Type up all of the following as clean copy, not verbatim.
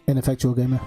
Ineffectual gamer.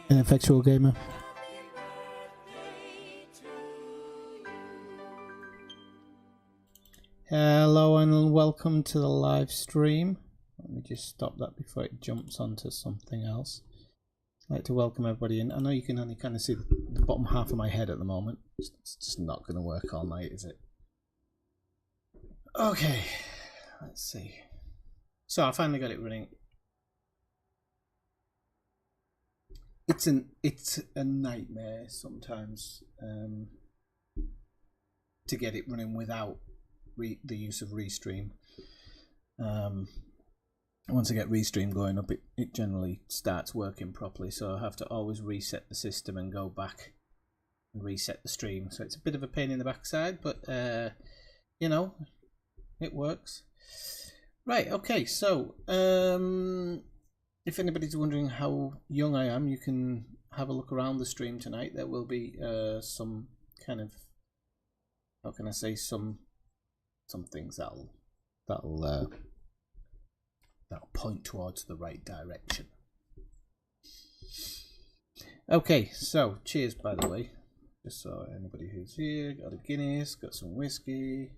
Ineffectual gamer. Hello and welcome to the live stream. Let me just stop that before it jumps onto something else. I'd like to welcome everybody in. I know you can only kind of see the bottom half of my head at the moment. It's just not going to work all night, is it? Okay, let's see. So I finally got it running. It's a nightmare sometimes to get it running without the use of Restream. Once I get Restream going up, it generally starts working properly, so I have to always reset the system and go back and reset the stream. So it's a bit of a pain in the backside, but you know, it works. Right, okay, so if anybody's wondering how young I am, you can have a look around the stream tonight. There will be some kind of, how can I say, some things that'll point towards the right direction. Okay, so cheers, by the way, just so anybody who's here. Got a Guinness, got some whiskey.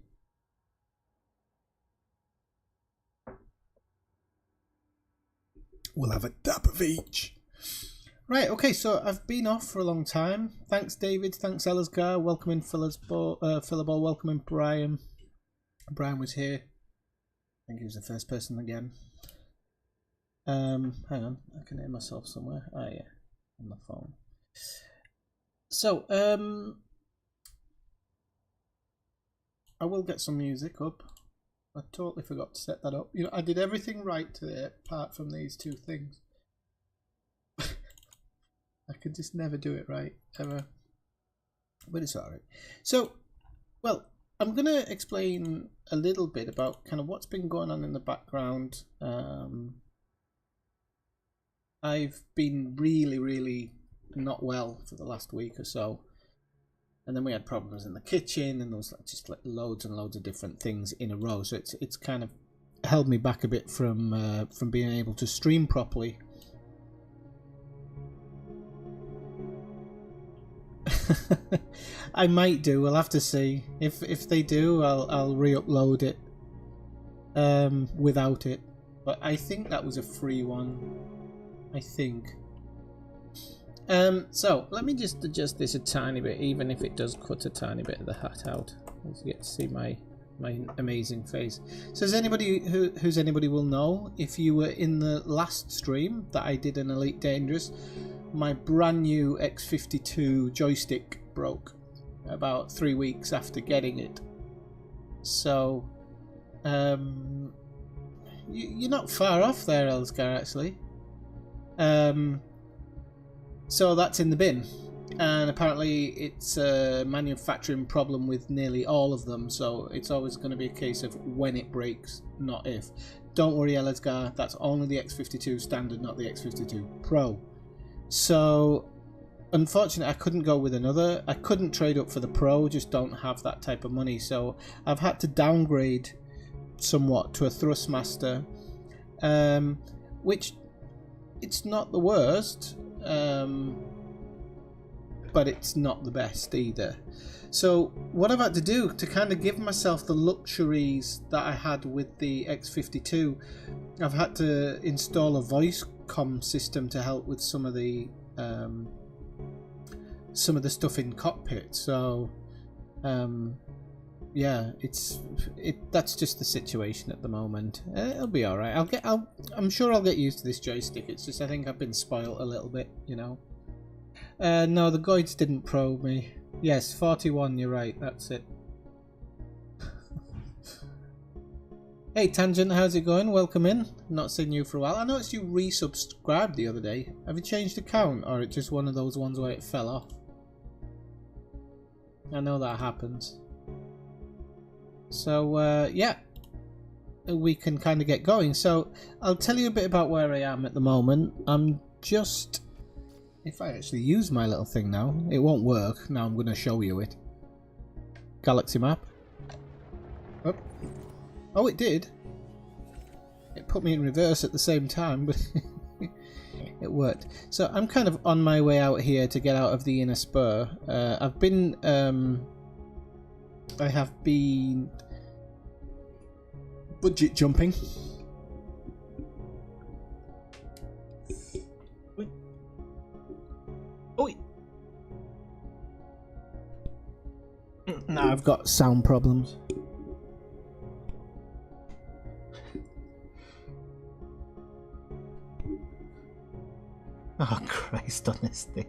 We'll have a dab of each. Right, okay, so I've been off for a long time. Thanks, David. Thanks, Elisgar. Welcome in, Philibol. Welcome in, Brian. Brian was here. I think he was the first person again. Hang on, I can hear myself somewhere. Ah, yeah, on the phone. So, I will get some music up. I totally forgot to set that up. You know, I did everything right today, apart from these two things. I could just never do it right, ever. But it's alright. So, well, I'm going to explain a little bit about kind of what's been going on in the background. I've been really not well for the last week or so. And then we had problems in the kitchen, and there was just like loads and loads of different things in a row. So it's kind of held me back a bit from being able to stream properly. I might do. We'll have to see. If they do, I'll re-upload it without it. But I think that was a free one. I think. So let me just adjust this a tiny bit, even if it does cut a tiny bit of the hat out, as you get to see my amazing face. So as anybody who's anybody will know, if you were in the last stream that I did in Elite Dangerous, my brand new X52 joystick broke about 3 weeks after getting it. So you're not far off there, Elisgar, actually. So that's in the bin, and apparently it's a manufacturing problem with nearly all of them, so it's always going to be a case of when it breaks, not if. Don't worry, Elisgar, that's only the X52 standard, not the X52 Pro. So unfortunately I couldn't go with another. I couldn't trade up for the Pro, just don't have that type of money, so I've had to downgrade somewhat to a thrustmaster, which it's not the worst, but it's not the best either. So what I've had to do to kind of give myself the luxuries that I had with the X52, I've had to install a voice comm system to help with some of the stuff in cockpit. So yeah, that's just the situation at the moment. It'll be all right. I'm sure I'll get used to this joystick. It's just I think I've been spoiled a little bit, you know. No, the guides didn't probe me. Yes, 41. You're right. That's it. Hey Tangent, how's it going? Welcome in. Not seen you for a while. I noticed you resubscribed the other day. Have you changed account, or it's just one of those ones where it fell off? I know that happens. So yeah, we can kind of get going. So I'll tell you a bit about where I am at the moment. I'm just, if I actually use my little thing now, it won't work. Now I'm going to show you it. Galaxy map. Oh, it did. It put me in reverse at the same time, but it worked. So I'm kind of on my way out here to get out of the inner spur. I have been budget jumping. Oi. Now I've got sound problems. Oh Christ on this thing.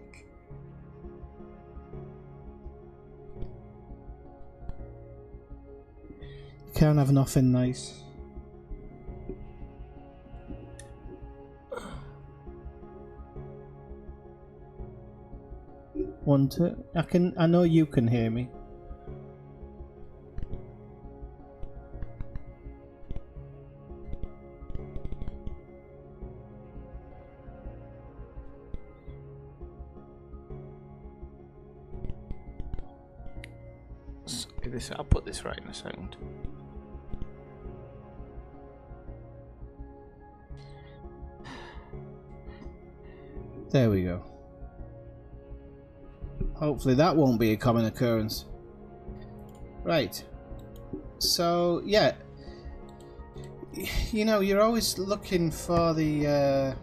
You can't have nothing nice. Want to? I know you can hear me. I'll put this right in a second. There we go. Hopefully that won't be a common occurrence. Right. So yeah, you know, you're always looking for the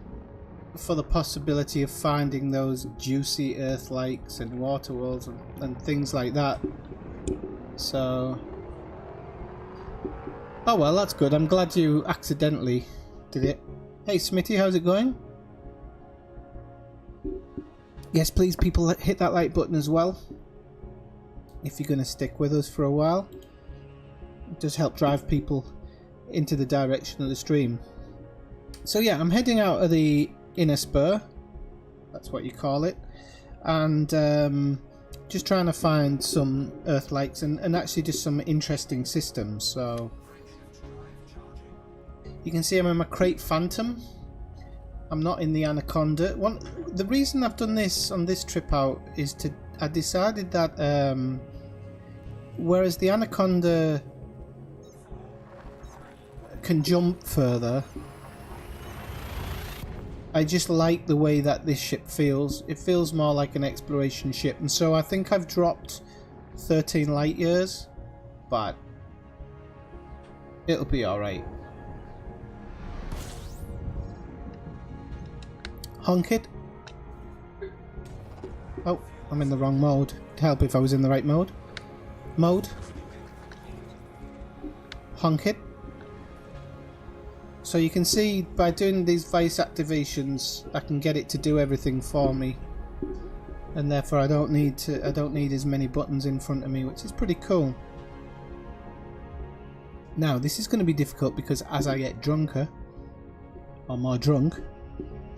possibility of finding those juicy earth lakes and water worlds and things like that. So, oh well, that's good. I'm glad you accidentally did it. Hey Smitty, how's it going? Yes, please people hit that like button as well if you're going to stick with us for a while. It does help drive people into the direction of the stream. So yeah, I'm heading out of the inner spur, that's what you call it, and just trying to find some earth lakes and actually just some interesting systems. So you can see I'm in my Crate Phantom. I'm not in the Anaconda. The reason I've done this on this trip out is I decided that whereas the Anaconda can jump further, I just like the way that this ship feels. It feels more like an exploration ship, and so I think I've dropped 13 light years, but it'll be alright. Honk it. Oh, I'm in the wrong mode. It'd help if I was in the right mode. Honk it. So you can see by doing these vice activations, I can get it to do everything for me, and therefore I don't need as many buttons in front of me, which is pretty cool. Now this is going to be difficult because as I get drunker, or more drunk.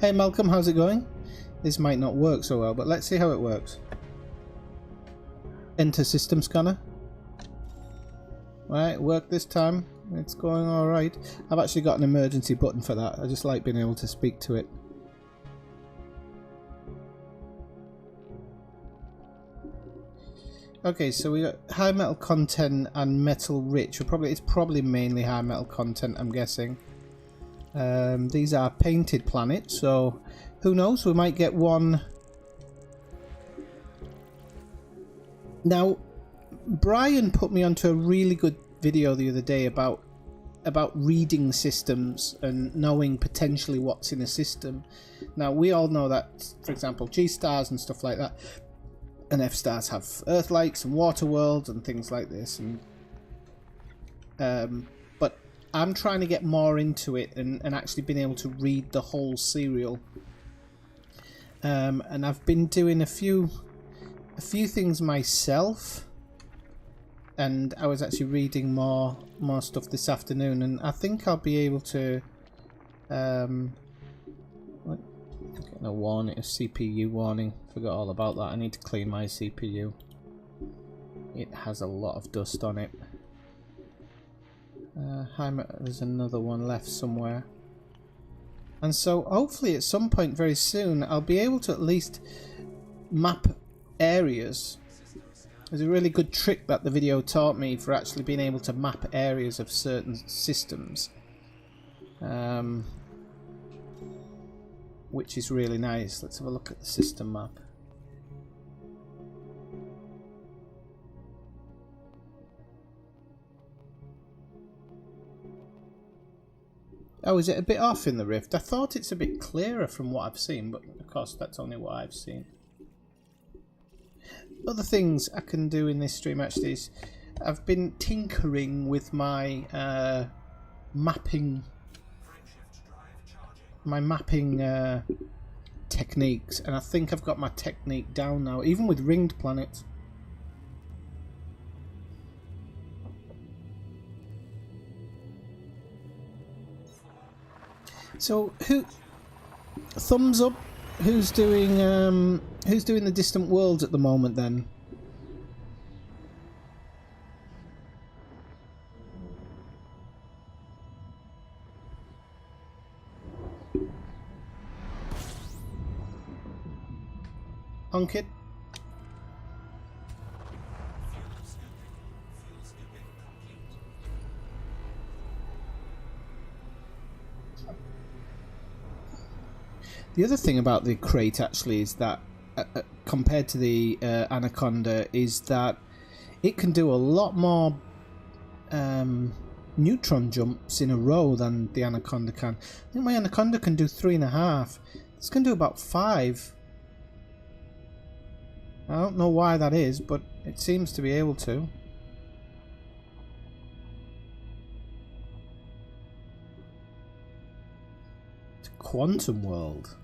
Hey Malcolm, how's it going? This might not work so well, but let's see how it works. Enter system scanner. Right, work this time. It's going alright. I've actually got an emergency button for that. I just like being able to speak to it. Okay, so we got high metal content and metal rich. It's probably mainly high metal content, I'm guessing. These are painted planets, so who knows? We might get one. Now, Brian put me onto a really good video the other day about reading systems and knowing potentially what's in a system. Now, we all know that, for example, G-stars and stuff like that, and F-stars have Earth-likes and water worlds and things like this. And but I'm trying to get more into it and actually being able to read the whole serial. And I've been doing a few things myself, and I was actually reading more stuff this afternoon, and I think I'll be able to getting a warning, a CPU warning. Forgot all about that. I need to clean my CPU. It has a lot of dust on it. There's another one left somewhere. And so hopefully at some point very soon I'll be able to at least map areas. There's a really good trick that the video taught me for actually being able to map areas of certain systems, which is really nice. Let's have a look at the system map. Oh, is it a bit off in the Rift? I thought it's a bit clearer from what I've seen, but of course that's only what I've seen. Other things I can do in this stream actually is I've been tinkering with my mapping techniques, and I think I've got my technique down now, even with ringed planets. So thumbs up, who's doing the distant worlds at the moment then? Honkit? The other thing about the crate actually is that compared to the Anaconda is that it can do a lot more neutron jumps in a row than the Anaconda can. I think my Anaconda can do 3.5. This can do about 5. I don't know why that is, but it seems to be able to. It's a quantum world.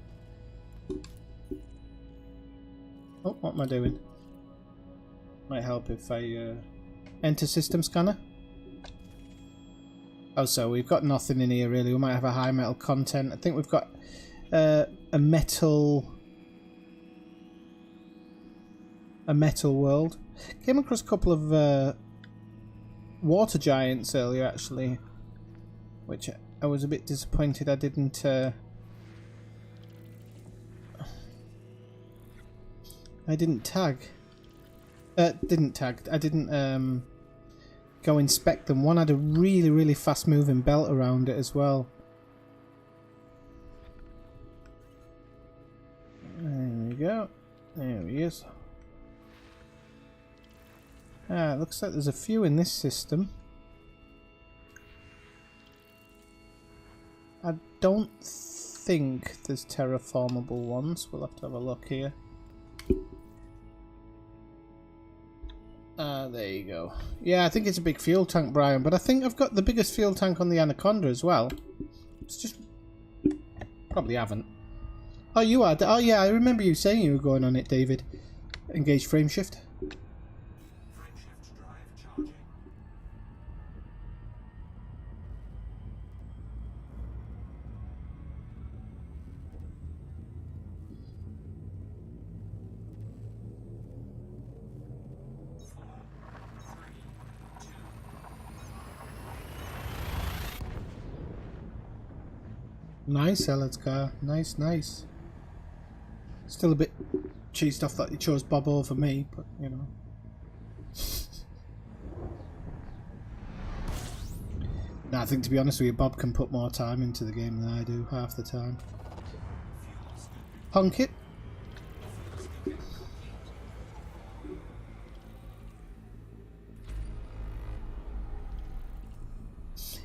Oh, what am I doing? Might help if I enter system scanner. Oh, so we've got nothing in here really. We might have a high metal content. I think we've got a metal world. Came across a couple of water giants earlier actually, which I was a bit disappointed I didn't I didn't go inspect them. One had a really fast moving belt around it as well. There we go. There he is. Ah, it looks like there's a few in this system. I don't think there's terraformable ones. We'll have to have a look here. There you go. Yeah, I think it's a big fuel tank, Brian, but I think I've got the biggest fuel tank on the Anaconda as well. It's just... probably haven't. Oh, you are? Oh, yeah, I remember you saying you were going on it, David. Engage frame shift. Nice, Ellard's car. Nice, nice. Still a bit cheesed off that you chose Bob over me, but you know. No, I think to be honest with you, Bob can put more time into the game than I do half the time. Honk it.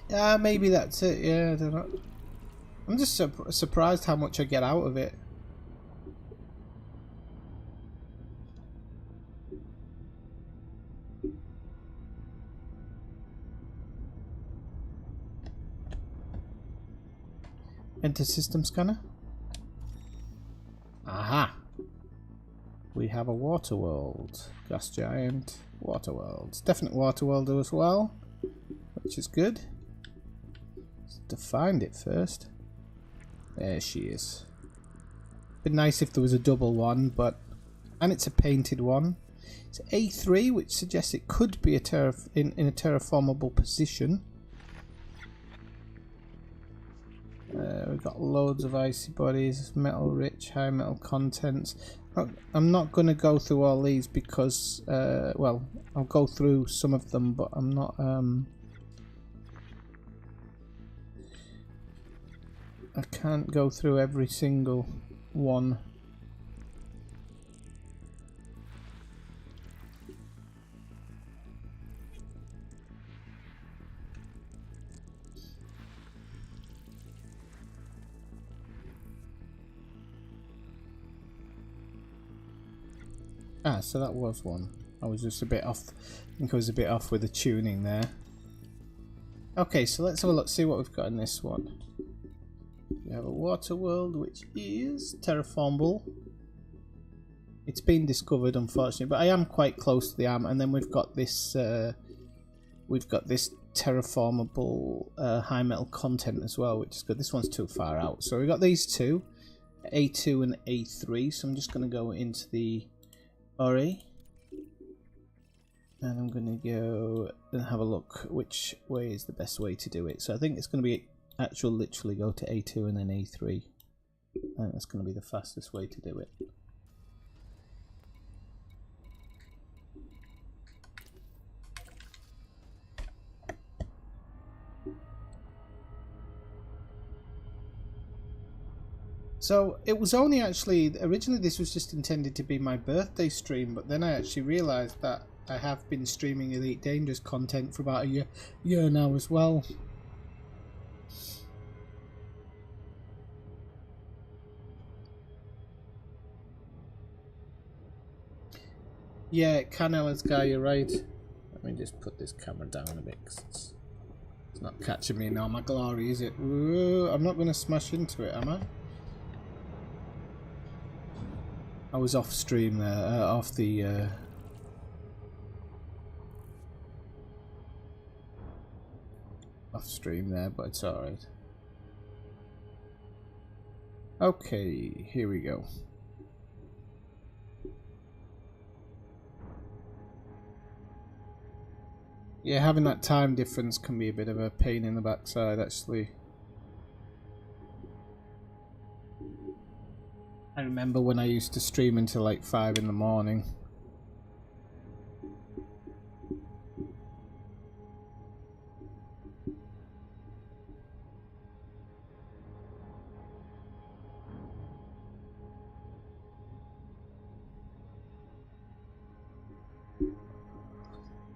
Yeah, maybe that's it. Yeah, I don't know. I'm just surprised how much I get out of it. Enter system scanner. Aha! We have a water world. Gas giant. Water world. Definite water world as well, which is good. To find it first. There she is. Be nice if there was a double one, but and it's a painted one. It's A3, which suggests it could be a in a terraformable position. We've got loads of icy bodies, metal rich, high metal contents. I'm not going to go through all these because, well, I'll go through some of them, but I'm not. I can't go through every single one. Ah, so that was one. I was just a bit off. I think I was a bit off with the tuning there. Okay, so let's have a look, see what we've got in this one. We have a water world, which is terraformable. It's been discovered, unfortunately, but I am quite close to the arm. And then we've got this terraformable high metal content as well, which is good. This one's too far out, so we've got these two, A2 and A3. So I'm just going to go into the Ori, and I'm going to go and have a look which way is the best way to do it. So I think it's going to be literally go to A2 and then A3. I think that's going to be the fastest way to do it. So it was only originally this was just intended to be my birthday stream, but then I actually realised that I have been streaming Elite Dangerous content for about a year now as well. Yeah, Canella's guy, you're right. Let me just put this camera down a bit, 'cause it's not catching me in all my glory, is it? Ooh, I'm not going to smash into it, am I? I was off stream there, off the off stream there, but it's alright. Okay, here we go. Yeah, having that time difference can be a bit of a pain in the backside, actually. I remember when I used to stream until like 5 in the morning.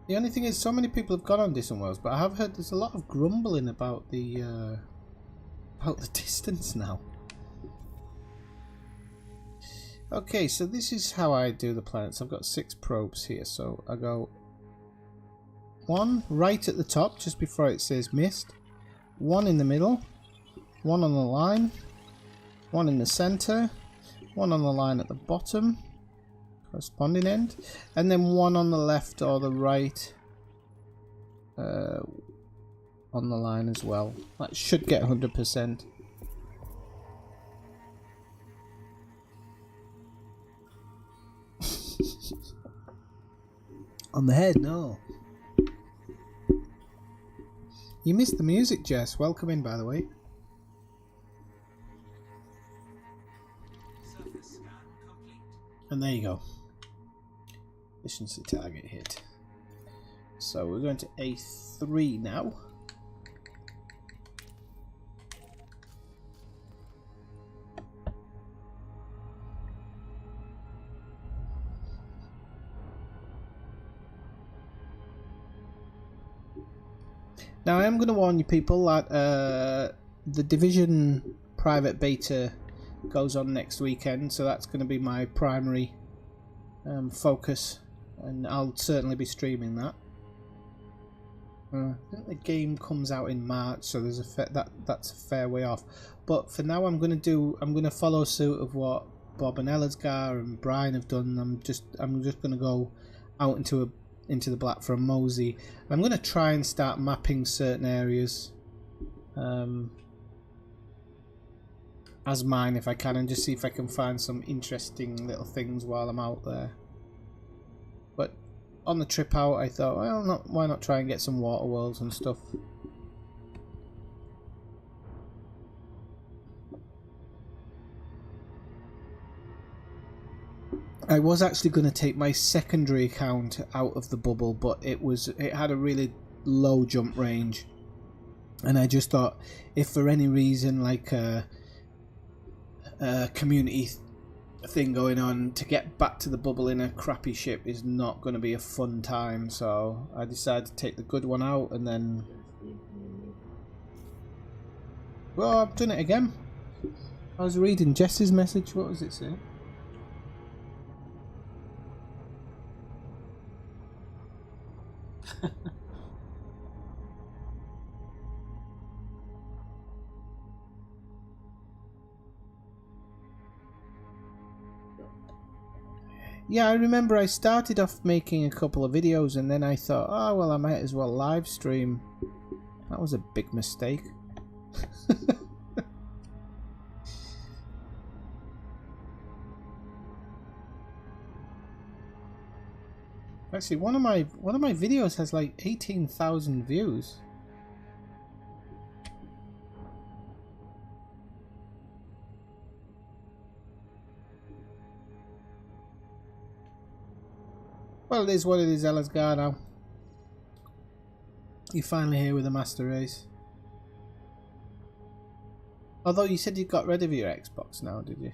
The only thing is, so many people have gone on Distant Worlds, but I have heard there's a lot of grumbling about the distance now. Okay, so this is how I do the planets. I've got 6 probes here, so I go 1 right at the top, just before it says mist, 1 in the middle, 1 on the line, 1 in the center, 1 on the line at the bottom, corresponding end, and then 1 on the left or the right on the line as well. That should get 100%. On the head, no. You missed the music, Jess. Welcome in, by the way. And there you go. Efficiency target hit. So we're going to A3 now. Now I am going to warn you people that the Division private beta goes on next weekend, so that's going to be my primary focus, and I'll certainly be streaming that. I think the game comes out in March, so there's that's a fair way off. But for now, I'm going to follow suit of what Bob and Ellersgar and Brian have done. I'm just going to go out into the Black from Mosey. I'm going to try and start mapping certain areas as mine if I can, and just see if I can find some interesting little things while I'm out there. But on the trip out, I thought, well, why not try and get some water worlds and stuff. I was actually going to take my secondary account out of the bubble, but it had a really low jump range, and I just thought if for any reason, like a community thing going on, to get back to the bubble in a crappy ship is not going to be a fun time, so I decided to take the good one out. And then, well, I've done it again. I was reading Jess's message. What was it saying? Yeah, I remember I started off making a couple of videos, and then I thought, oh well, I might as well live stream. That was a big mistake. Actually, one of my videos has like 18,000 views. Well, it is what it is, Ellersgar now. You're finally here with the Master Race. Although you said you got rid of your Xbox now, did you?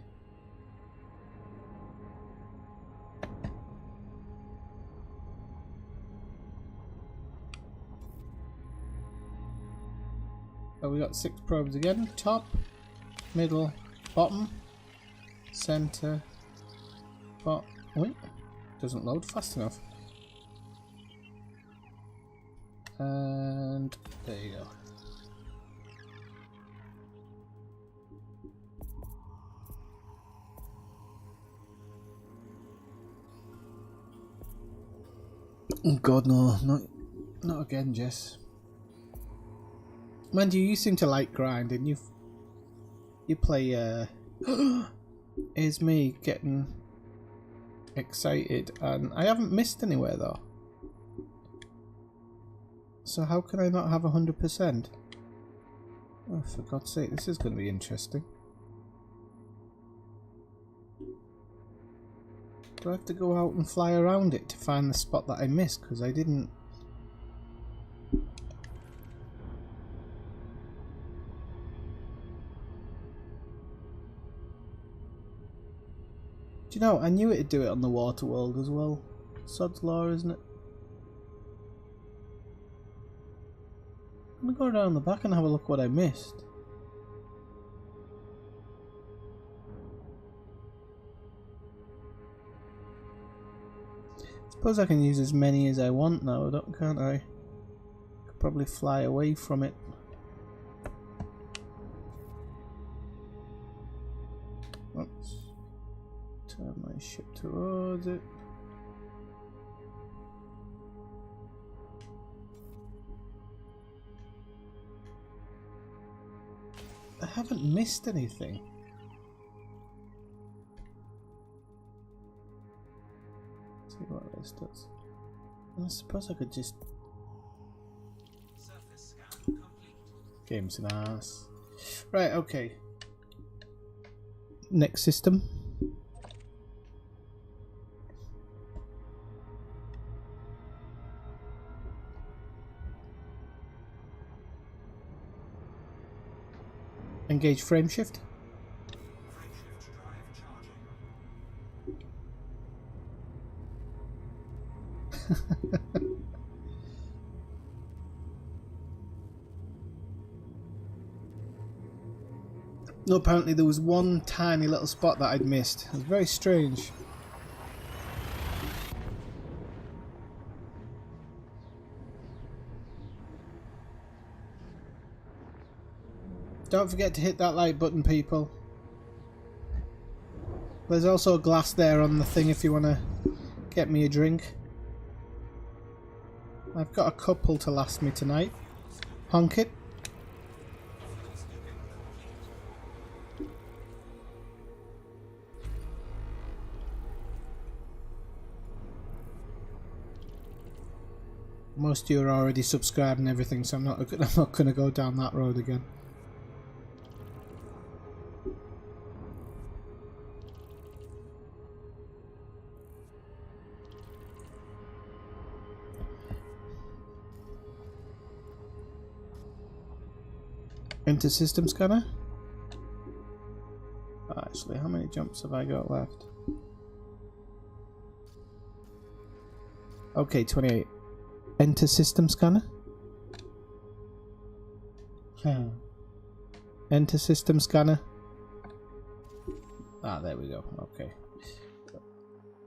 So we got 6 probes again. Top, middle, bottom, center, bottom. Wait. Doesn't load fast enough. And there you go. Oh God, no, not again, Jess. Mind you seem to like grind, and you play. Here's me getting excited, and I haven't missed anywhere though. So how can I not have 100%? Oh, for God's sake, this is going to be interesting. Do I have to go out and fly around it to find the spot that I missed? Because I didn't. Do you know, I knew it'd do it on the water world as well. Sod's law, isn't it? I'm gonna go around the back and have a look what I missed. Suppose I can use as many as I want now, can't I? Could probably fly away from it. Let's turn my ship towards it. I haven't missed anything. Let's see what this does. I suppose I could just. Game's an ass. Right, okay. Next system. Engage frame shift. No, apparently there was one tiny little spot that I'd missed. It was very strange. Don't forget to hit that like button, people. There's also a glass there on the thing if you want to get me a drink. I've got a couple to last me tonight. Honk it. Most of you are already subscribed and everything, so I'm not going to go down that road again. Enter system scanner. Actually, how many jumps have I got left? Okay, 28. Enter system scanner. Enter system scanner. Ah, there we go. Okay.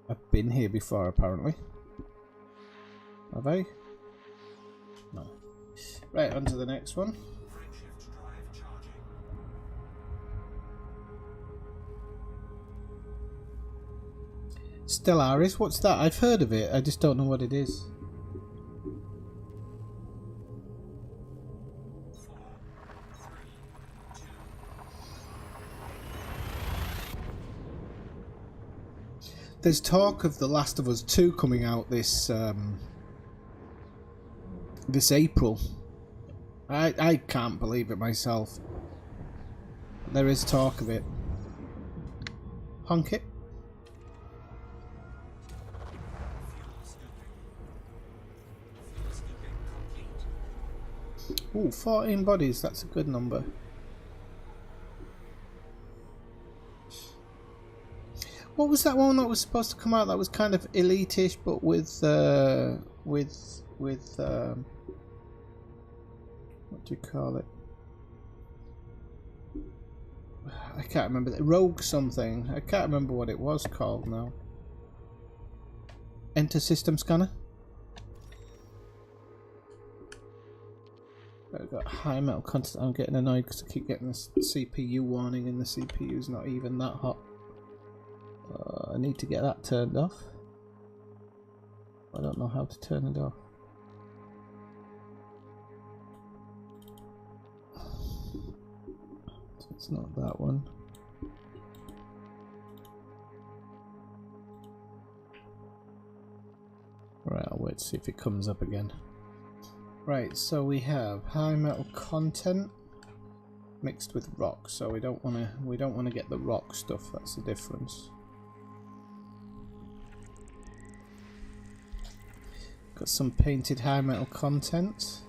I've been here before, apparently. Have I? No. Right, on to the next one. Stellaris, what's that? I've heard of it, I just don't know what it is. There's talk of The Last of Us 2 coming out this this April. I can't believe it myself. There is talk of it. Honk it. Ooh, 14 bodies, that's a good number. What was that one that was supposed to come out that was kind of elite-ish, but with what do you call it? I can't remember. Rogue something. I can't remember what it was called now. Enter system scanner. I've got high metal content. I'm getting annoyed because I keep getting this CPU warning and the CPU's not even that hot. I need to get that turned off. I don't know how to turn it off. So it's not that one. Right, I'll wait to see if it comes up again. Right, so we have high metal content mixed with rock. So we don't want to get the rock stuff. That's the difference. Got some painted high metal content.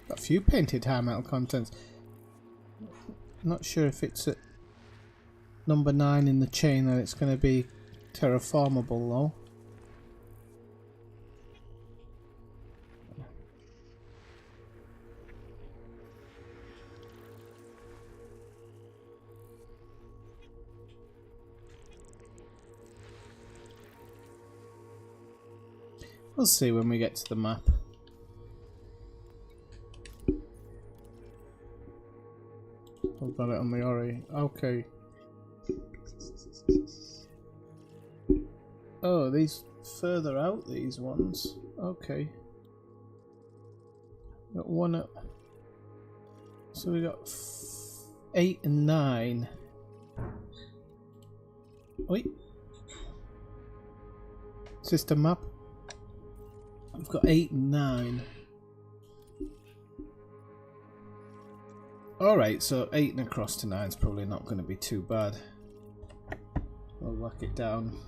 Got a few painted high metal contents. Not sure if it's at number 9 in the chain that it's going to be terraformable though. We'll see when we get to the map. I've got it on the Ori. Okay. Oh, these further out, these ones. Okay. Got one up. So we got 8 and 9. Wait. System map. I've got 8 and 9. Alright, so 8 and across to 9 is probably not going to be too bad. We'll whack it down.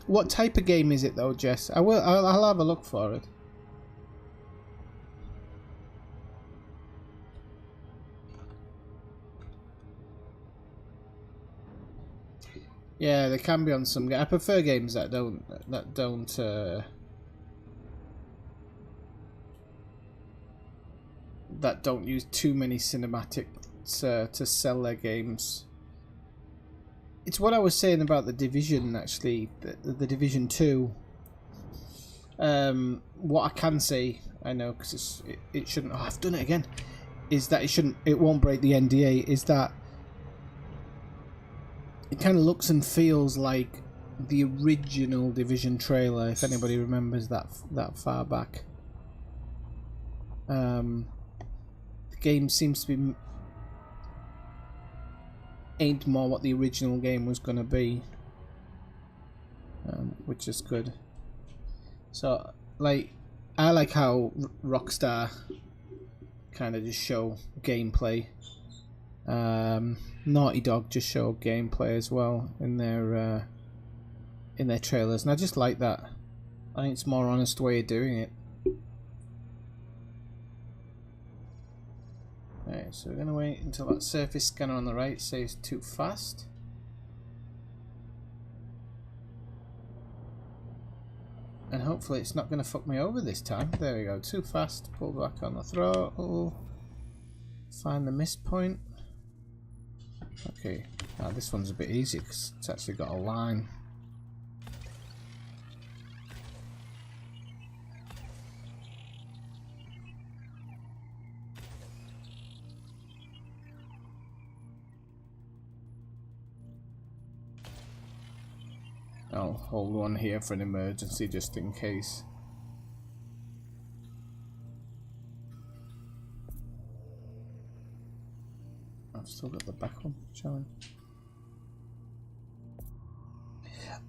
What type of game is it though, Jess? I'll have a look for it. Yeah, they can be on some. I prefer games that don't use too many cinematics to sell their games. It's what I was saying about the Division, actually, the Division 2. What I can say, I know, because it shouldn't. Oh, I've done it again. Is that it won't break the NDA? Is that it kind of looks and feels like the original Division trailer, if anybody remembers that far back. The game seems to be aimed more what the original game was going to be, which is good. So, like, I like how Rockstar kind of just show gameplay. Naughty Dog just show gameplay as well in their trailers, and I just like that. I think it's a more honest way of doing it. Right, so we're going to wait until that surface scanner on the right says too fast. And hopefully it's not going to fuck me over this time. There we go, too fast. Pull back on the throttle. Find the miss point. Okay, now this one's a bit easier because it's actually got a line. I'll hold one here for an emergency just in case. I've still got the back one showing.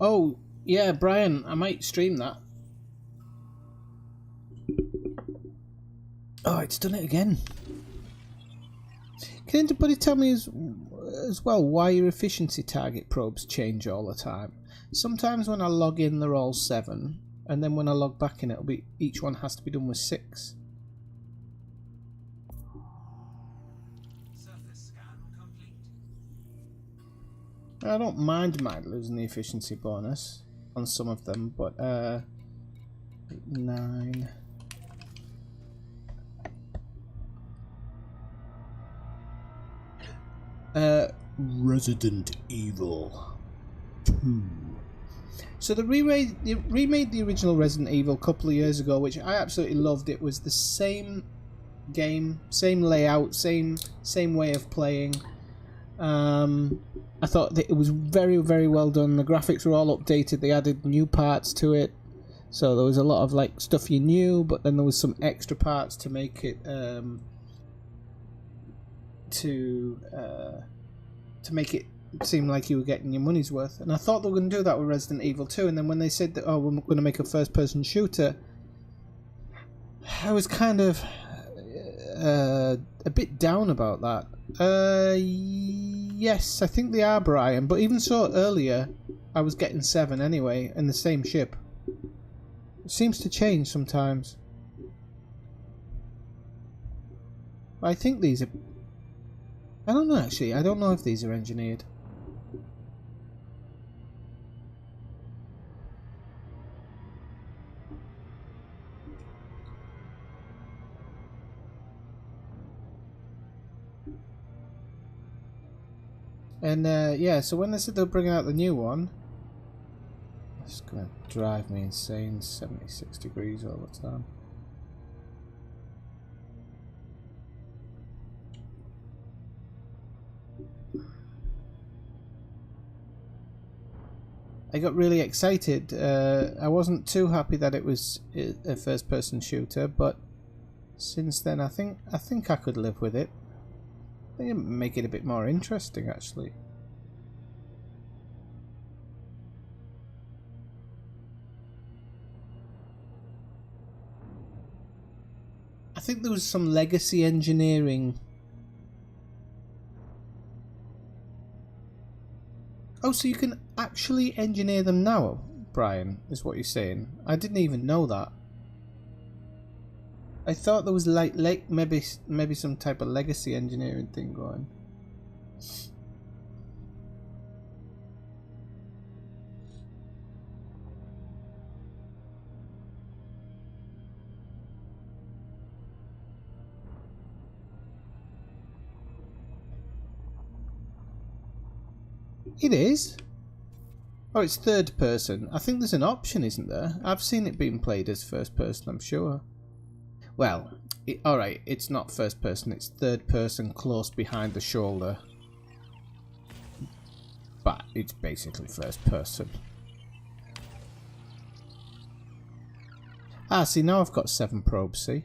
Oh, yeah, Brian, I might stream that. Oh, it's done it again. Can anybody tell me as well why your efficiency target probes change all the time? Sometimes when I log in they're all 7, and then when I log back in it'll be each one has to be done with 6. Surface scan complete. I don't mind losing the efficiency bonus on some of them, but 9. Resident Evil 2. So they remade the original Resident Evil a couple of years ago, which I absolutely loved. It was the same game, same layout, same way of playing. I thought that it was very, very well done. The graphics were all updated. They added new parts to it, so there was a lot of like stuff you knew, but then there was some extra parts to make it to make it seem like you were getting your money's worth. And I thought they were going to do that with Resident Evil 2, and then when they said that, oh, we're going to make a first-person shooter, I was kind of a bit down about that. Yes, I think they are, Brian, but even so, earlier I was getting 7 anyway in the same ship. It seems to change sometimes. I think these are... I don't know, actually. I don't know if these are engineered. And yeah, so when they said they're bringing out the new one, it's gonna drive me insane. 76 degrees all the time. I got really excited. I wasn't too happy that it was a first-person shooter, but since then I think I could live with it. I think it would make it a bit more interesting, actually. think there was some legacy engineering. Oh, so you can actually engineer them now, Brian, is what you're saying. I didn't even know that. I thought there was like maybe some type of legacy engineering thing going. It is. Oh, it's third person. I think there's an option, isn't there? I've seen it being played as first person, I'm sure. Well, alright, it's not first person, it's third person close behind the shoulder. But it's basically first person. Ah, see, now I've got 7 probes, see?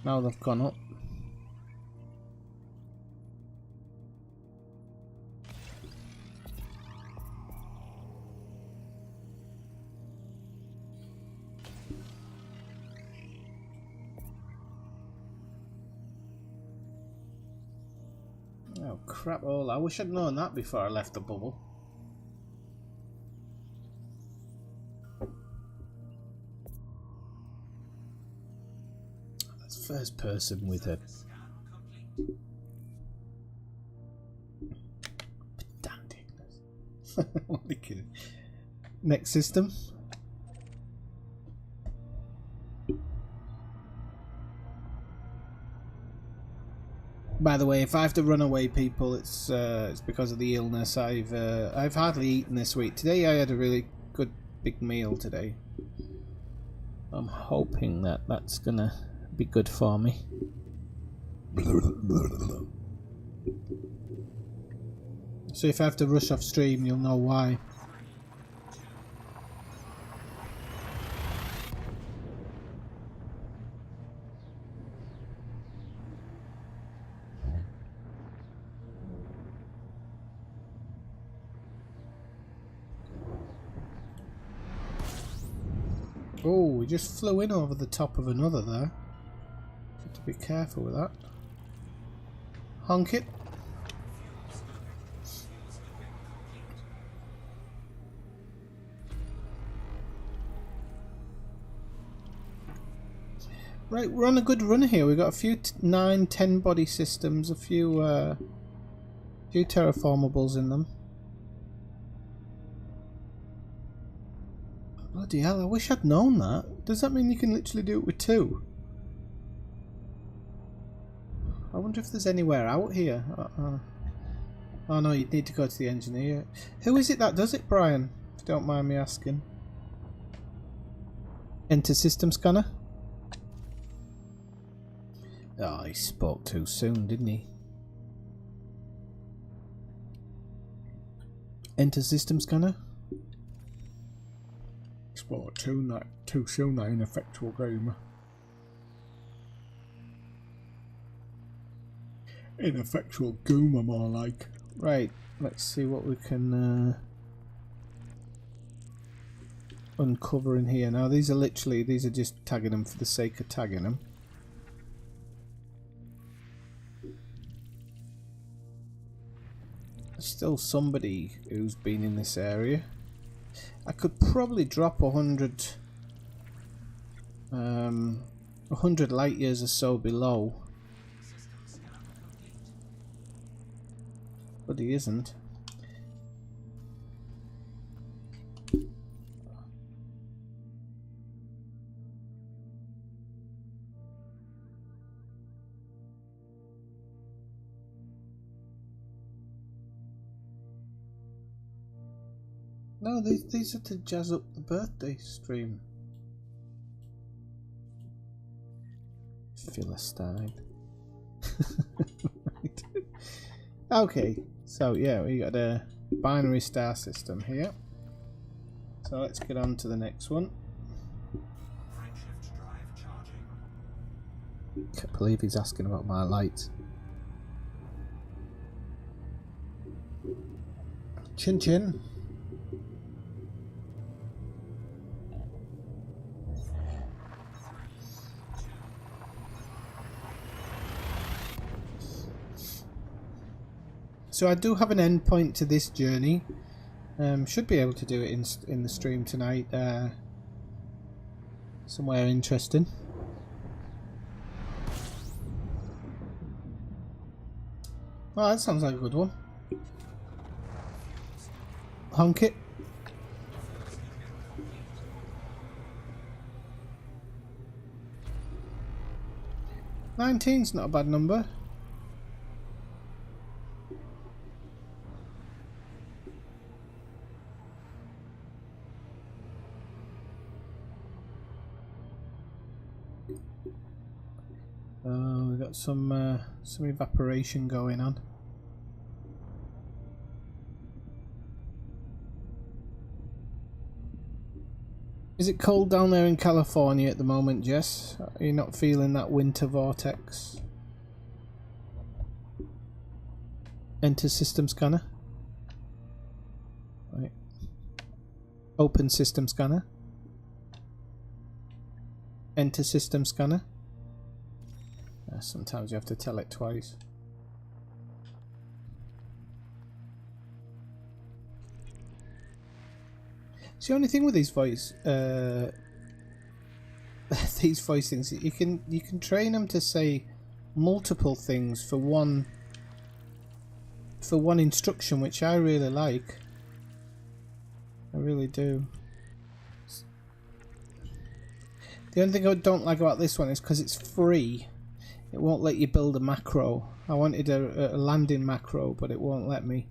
Now they've gone up. Oh crap, all I wish I'd known that before I left the bubble. That's first person with a pedanticness. What are you kidding? Next system. By the way, if I have to run away, people, it's because of the illness. I've hardly eaten this week. Today I had a really good big meal today. I'm hoping that that's gonna be good for me. So if I have to rush off stream, you'll know why. Oh, we just flew in over the top of another there. Have to be careful with that. Honk it. Right, we're on a good run here. We've got a few 9, 10 body systems, a few terraformables in them. Bloody hell, I wish I'd known that. Does that mean you can literally do it with 2? I wonder if there's anywhere out here. Oh no, you'd need to go to the engineer. Who is it that does it, Brian? If you don't mind me asking. Enter system scanner? Oh, he spoke too soon, didn't he? Enter system scanner? Spoke too soon, that ineffectual game. Ineffectual goomer, more like. Right, let's see what we can uncover in here. Now these are just tagging them for the sake of tagging them. There's still somebody who's been in this area. I could probably drop 100 light years or so below, but he isn't. No, these are to jazz up the birthday stream. Philistine. Right. Okay, so yeah, we got a binary star system here. So let's get on to the next one. Can't believe he's asking about my lights. Chin chin. So I do have an endpoint to this journey. Should be able to do it in the stream tonight. Somewhere interesting. Oh, that sounds like a good one. Honk it. $19's not a bad number. We've got some evaporation going on. Is it cold down there in California at the moment, Jess? Are you not feeling that winter vortex? Enter system scanner. Right. Open system scanner. Enter system scanner. Sometimes you have to tell it twice. It's the only thing with these voice things. You can train them to say multiple things for one instruction, which I really like. I really do. The only thing I don't like about this one is because it's free. It won't let you build a macro. I wanted a landing macro, but it won't let me.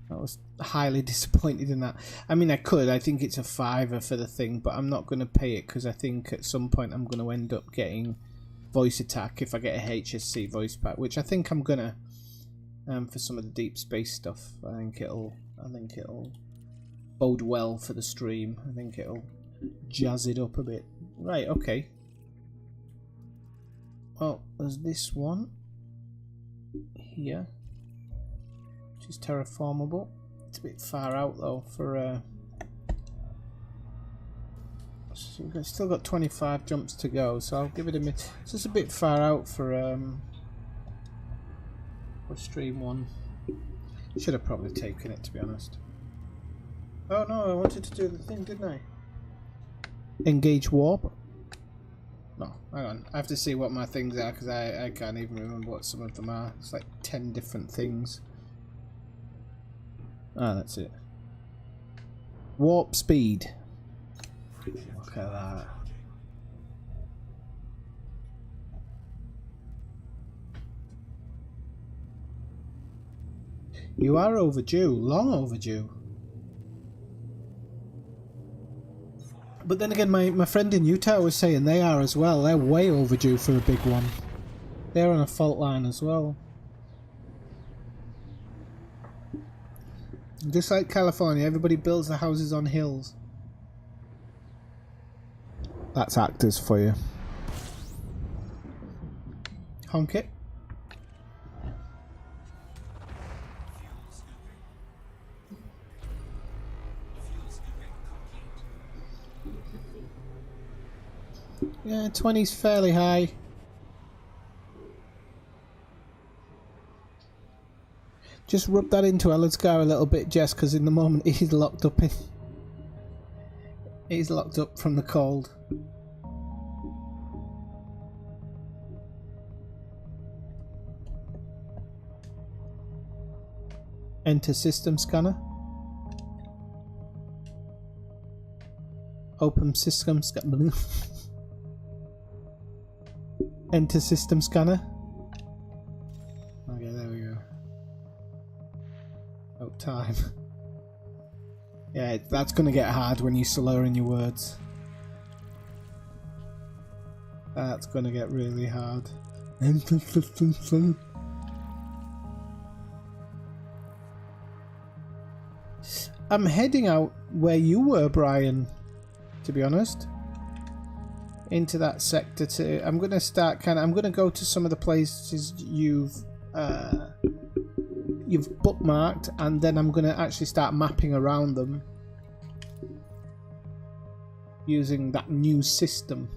I was highly disappointed in that. I mean, I could. I think it's a $5 for the thing, but I'm not going to pay it because I think at some point I'm going to end up getting voice attack if I get a HSC voice pack, which I think I'm gonna for some of the deep space stuff. I think it'll bode well for the stream. I think it'll jazz it up a bit. Right, okay. Well, there's this one here, which is terraformable. It's a bit far out though for so we've still got 25 jumps to go, so I'll give it a minute. It's just a bit far out for stream one. Should have probably taken it, to be honest. Oh no, I wanted to do the thing, didn't I? Engage warp. No, hang on. I have to see what my things are because I can't even remember what some of them are. It's like 10 different things. Ah, that's it. Warp speed. Look at that. You are overdue. Long overdue. But then again, my friend in Utah was saying they are as well. They're way overdue for a big one. They're on a fault line as well. Just like California, everybody builds their houses on hills. That's actors for you. Honk it. Yeah, 20's fairly high. Just rub that into Eladskar a little bit, Jess, because in the moment he's locked up in. He's locked up from the cold. Enter system scanner. Open system scanner. Enter system scanner. Okay, there we go. Oh, time. Yeah, that's gonna get hard when you slur in your words. That's gonna get really hard. Enter system scanner. I'm heading out where you were, Brian, to be honest. Into that sector too. I'm gonna start I'm gonna go to some of the places you've bookmarked, and then I'm gonna actually start mapping around them using that new system.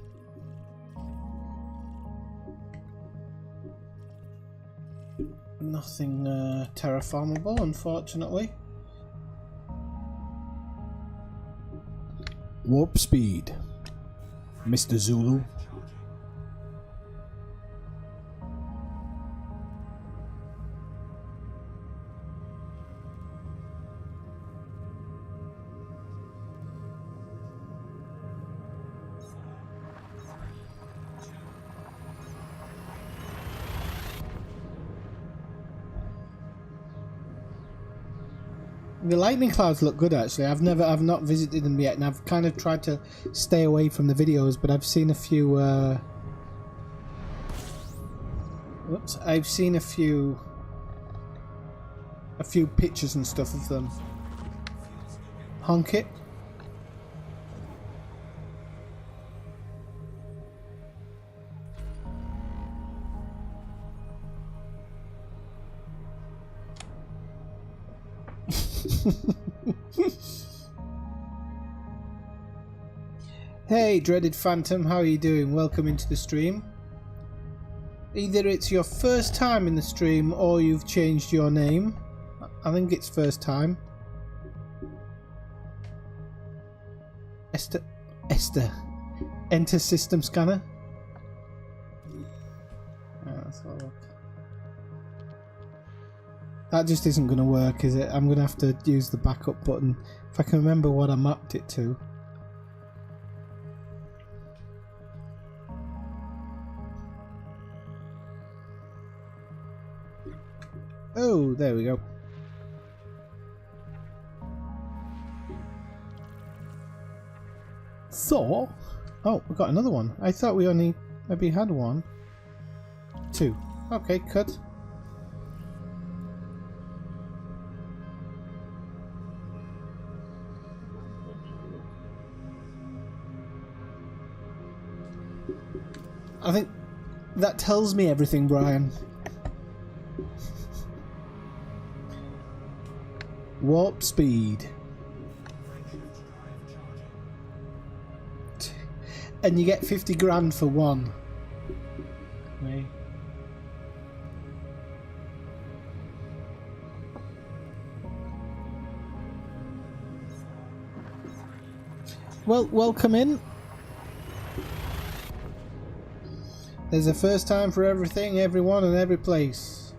Nothing terraformable, unfortunately. Warp speed, Mr. Zulu. The lightning clouds look good actually. I've not visited them yet, and I've kind of tried to stay away from the videos, but I've seen a few whoops, I've seen a few pictures and stuff of them. Honk it. Hey dreaded phantom, how are you doing? Welcome into the stream. Either it's your first time in the stream or you've changed your name. I think it's first time. Esther, enter system scanner. Let's have a look. That just isn't going to work, is it? I'm going to have to use the backup button if I can remember what I mapped it to. Oh, there we go. Thor? Oh, we got another one. I thought we only maybe had one. Two. Okay, cut. I think that tells me everything, Brian. Warp speed. And you get 50 grand for one. Okay. Well, welcome in. There's a first time for everything, everyone, and every place.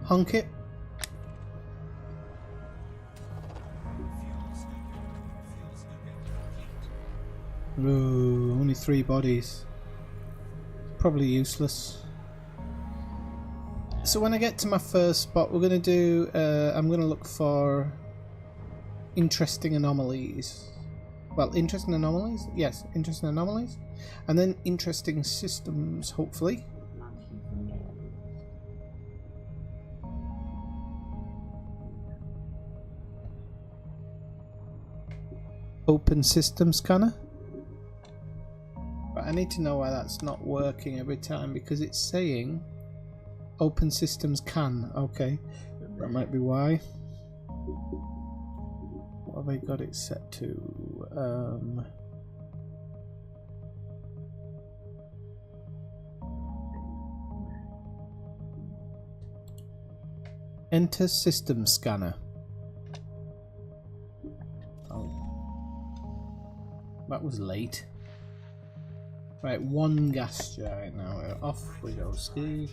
Honk it. Ooh, only 3 bodies. Probably useless. So when I get to my first spot, we're going to do, I'm going to look for interesting anomalies. Well, interesting anomalies? Yes, interesting anomalies. And then interesting systems, hopefully. Open system scanner. But I need to know why that's not working every time, because it's saying open systems can. Okay, that might be why. What have I got it set to? Enter system scanner. Oh, that was late. Right, 1 gas giant now. Off we go, ski.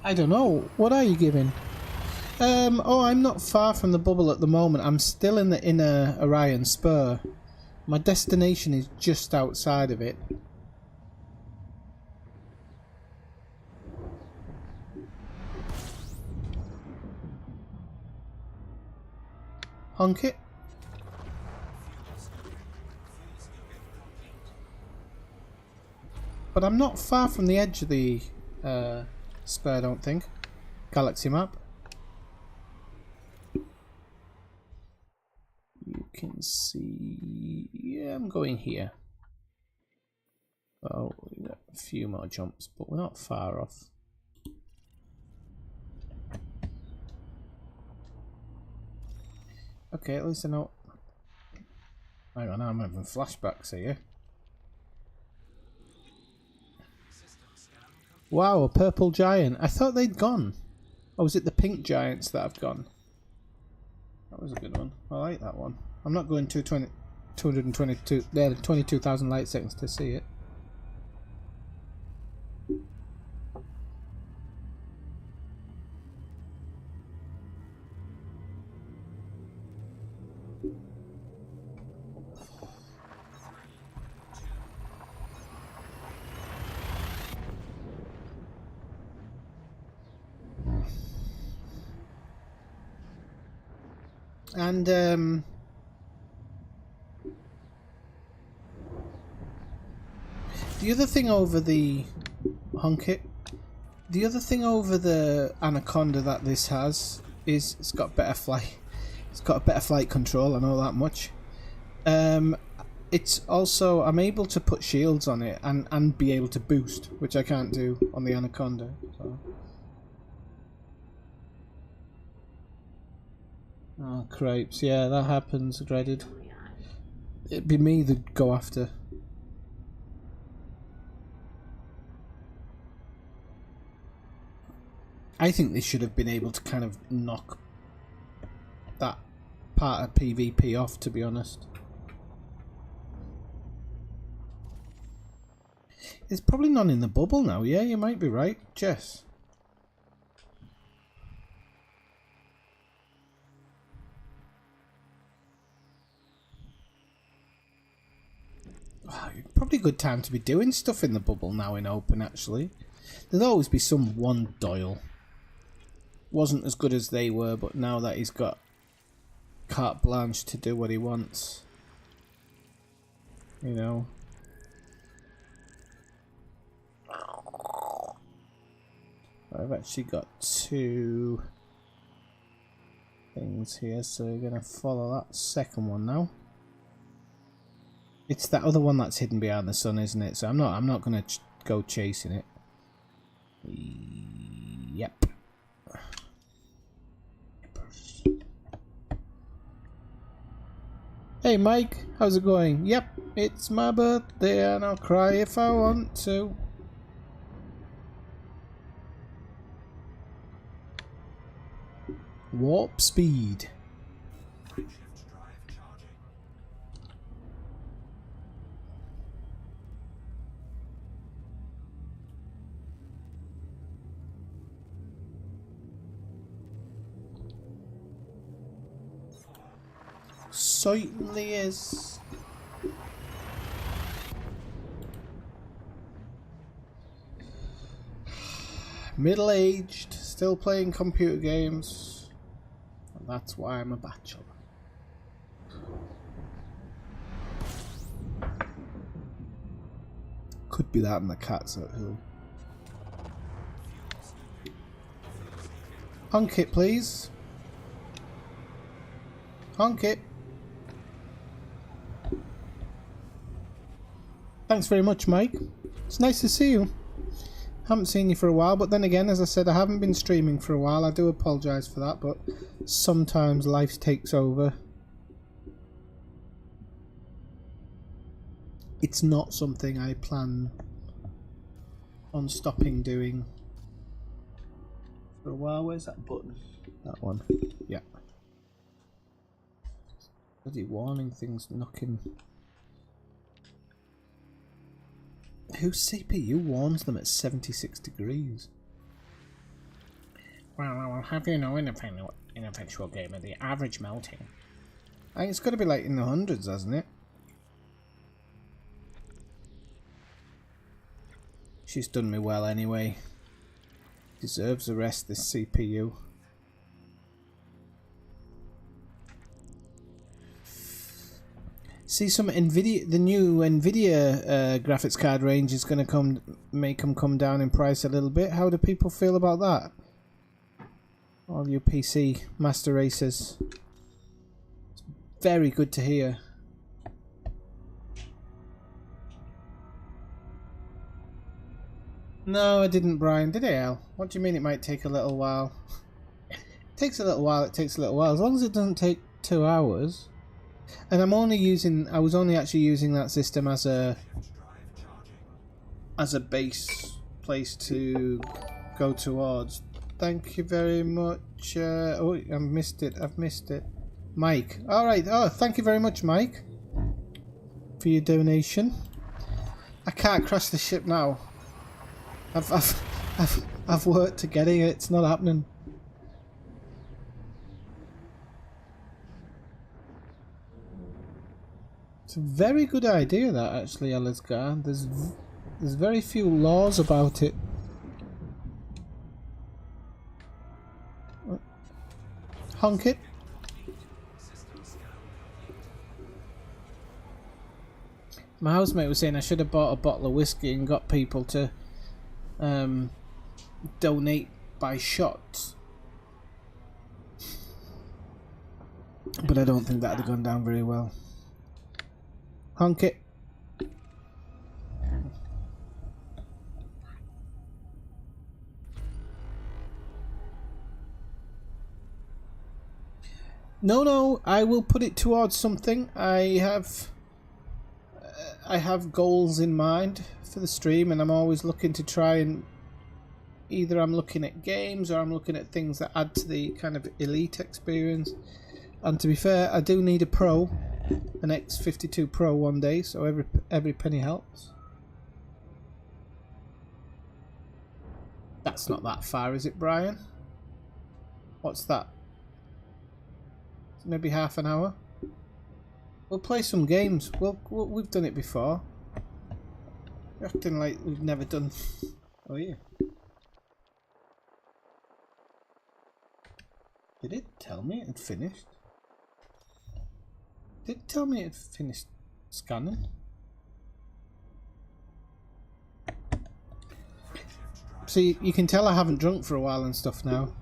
I don't know. What are you giving? Oh, I'm not far from the bubble at the moment. I'm still in the inner Orion spur. My destination is just outside of it. Honk it. But I'm not far from the edge of the spur, I don't think. Galaxy map. can see. Yeah, I'm going here. Oh, we got a few more jumps, but we're not far off. Okay, at least I know. Hang on, I'm having flashbacks here. Wow, a purple giant. I thought they'd gone. Oh, was it the pink giants that have gone? That was a good one. I like that one. I'm not going to 22,000 light seconds to see it. And the other thing over the Hunkit, the other thing over the Anaconda that this has is it's got better flight. It's got a better flight control. I know that much. It's also I'm able to put shields on it and be able to boost, which I can't do on the Anaconda. So. Oh, crepes. Yeah, that happens. Dreaded. It'd be me that'd go after. I think they should have been able to kind of knock that part of PvP off, to be honest. There's probably none in the bubble now. Yeah, you might be right, Jess. Oh, probably a good time to be doing stuff in the bubble now in open, actually. There'll always be some one Doyle. Wasn't as good as they were, but now that he's got carte blanche to do what he wants. You know. I've actually got 2 things here, so we're going to follow that second one now. It's that other one that's hidden behind the sun, isn't it? So I'm not going to go chasing it. Yep. Hey Mike, how's it going? Yep, it's my birthday and I'll cry if I want to. Warp speed. Certainly is. Middle-aged, still playing computer games. And that's why I'm a bachelor. Could be that and the cat's at hill. Honk it, please. Honk it. Thanks very much, Mike. It's nice to see you. Haven't seen you for a while, but then again, as I said, I haven't been streaming for a while. I do apologise for that, but sometimes life takes over. It's not something I plan on stopping doing for a while. Where's that button? That one. Yeah. Bloody warning things knocking. Whose CPU warns them at 76 degrees? Well, I'll have you know, Ineffectual Gamer, the average melting. I think it's got to be like in the hundreds, hasn't it? She's done me well anyway. Deserves a rest, this CPU. See, some Nvidia, the new Nvidia graphics card range is going to make them come down in price a little bit. How do people feel about that? All you PC master racers. It's very good to hear. No, I didn't, Brian. Did I, Al? What do you mean it might take a little while? It takes a little while, it takes a little while. As long as it doesn't take 2 hours. And I was only actually using that system as a base place to go towards. Thank you very much. Oh, I've missed it. Mike. Alright. Oh, thank you very much, Mike, for your donation. I can't crash the ship now. I've worked to getting it. It's not happening. It's a very good idea, that, actually, Alizgar. There's very few laws about it. Honk it. My housemate was saying I should have bought a bottle of whiskey and got people to donate by shots, but I don't think that would have gone down very well. Honk it. No, I will put it towards something. I have goals in mind for the stream, and I'm always looking to try and either I'm looking at games or I'm looking at things that add to the kind of elite experience. And to be fair, I do need a Pro, an X52 Pro one day, so every penny helps. That's not that far, is it, Brian? What's that? Maybe half an hour. We'll play some games. We've done it before. You're acting like we've never done. Oh yeah. Did it tell me it had finished? Did it tell me it had finished scanning? See, you can tell I haven't drunk for a while and stuff now.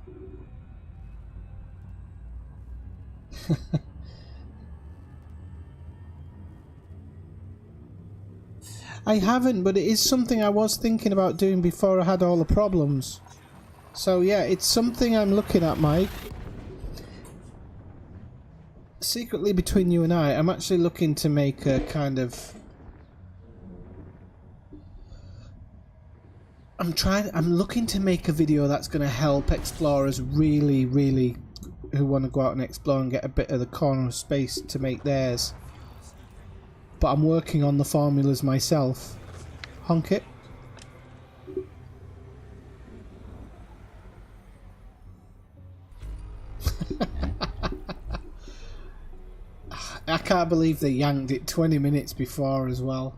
I haven't, but it is something I was thinking about doing before I had all the problems. So yeah, it's something I'm looking at, Mike. Secretly between you and I, I'm actually looking to make a kind of... I'm looking to make a video that's going to help explorers really who want to go out and explore and get a bit of the corner of space to make theirs. But I'm working on the formulas myself. Honk it. I can't believe they yanked it 20 minutes before as well.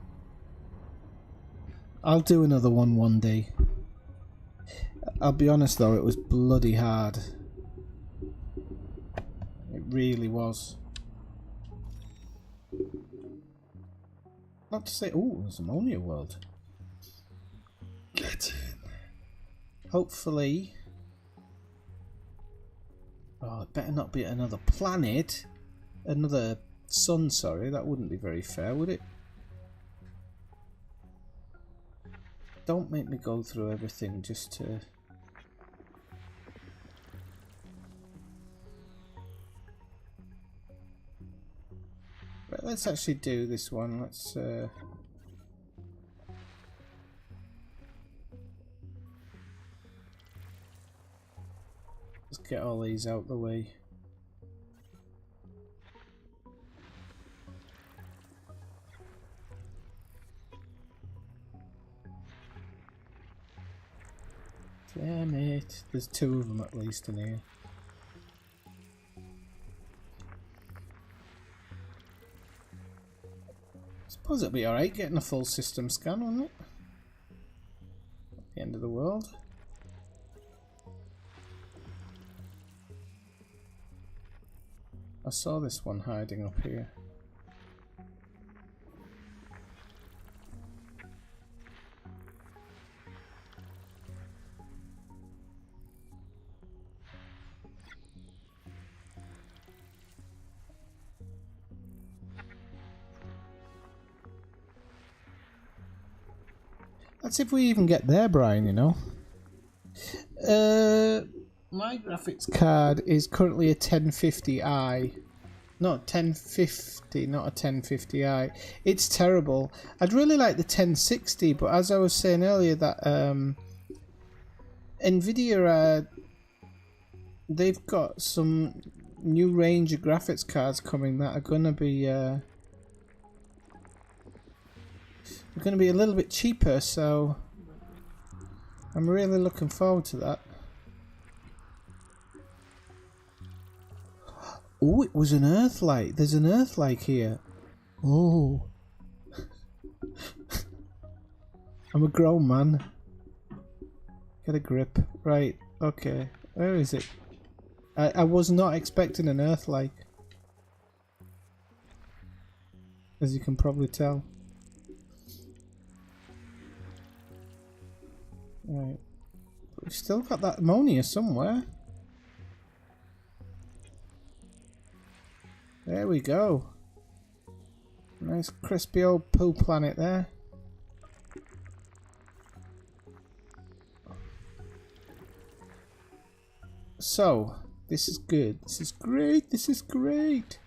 I'll do another one day. I'll be honest though, it was bloody hard. It really was. Not to say, oh, there's Ammonia World. Get in. Hopefully. Oh, it better not be another planet. Another sun, sorry. That wouldn't be very fair, would it? Don't make me go through everything just to... Right, let's actually do this one. Let's get all these out the way. Damn it. There's 2 of them at least in here. Suppose it'll be alright getting a full system scan, won't it? At the end of the world. I saw this one hiding up here. That's if we even get there, Brian, you know. My graphics card is currently a 1050i. Not 1050, not a 1050i. It's terrible. I'd really like the 1060, but as I was saying earlier, that Nvidia, they've got some new range of graphics cards coming that are gonna be a little bit cheaper, so I'm really looking forward to that. Oh, it was an Earthlight. There's an Earthlight here. Oh. I'm a grown man. Get a grip. Right, okay. Where is it? I was not expecting an Earthlight, as you can probably tell. Right. We've still got that ammonia somewhere. There we go. Nice crispy old poo planet there. So, this is good. This is great. This is great.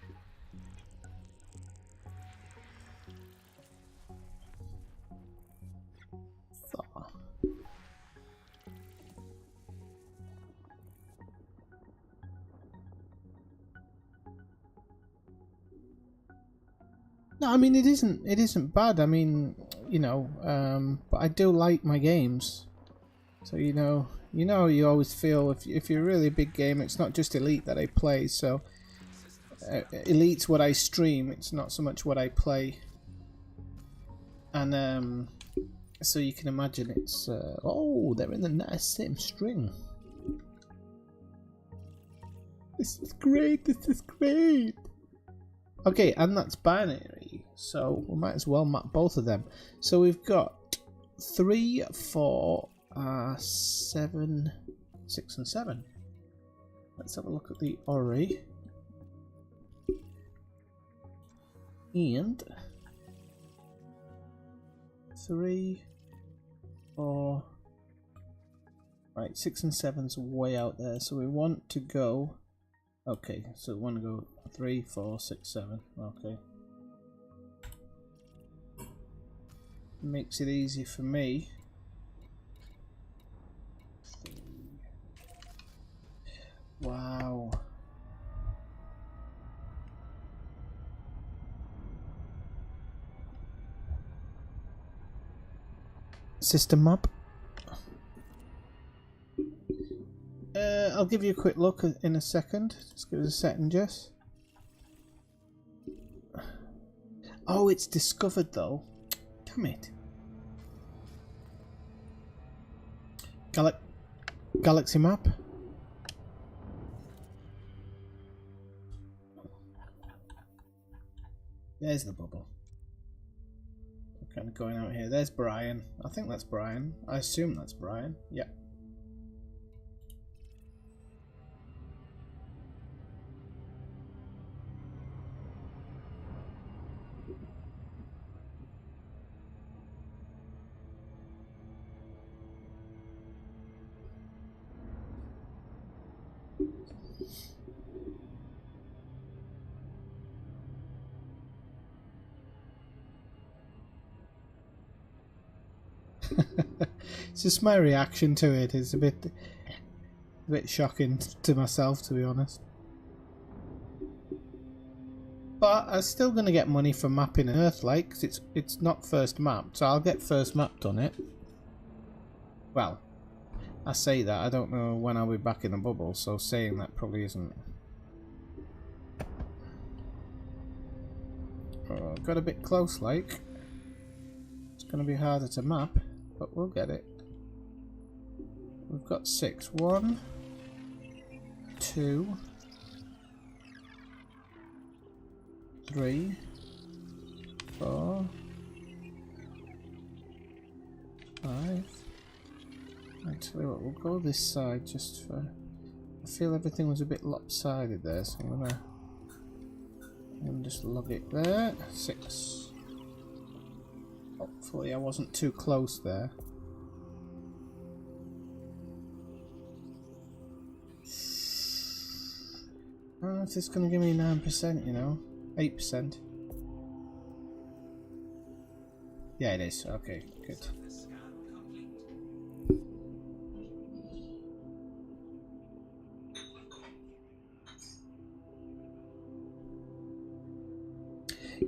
No, I mean it isn't bad. I mean, you know, but I do like my games. So you always feel if you're a really big game, it's not just Elite that I play. So Elite's what I stream. It's not so much what I play. And so you can imagine it's oh, they're in the nice same string. This is great. This is great. Okay, and that's binary, so we might as well map both of them. So we've got 3, 4, 7, 6 and 7. Let's have a look at the Ori. And 3, 4. Right, 6 and 7's way out there, so we want to go. Okay, so we want to go 3, 4, 6, 7. Okay. Makes it easy for me. Wow. System map. I'll give you a quick look in a second. Just give us a second, Jess. Oh, it's discovered though. Damn it. Galaxy map. There's the bubble. I'm kind of going out here. There's Brian. I think that's Brian. I assume that's Brian. Yeah. It's just my reaction to it is a bit shocking to myself, to be honest. But I'm still going to get money for mapping Earthlight because it's not first mapped, so I'll get first mapped on it. Well, I say that, I don't know when I'll be back in the bubble, so saying that probably isn't. Got a bit close, like. It's going to be harder to map, but we'll get it. We've got 6. 1, 2, 3, 4, 5. Actually, what, we'll go this side just for. I feel everything was a bit lopsided there, so I'm gonna just log it there. 6. Hopefully, I wasn't too close there. if this is going to give me 9%, you know? 8%. Yeah, it is. Okay, good.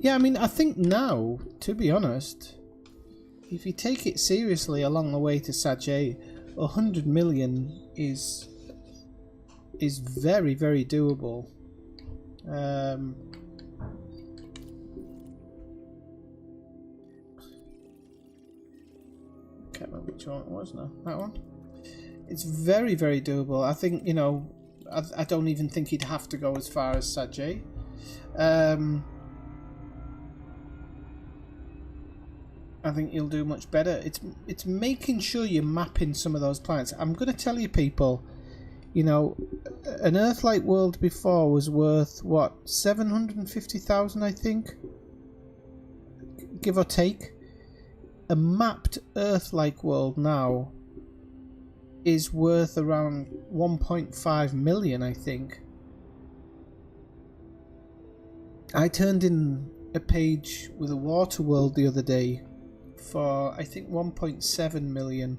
Yeah, I mean, I think now, to be honest, if you take it seriously along the way to Sajay, 100 million is very, very doable. Can't remember which one it was now. That one? It's very, very doable. I think, you know, I don't even think he'd have to go as far as Sajay. I think you'll do much better. It's making sure you're mapping some of those clients. I'm going to tell you, people, you know, an Earth-like world before was worth, what, 750,000, I think? Give or take. A mapped Earth-like world now is worth around 1.5 million, I think. I turned in a page with a water world the other day for, I think, 1.7 million.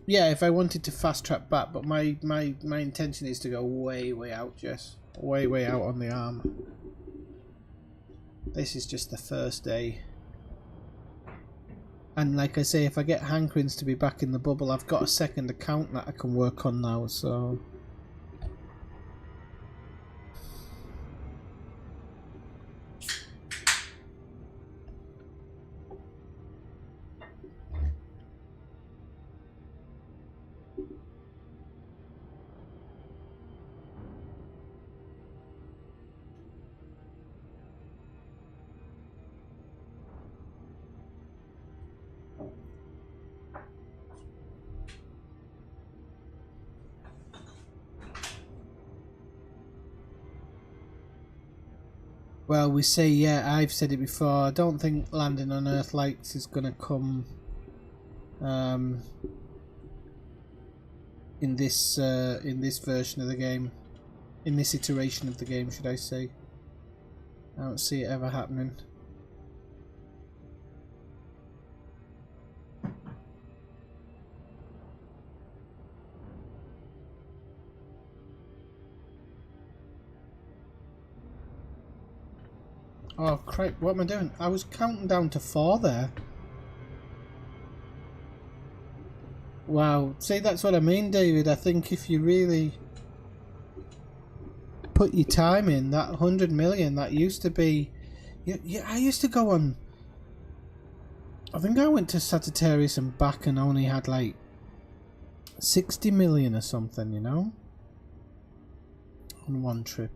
Yeah, if I wanted to fast track back, but my intention is to go way out, Jess. Way out on the arm. This is just the first day. And like I say, if I get hankerings to be back in the bubble, I've got a second account that I can work on now, so... Well, we say, yeah, I've said it before, I don't think landing on Earth Lights is going to come in this version of the game. In this iteration of the game, should I say. I don't see it ever happening. Oh crap, what am I doing? I was counting down to 4 there. Wow, see, that's what I mean, David. I think if you really put your time in, that 100 million, that used to be... Yeah, I used to go on... I think I went to Sagittarius and back and only had like 60 million or something, you know? On one trip.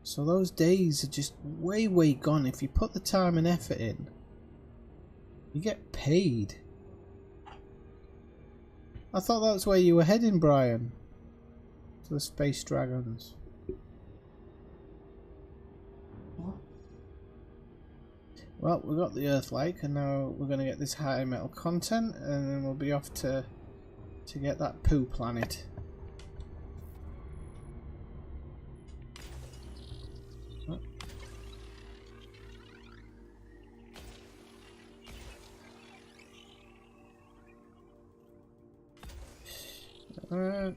So those days are just way gone. If you put the time and effort in, you get paid. I thought that's where you were heading, Brian. To the Space Dragons. Well, we got the Earth-like, and now we're going to get this high metal content, and then we'll be off to get that poo planet. Alright.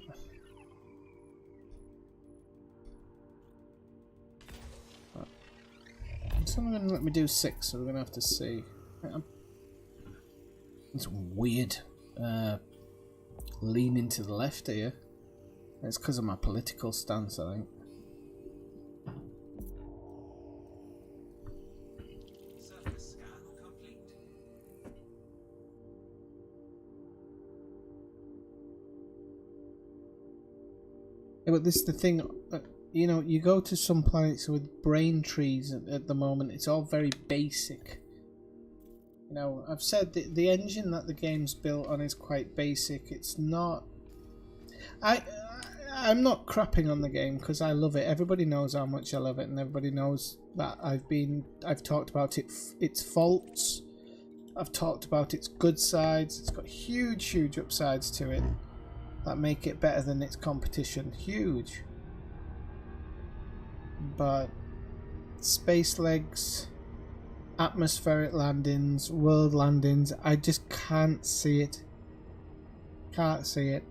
It's only going to let me do 6, so we're going to have to see. It's weird. Leaning to the left here. It's because of my political stance, I think. Yeah, but this is the thing, you know, you go to some planets with brain trees at the moment, it's all very basic. You know, I've said that the engine that the game's built on is quite basic. It's not... I I'm not crapping on the game because I love it. Everybody knows how much I love it, and everybody knows that I've talked about its faults. I've talked about its good sides. It's got huge upsides to it that make it better than its competition. Huge. But space legs, atmospheric landings, world landings, I just can't see it. Can't see it.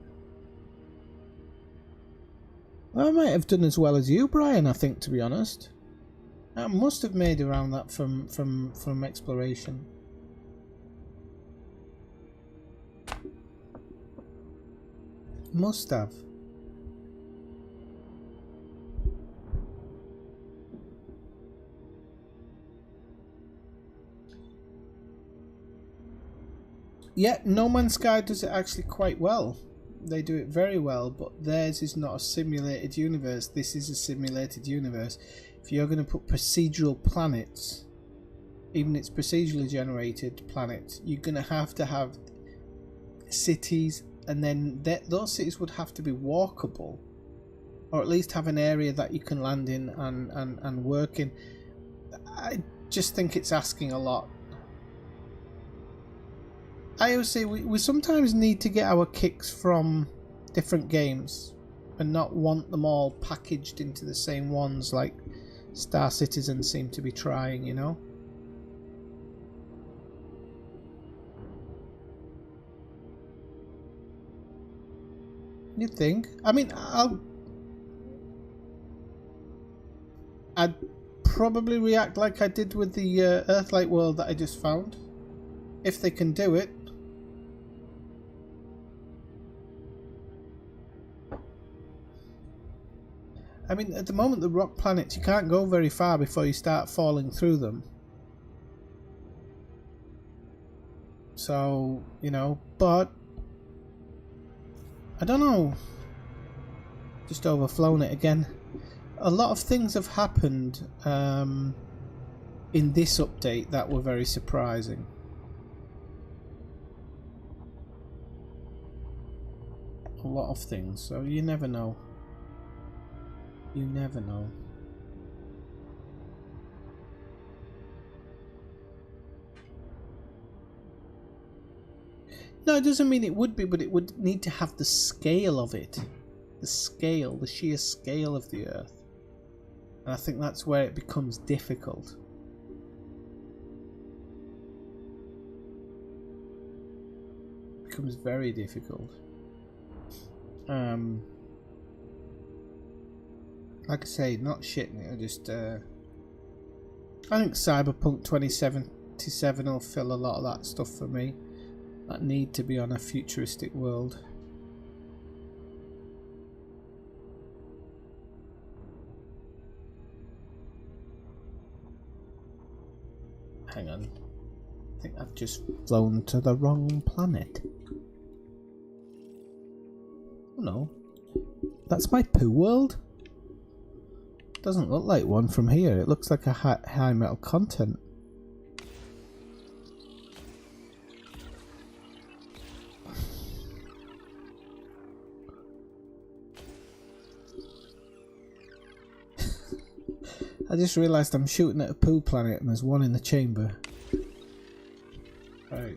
I might have done as well as you, Brian, I think, to be honest. I must have made around that from exploration. Must have. Yeah, No Man's Sky does it actually quite well. They do it very well, but theirs is not a simulated universe. This is a simulated universe. If you're going to put procedural planets, even it's procedurally generated planets, you're going to have cities, and then those cities would have to be walkable, or at least have an area that you can land in and work in. I just think it's asking a lot. I always say we sometimes need to get our kicks from different games and not want them all packaged into the same ones like Star Citizen seem to be trying, you know? You'd think. I mean, I'd probably react like I did with the Earthlight world that I just found. If they can do it. I mean, at the moment, the rock planets, you can't go very far before you start falling through them. So, you know, but I don't know. Just overflown it again. A lot of things have happened in this update that were very surprising. A lot of things, so you never know. You never know. No, it doesn't mean it would be, but it would need to have the scale of it. The scale, the sheer scale of the Earth. And I think that's where it becomes difficult. It becomes very difficult. Like I say, not shitting it, I just I think Cyberpunk 2077 will fill a lot of that stuff for me. That need to be on a futuristic world. Hang on. I think I've just flown to the wrong planet. Oh no. That's my poo world? Doesn't look like one from here. It looks like a high metal content. I just realised I'm shooting at a poo planet and there's one in the chamber. Right.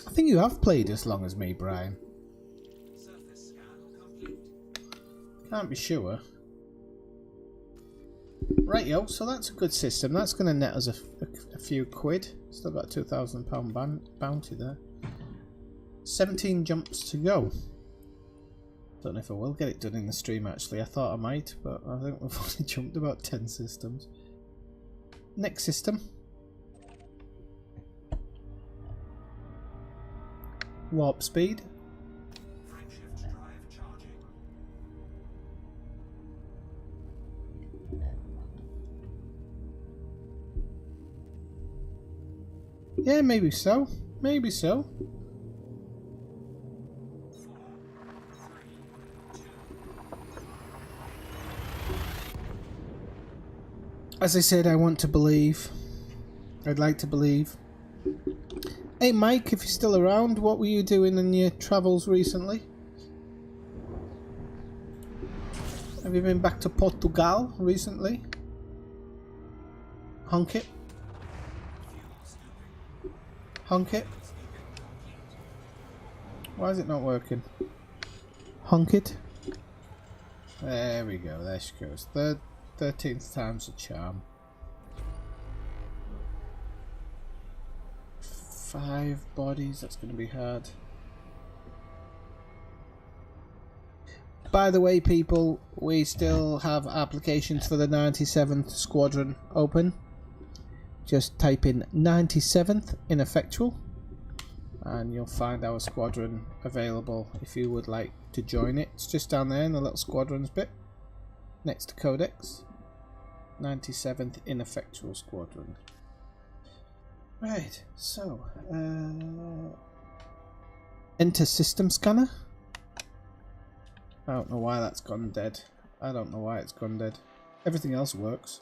I think you have played as long as me, Brian. Surface scan complete. Can't be sure. Right, yo, so that's a good system. That's going to net us a few quid. Still got a £2,000 bounty there. 17 jumps to go. Don't know if I will get it done in the stream actually. I thought I might, but I think we've only jumped about 10 systems. Next system. Warp speed. Frameshift drive charging. Yeah, maybe so. Maybe so. 4, 3, 2. As I said, I want to believe. I'd like to believe. Hey Mike, if you're still around, what were you doing in your travels recently? Have you been back to Portugal recently? Honk it. Honk it. Why is it not working? Honk it. There we go, there she goes. 13th time's a charm. 5 bodies, that's going to be hard. By the way, people, we still have applications for the 97th Squadron open. Just type in 97th Ineffectual and you'll find our squadron available if you would like to join it. It's just down there in the little squadrons bit next to Codex. 97th Ineffectual Squadron. Right, so enter system scanner. I don't know why that's gone dead. I don't know why it's gone dead. Everything else works.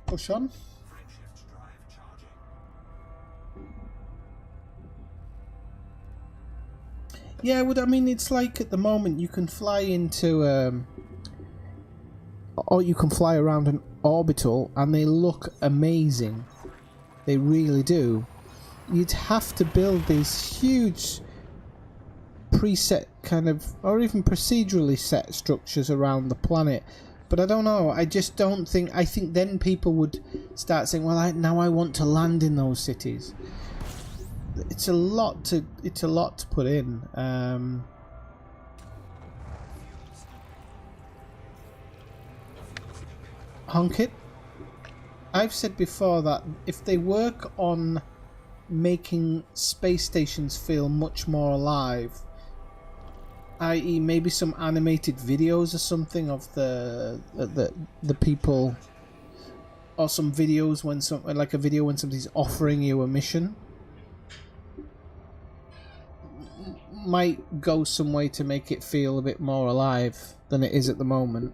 Push on. Yeah, I mean, it's like at the moment you can fly into or you can fly around an orbital and they look amazing. They really do. You'd have to build these huge preset kind of, or even procedurally set structures around the planet. But I don't know, I just don't think, I think then people would start saying, well, now I want to land in those cities. It's a lot to put in. Honk it. I've said before that if they work on making space stations feel much more alive, i.e. maybe some animated videos or something of the people, or some videos when like a video when somebody's offering you a mission, might go some way to make it feel a bit more alive than it is at the moment.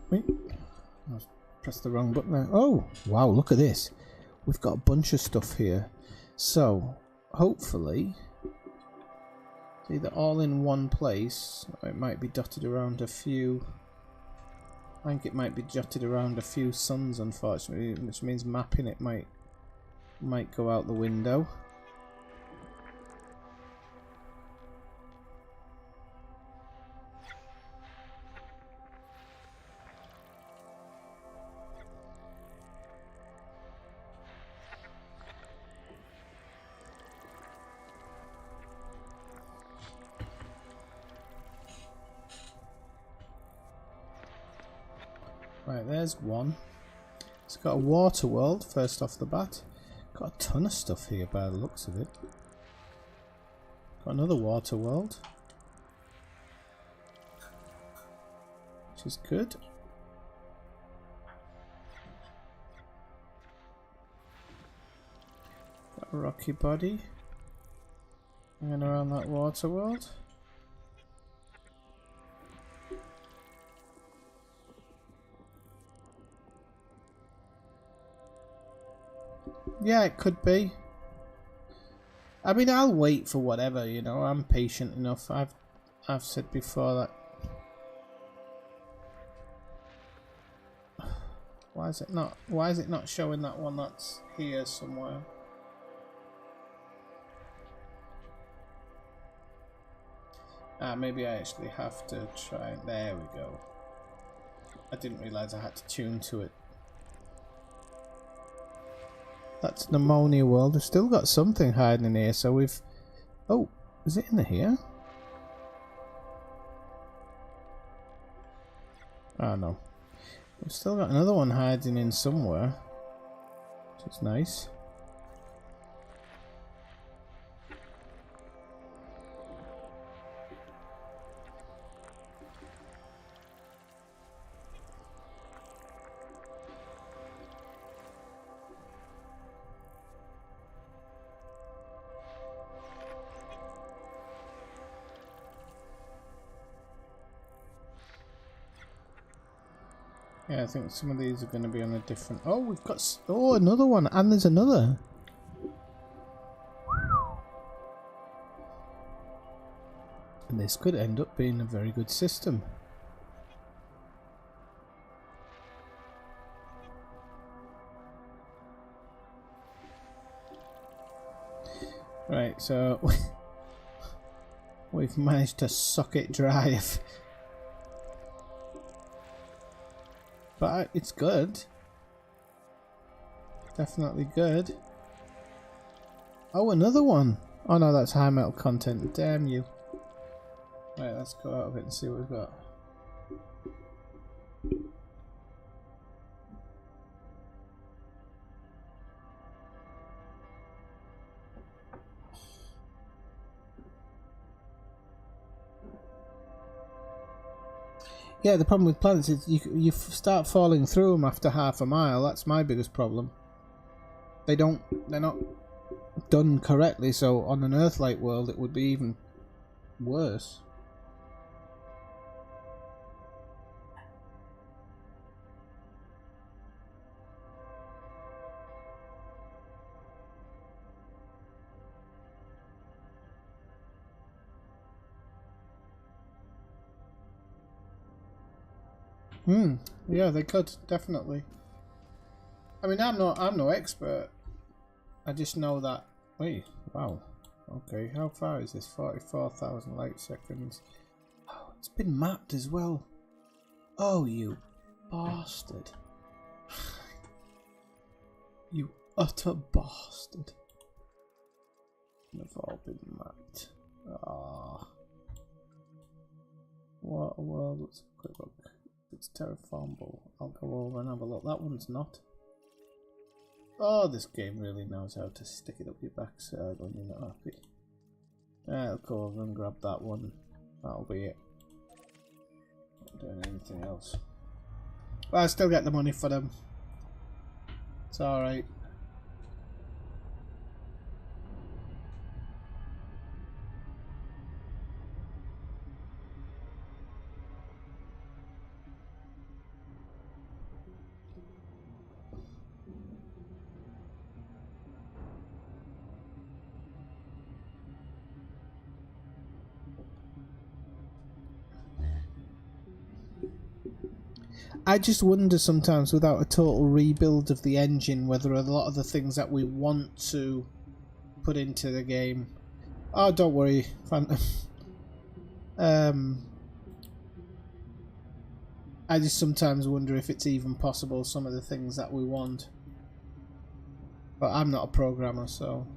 Wait, I pressed the wrong button there. Oh, wow, look at this. We've got a bunch of stuff here. So, hopefully, it's either all in one place, or it might be dotted around a few. I think it might be dotted around a few suns, unfortunately, which means mapping it might go out the window. Right, there's one. It's got a water world first off the bat. Got a ton of stuff here by the looks of it. Got another water world, which is good. Got a rocky body hanging around that water world. Yeah, it could be. I mean, I'll wait for whatever, you know. I'm patient enough. I've said before that. Why is it not showing that one that's here somewhere? Ah, maybe I actually have to try. There we go. I didn't realise I had to tune to it. That's Pneumonia World. We've still got something hiding in here, so we've... Oh, is it in here? Oh no. We've still got another one hiding in somewhere, which is nice. Yeah, I think some of these are going to be on a different... Oh, we've got... Oh, another one. And there's another. And this could end up being a very good system. Right, so... we've managed to socket drive. But it's good. Definitely good. Oh, another one. Oh no, that's high metal content. Damn you. Right, let's go out of it and see what we've got. Yeah, the problem with planets is you start falling through them after half a mile. That's my biggest problem. They're not done correctly, so on an Earth-like world it would be even worse. Yeah, they could definitely. I mean, I'm no expert. I just know that. Wait, wow. Okay, how far is this? 44,000 light seconds. Oh, it's been mapped as well. Oh, you bastard! You utter bastard! They've all been mapped. Ah, what a world! Let's have a quick look. It's terraformable. I'll go over and have a look. That one's not. Oh, this game really knows how to stick it up your backside when you're not happy. I'll go over and grab that one. That'll be it. Not doing anything else. Well, I still get the money for them. It's alright. I just wonder sometimes, without a total rebuild of the engine, whether a lot of the things that we want to put into the game... Oh, don't worry, Phantom. I just sometimes wonder if it's even possible, some of the things that we want. But I'm not a programmer, so...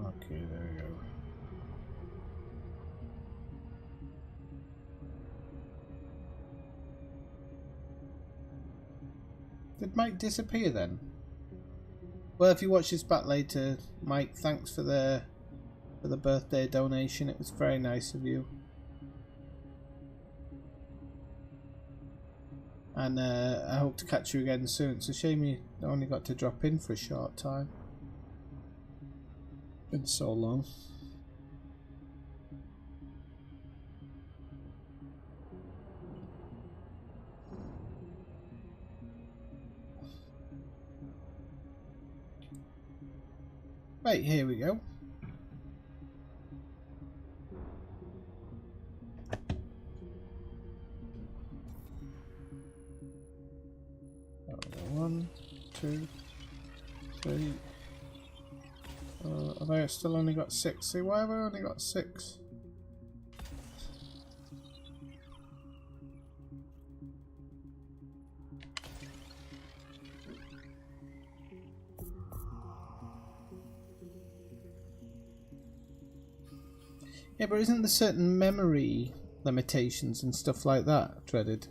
Okay, there we go. Did Mike disappear then? Well, if you watch this back later, Mike, thanks for the birthday donation. It was very nice of you. And I hope to catch you again soon. It's a shame you only got to drop in for a short time. Been so long. Right, here we go. One, two, three. Have I still only got 6? See, why have I only got 6? Yeah, but isn't there certain memory limitations and stuff like that, Dreaded?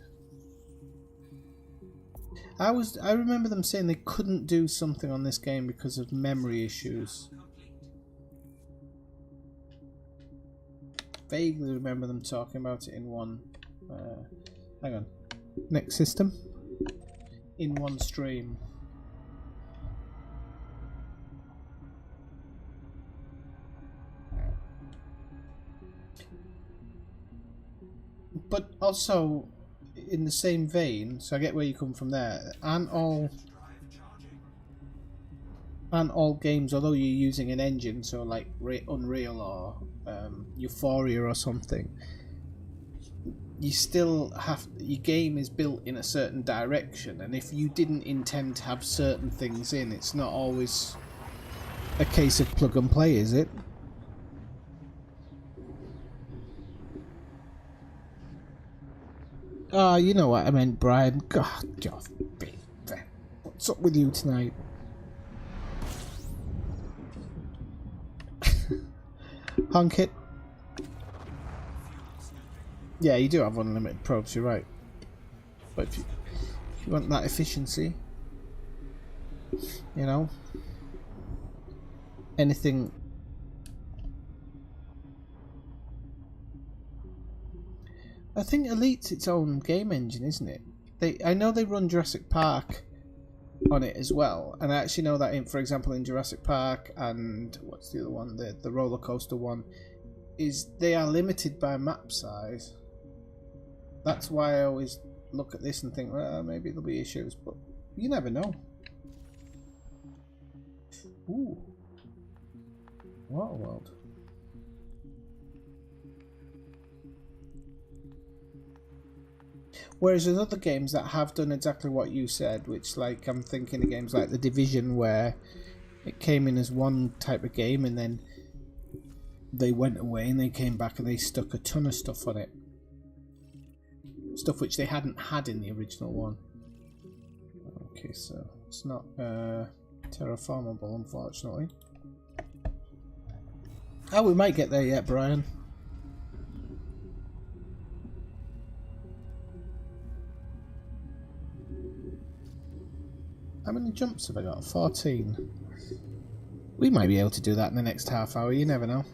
I remember them saying they couldn't do something on this game because of memory issues. Vaguely remember them talking about it in one. Hang on. Next system. In one stream. But also, in the same vein, so I get where you come from there. Aren't all games, although you're using an engine, so like Unreal or Euphoria or something, you still have, your game is built in a certain direction, and if you didn't intend to have certain things in, it's not always a case of plug and play, is it? Oh, you know what I meant, Brian. God, what's up with you tonight? Honk it. Yeah, you do have unlimited probes, you're right. But if you want that efficiency, you know, anything. I think Elite's its own game engine, isn't it? I know they run Jurassic Park on it as well, and I actually know that for example in Jurassic Park and what's the other one, the roller coaster one, is they are limited by map size. That's why I always look at this and think, well, maybe there'll be issues, but you never know. Ooh, Waterworld. Whereas there's other games that have done exactly what you said, which, like, I'm thinking of games like The Division, where it came in as one type of game and then they went away and they came back and they stuck a ton of stuff on it. Stuff which they hadn't had in the original one. Okay, so it's not terraformable, unfortunately. Oh, we might get there yet, Brian. How many jumps have I got? 14. We might be able to do that in the next half hour, you never know.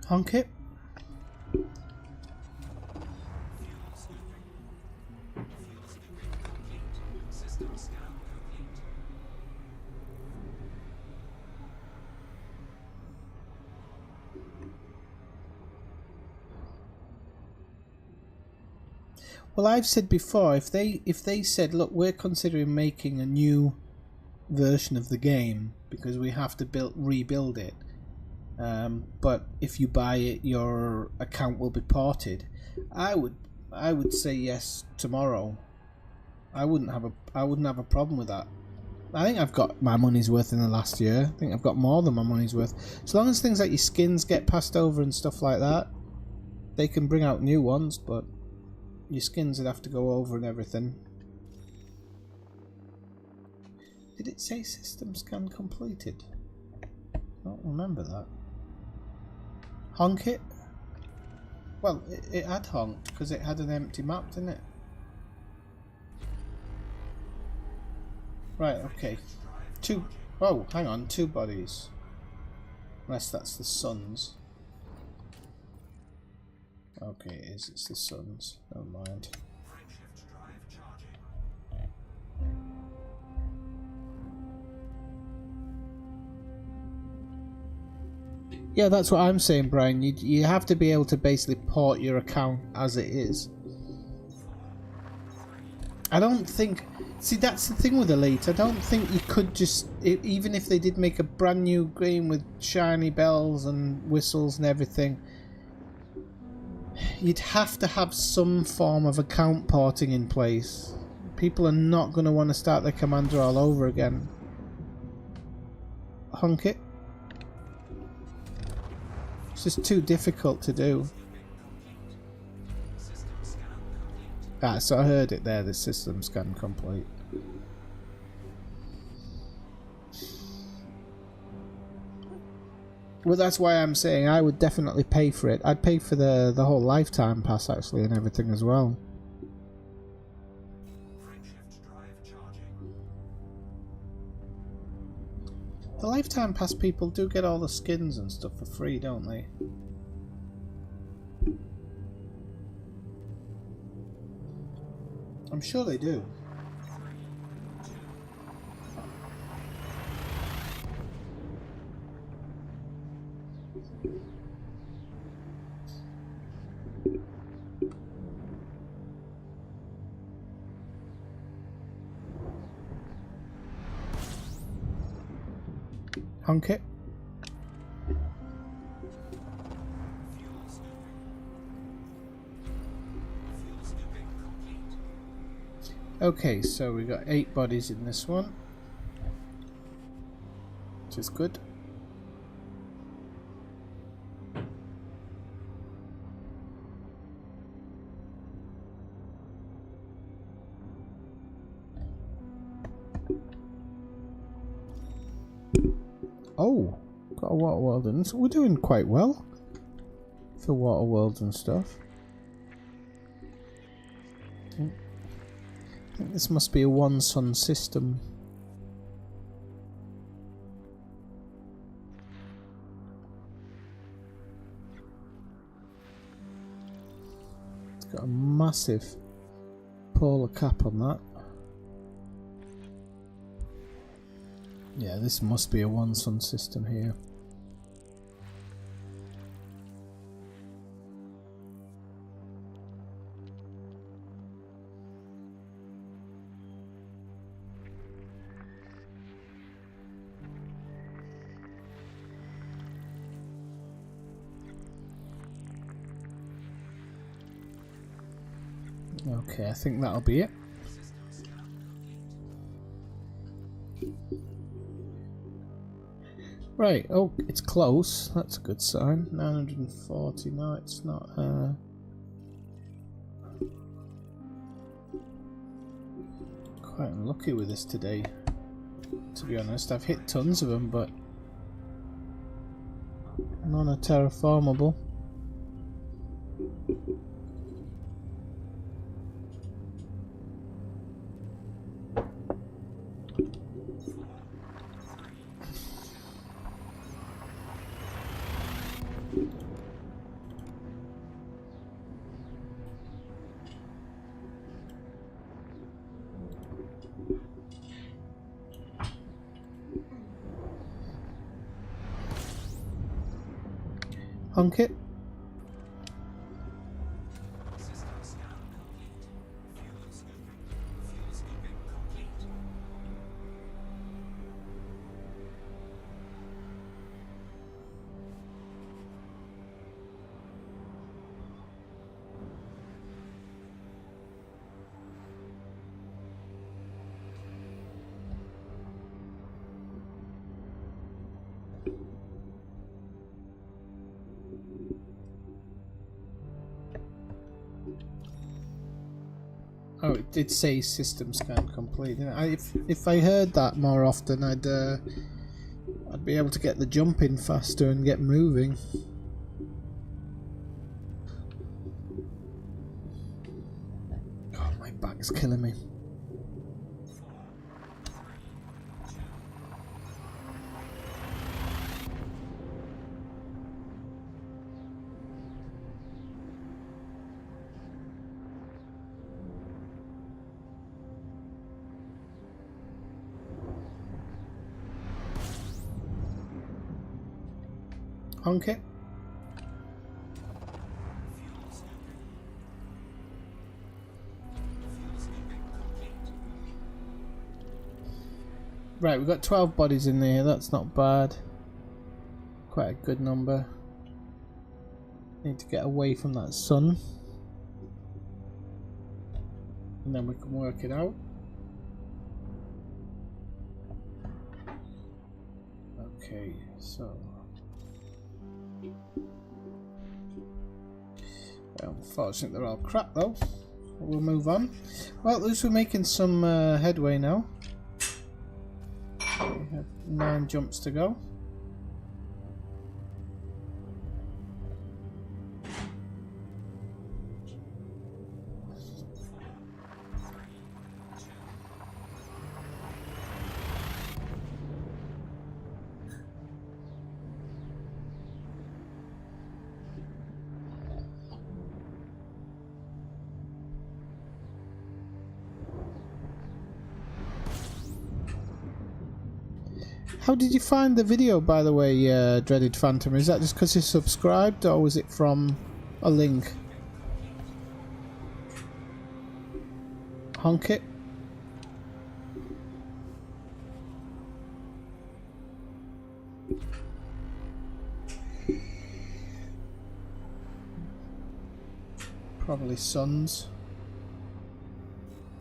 Honk it. Well, I've said before, if they said, look, we're considering making a new version of the game because we have to rebuild it, but if you buy it, your account will be ported, I would say yes tomorrow. I wouldn't have a problem with that. I think I've got my money's worth in the last year. I think I've got more than my money's worth. As long as things like your skins get passed over and stuff like that, they can bring out new ones, but your skins would have to go over and everything. Did it say system scan completed? I don't remember that. Honk it? Well, it had honked because it had an empty map, didn't it? Right, okay. Oh, hang on, 2 bodies. Unless that's the sun's. Okay, it is. It's the sun's. Never mind. Yeah, that's what I'm saying, Brian. You have to be able to basically port your account as it is. I don't think... See, that's the thing with Elite. I don't think you could just... Even if they did make a brand new game with shiny bells and whistles and everything, you'd have to have some form of account porting in place. People are not going to want to start their commander all over again. Honk it. It's just too difficult to do. Ah, so I heard it there, the system scan complete. Well, that's why I'm saying I would definitely pay for it. I'd pay for the whole lifetime pass actually and everything as well. Frameshift drive charging. The lifetime pass people do get all the skins and stuff for free, don't they? I'm sure they do. Honk it. Fuel scooping complete. Okay, so we got 8 bodies in this one, which is good. Oh, got a water world, and so we're doing quite well for water worlds and stuff. I think this must be a one sun system. It's got a massive polar cap on that. Yeah, this must be a one sun system here. Okay, I think that'll be it. Right, oh, it's close. That's a good sign. 940. No, it's not. Quite unlucky with this today, to be honest. I've hit tons of them, but none are terraformable. Honk it. System scan complete. Fuel scooping complete. Oh, it did say system scan complete. If I heard that more often, I'd be able to get the jump in faster and get moving. God, my back's killing me. Honk it. Right, we've got 12 bodies in there. That's not bad. Quite a good number. Need to get away from that sun, and then we can work it out. Okay, so unfortunately they're all crap though. we'll move on. Well, at least we're making some headway now. We have 9 jumps to go. How did you find the video, by the way, Dreaded Phantom? Is that just because you subscribed, or was it from a link? Honk it. Probably Sons.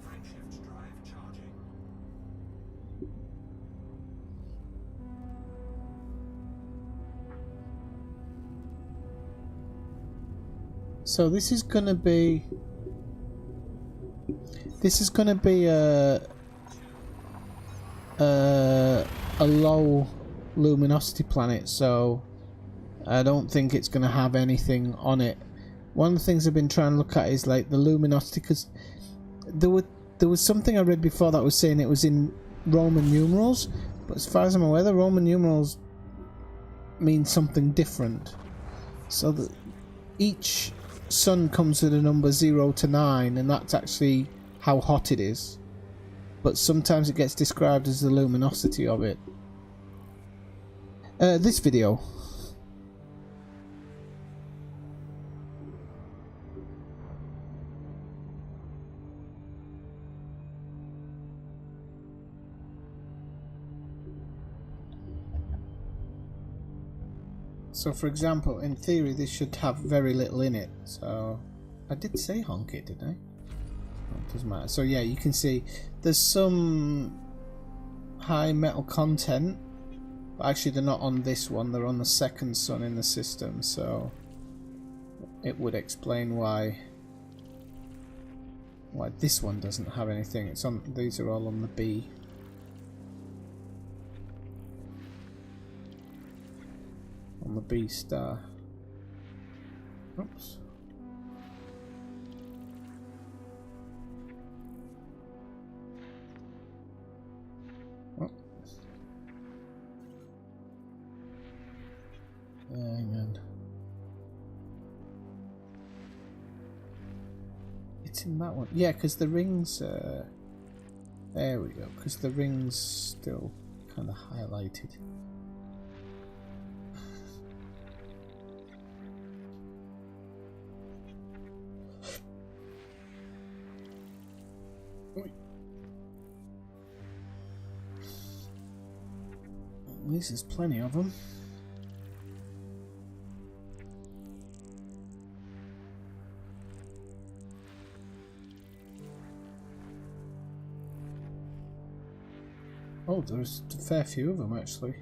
Crankshaft drive charging. So this is gonna be a low luminosity planet, so I don't think it's gonna have anything on it. One of the things I've been trying to look at is like the luminosity, because there was something I read before that was saying it was in Roman numerals, but as far as I'm aware, the Roman numerals mean something different. So that each sun comes with a number 0 to 9, and that's actually how hot it is. But sometimes it gets described as the luminosity of it. This video. So for example, in theory this should have very little in it. So I did say honk it, didn't I? It doesn't matter. So yeah, you can see there's some high metal content, but actually they're not on this one, they're on the second sun in the system, so it would explain why this one doesn't have anything. It's on, these are all on the B. On the B star. Oops. Oh. Hang on. It's in that one. Yeah, because the rings. There we go. Because the rings still kind of highlighted. At least there's plenty of them. Oh, there's a fair few of them actually.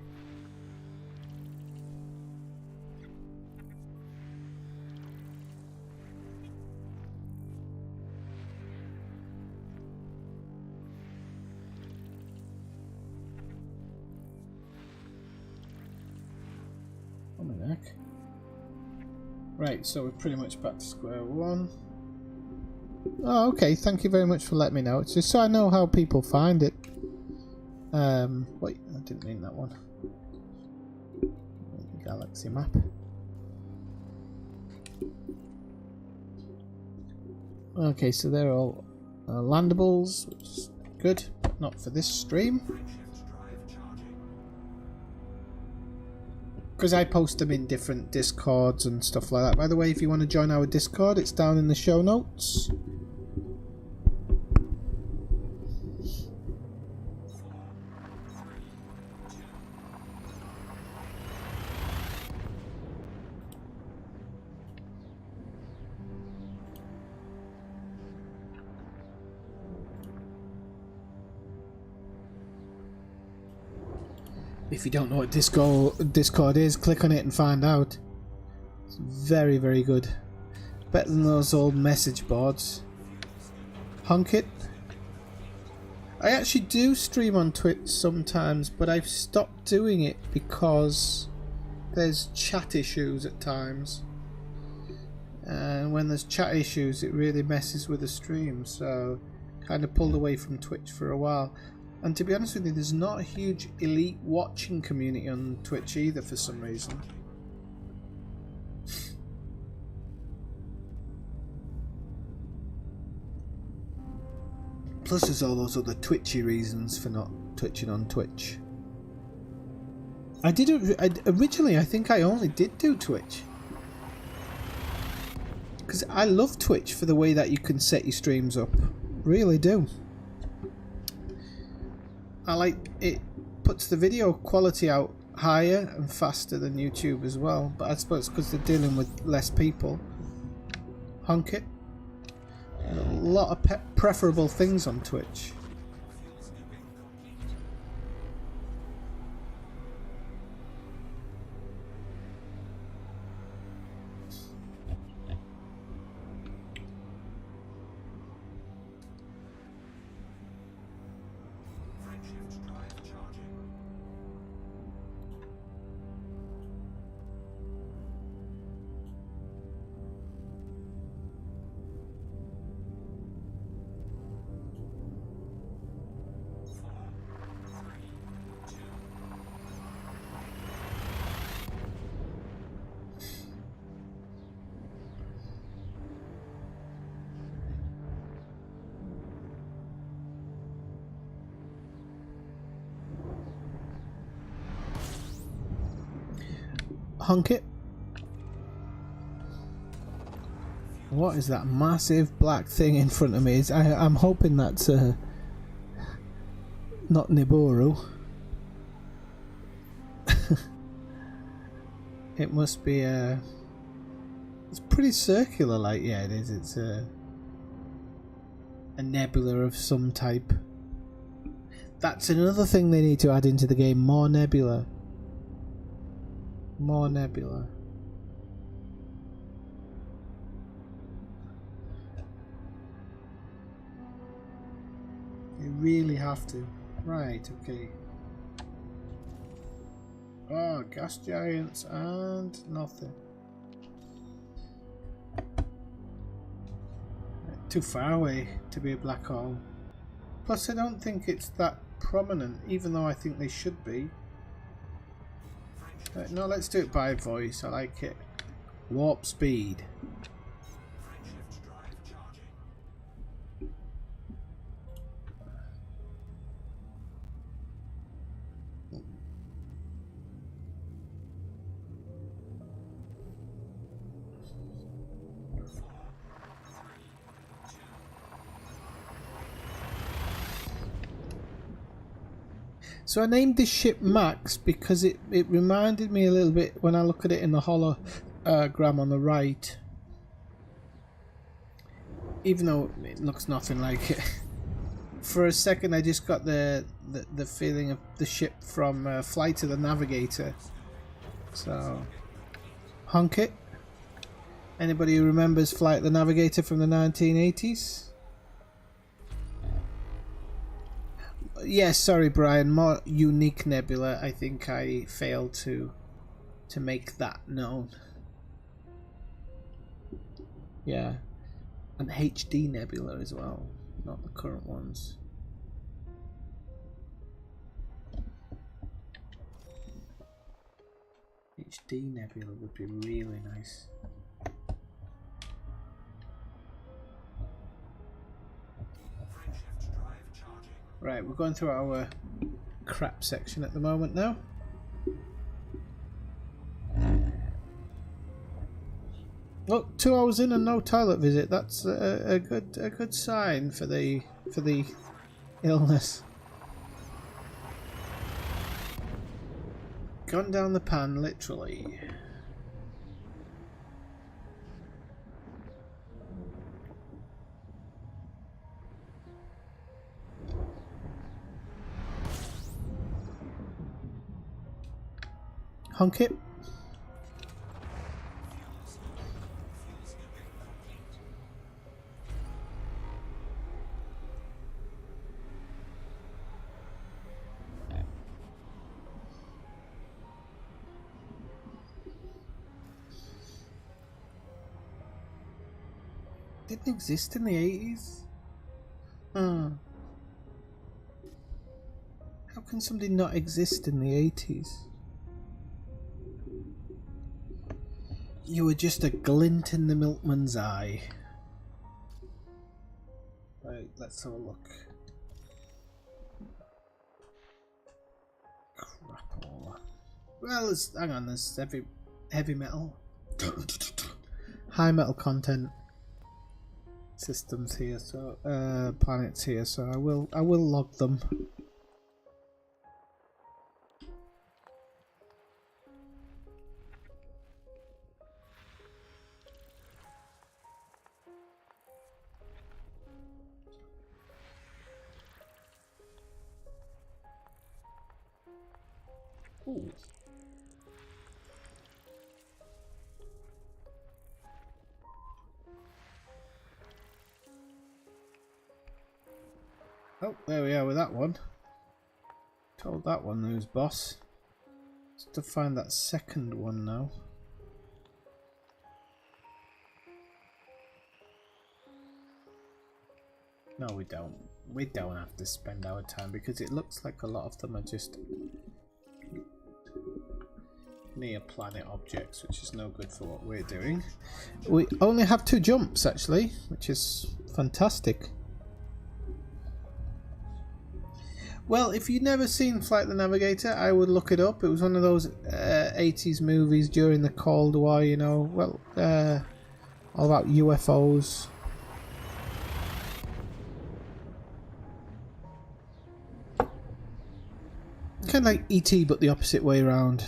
Right, so we're pretty much back to square one. Oh, okay, thank you very much for letting me know. It's just so I know how people find it. Wait, I didn't mean that one. Galaxy map. Okay, so they're all landables, which is good, but not for this stream. Because I post them in different Discords and stuff like that. By the way, if you want to join our Discord, it's down in the show notes. If you don't know what Discord is, click on it and find out. It's very, very good. Better than those old message boards. Honk it. I actually do stream on Twitch sometimes, but I've stopped doing it because there's chat issues at times. And when there's chat issues, it really messes with the stream, so kind of pulled away from Twitch for a while. And to be honest with you, there's not a huge elite watching community on Twitch either for some reason. Plus there's all those other twitchy reasons for not twitching on Twitch. Originally I think I only did do Twitch. Because I love Twitch for the way that you can set your streams up. Really do. I like it, puts the video quality out higher and faster than YouTube as well. But I suppose because they're dealing with less people. Honk it. A lot of preferable things on Twitch. Honk it. What is that massive black thing in front of me? I'm hoping that's not Nibiru. It must be it's pretty circular, like, yeah, it is. It's a nebula of some type. That's another thing they need to add into the game, more nebula. More nebula. You really have to. Right, okay. Oh, gas giants and nothing. Too far away to be a black hole. Plus I don't think it's that prominent, even though I think they should be. No, let's do it by voice. I like it. Warp speed. So I named this ship Max because it reminded me a little bit when I look at it in the hologram on the right. Even though it looks nothing like it. For a second I just got the feeling of the ship from Flight of the Navigator. So, honk it. Anybody who remembers Flight of the Navigator from the 1980s? Yes, sorry Brian, more unique nebula. I think I failed to make that known. Yeah. And HD nebula as well, not the current ones. HD nebula would be really nice. Right, we're going through our crap section at the moment now. Oh, 2 hours in and no toilet visit. That's a good sign for the illness. Gone down the pan, literally. Honk it. Didn't exist in the 80s? Hmm. How can something not exist in the 80s? You were just a glint in the milkman's eye. Right, let's have a look. Crapola. Well, hang on, there's heavy metal. High metal content systems here, so planets here, so I will log them. Ooh. Oh, there we are with that one. Told that one who's boss. Just to find that second one now. No, we don't. We don't have to spend our time because it looks like a lot of them are just near planet objects, which is no good for what we're doing. We only have 2 jumps actually, which is fantastic. Well, if you've never seen Flight the Navigator, I would look it up. It was one of those 80s movies during the Cold War, you know, well, all about UFOs. Kind of like E.T. but the opposite way around.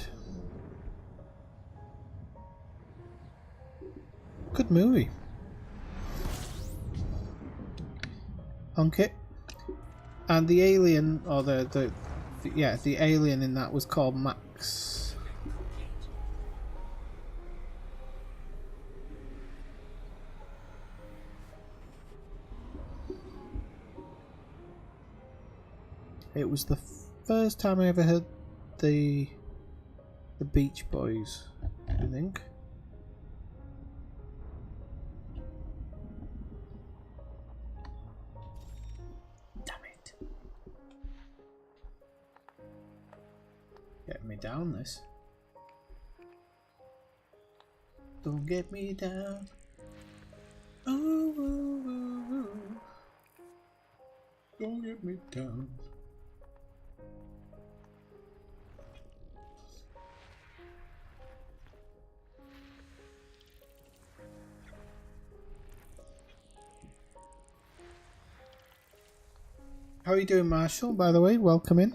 Good movie. Okay. And the alien, or the alien in that was called Max. It was the first time I ever heard the Beach Boys, I think. Get me down this. Don't get me down. Oh, oh, oh, oh. Don't get me down. How are you doing, Marshall? By the way, welcome in.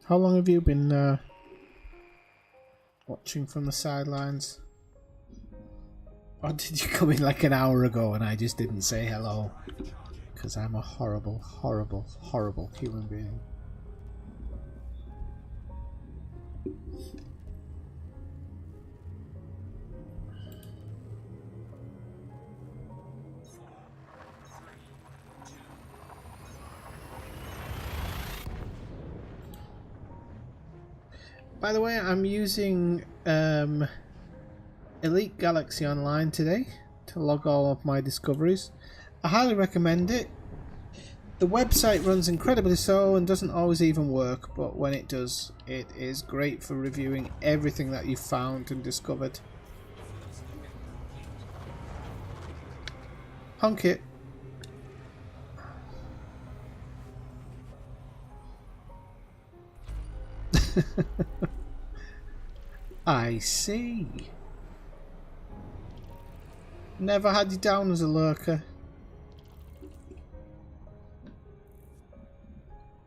How long have you been watching from the sidelines? Or did you come in like an hour ago and I just didn't say hello? Because I'm a horrible, horrible, horrible human being. By the way, I'm using Elite Galaxy Online today to log all of my discoveries. I highly recommend it. The website runs incredibly slow and doesn't always even work, but when it does, it is great for reviewing everything that you've found and discovered. Honk it. I see. Never had you down as a lurker.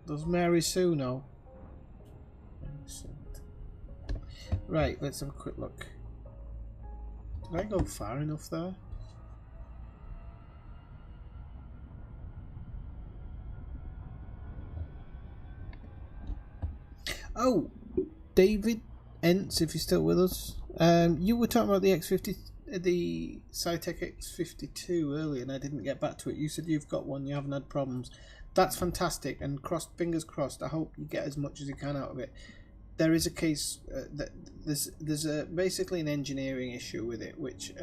Does Mary Sue know? Right, let's have a quick look. Did I go far enough there? Oh, David Entz, if you're still with us. You were talking about the X50, the Cytec X52 earlier, and I didn't get back to it. You said you've got one, you haven't had problems. That's fantastic, and fingers crossed. I hope you get as much as you can out of it. There is a case that there's basically an engineering issue with it, which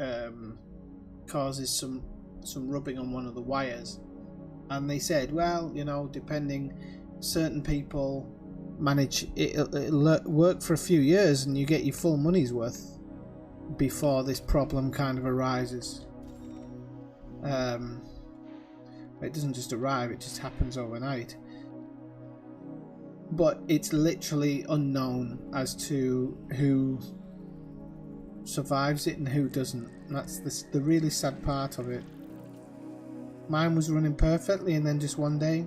causes some some rubbing on one of the wires, and they said, well, you know, depending, certain people manage it'll work for a few years and you get your full money's worth before this problem kind of arises. It doesn't just arrive, it just happens overnight. But it's literally unknown as to who survives it and who doesn't. And that's the really sad part of it. Mine was running perfectly, and then just one day,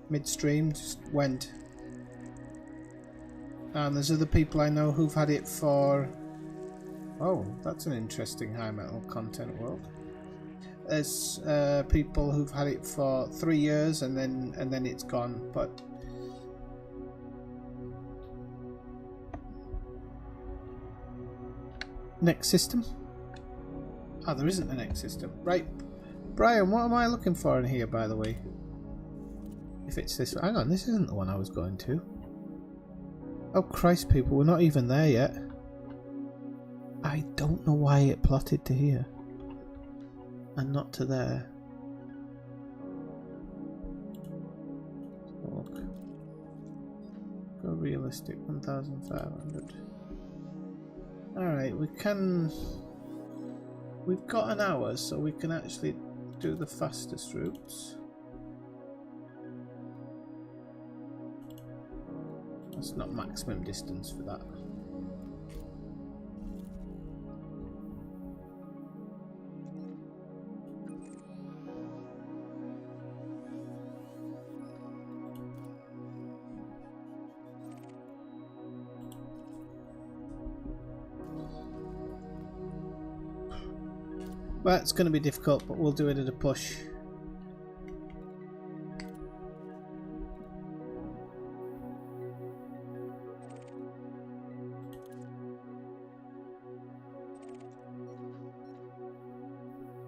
midstream, just went. And there's other people I know who've had it for... Oh, that's an interesting high metal content world. There's people who've had it for 3 years and then it's gone. But next system? Oh, there isn't a next system. Right, Brian, what am I looking for in here, by the way? If it's this, hang on, this isn't the one I was going to. Oh Christ, people, we're not even there yet. I don't know why it plotted to here and not to there. So look. Go realistic, 1,500. Alright, we've got an hour, so we can actually do the fastest routes. That's not maximum distance for that. Well, it's going to be difficult, but we'll do it at a push.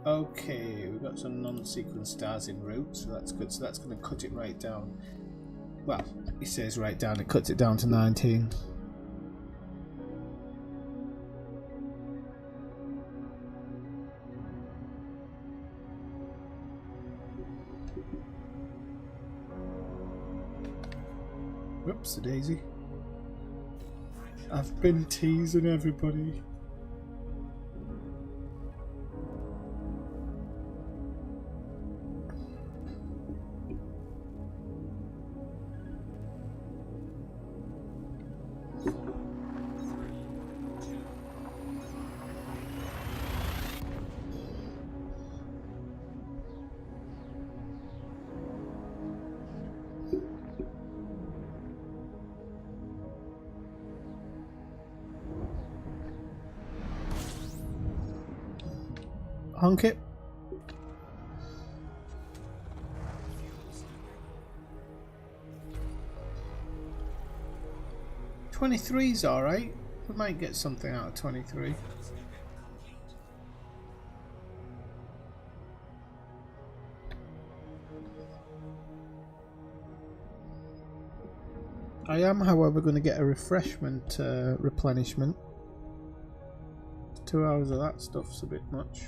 Okay, we've got some non-sequence stars en route, so that's good. So that's going to cut it right down. Well, it says right down, it cuts it down to 19. Whoops, daisy. I've been teasing everybody. Honk it. 23's alright. We might get something out of 23. I am, however, going to get a refreshment replenishment. 2 hours of that stuff's a bit much.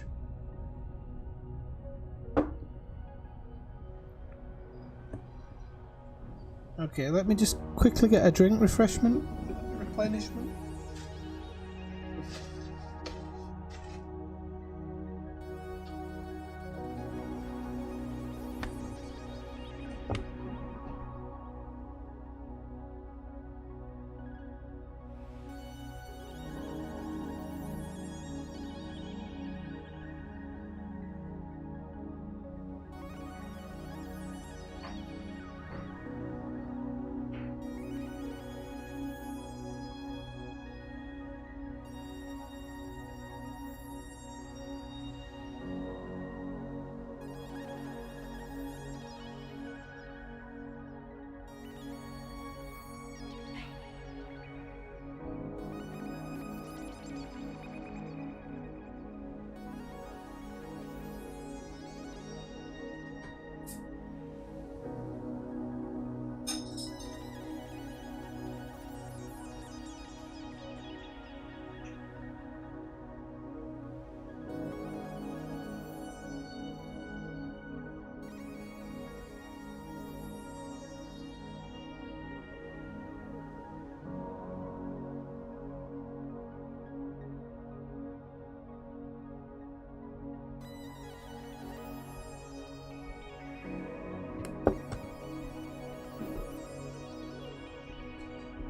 Okay, let me just quickly get a drink replenishment.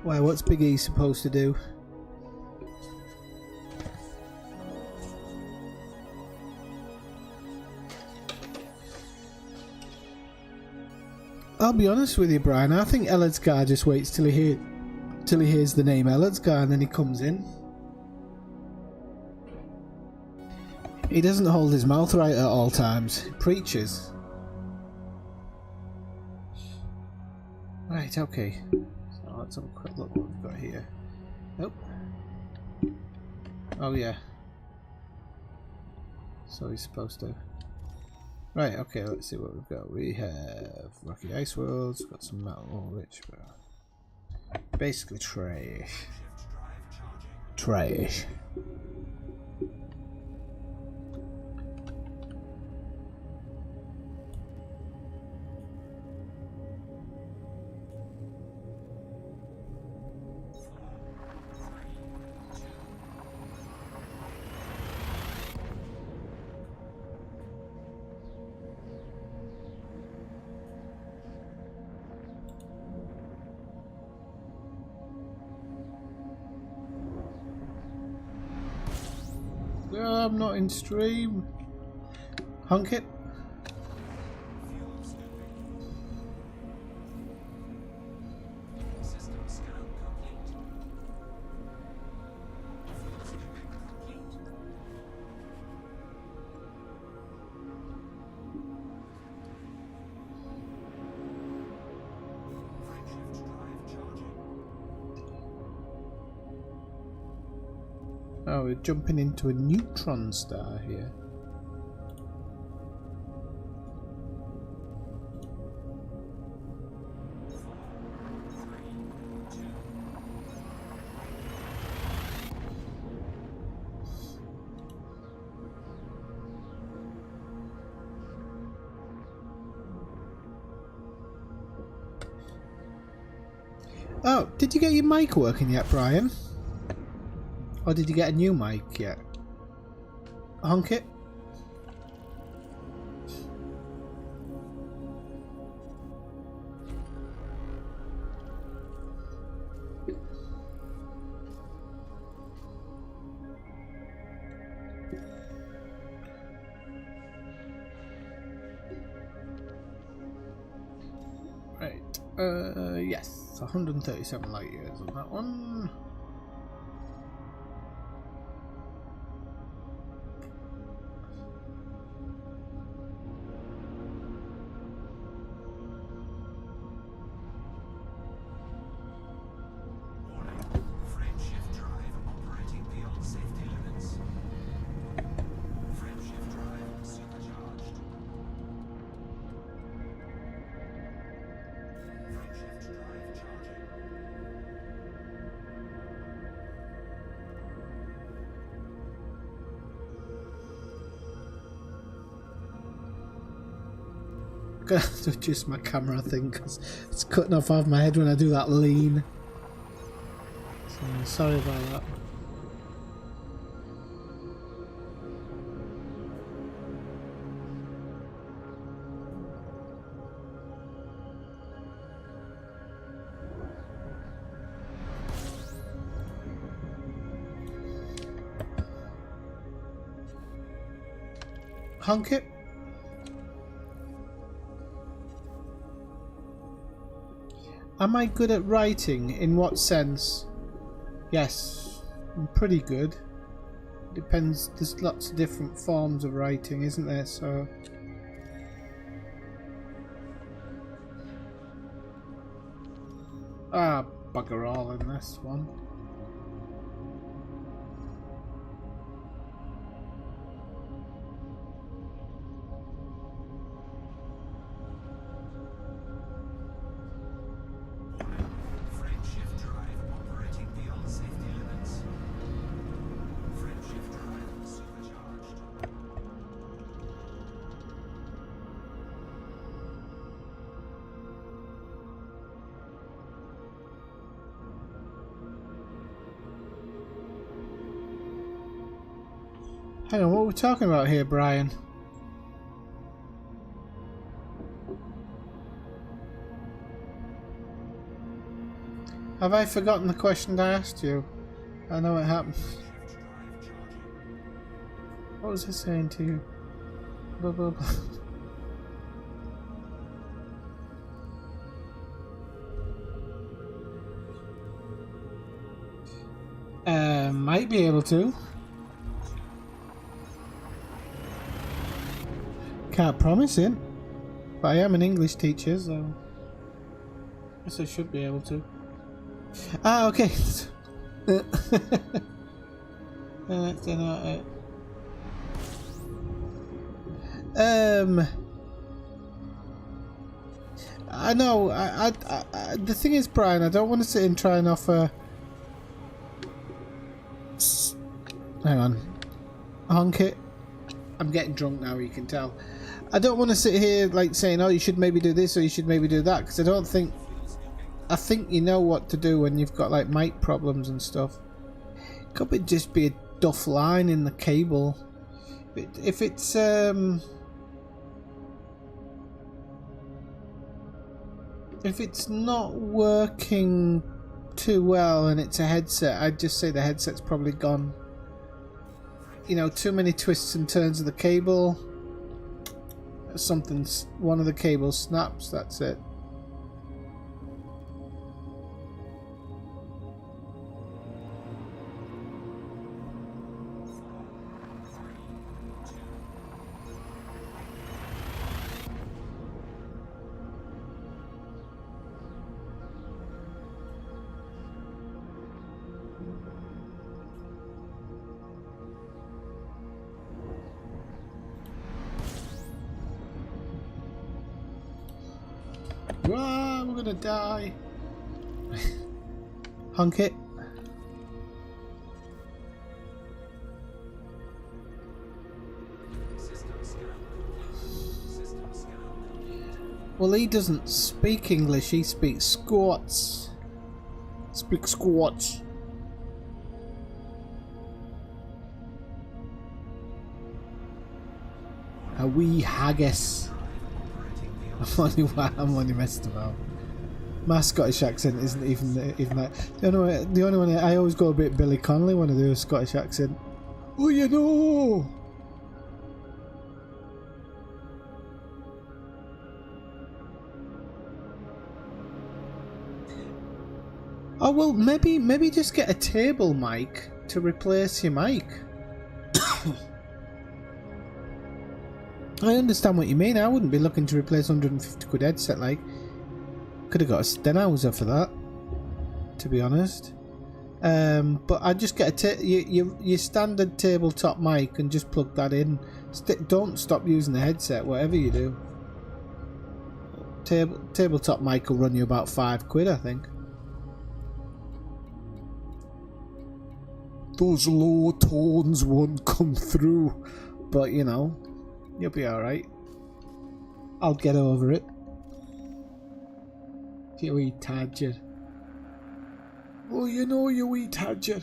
Why, what's Big E supposed to do? I'll be honest with you, Brian. I think Elledsgar just waits till he hears the name Elledsgar and then he comes in. He doesn't hold his mouth right at all times. He preaches. Right, okay. So let's have a quick look what we've got here. Nope. Oh yeah. So he's supposed to... Right, okay, let's see what we've got. We have Rocky Ice Worlds, got some metal rich, but basically trash. Trash. I'm not in stream. Hunk it. Oh, we're jumping into a neutron star here. Oh, did you get your mic working yet, Brian? Or did you get a new mic yet? Honk it. Right. Yes, 137 light years on that one. Gonna have to adjust my camera thing because it's cutting off half my head when I do that lean. So sorry about that. Honk it. Am I good at writing? In what sense? Yes, I'm pretty good. Depends, there's lots of different forms of writing, isn't there? So... Ah, bugger all in this one. Hang on, what are we talking about here, Brian? Have I forgotten the question I asked you? I know it happened. What was I saying to you? Blah, blah, blah. Might be able to. Can't promise it. But I am an English teacher, so I guess I should be able to. Ah, okay. I know. The thing is, Brian, I don't want to sit and try and offer. Hang on, honk it. I'm getting drunk now. You can tell. I don't want to sit here like saying, "Oh, you should maybe do this or you should maybe do that," because I don't think. I think you know what to do when you've got like mic problems and stuff. Could it just be a duff line in the cable? If it's not working too well and it's a headset, I'd just say the headset's probably gone. You know, too many twists and turns of the cable. One of the cables snaps, that's it. Ah, we're gonna die. Honk it. Well, he doesn't speak English, he speaks Scots. Speak Scots. A wee haggis. I'm only messing about. My Scottish accent isn't even that. The only one I always go a bit Billy Connolly when I do a Scottish accent. Oh, you know. Oh well, maybe just get a table mic to replace your mic. I understand what you mean. I wouldn't be looking to replace 150 quid headset. Like, could have got a Stenhauser for that, to be honest. But I'd just get your standard tabletop mic and just plug that in. Don't stop using the headset, whatever you do. Tabletop mic will run you about £5, I think. Those low tones won't come through, but you know. You'll be alright. I'll get over it. You wee tadger. Oh, you know, you wee tadger.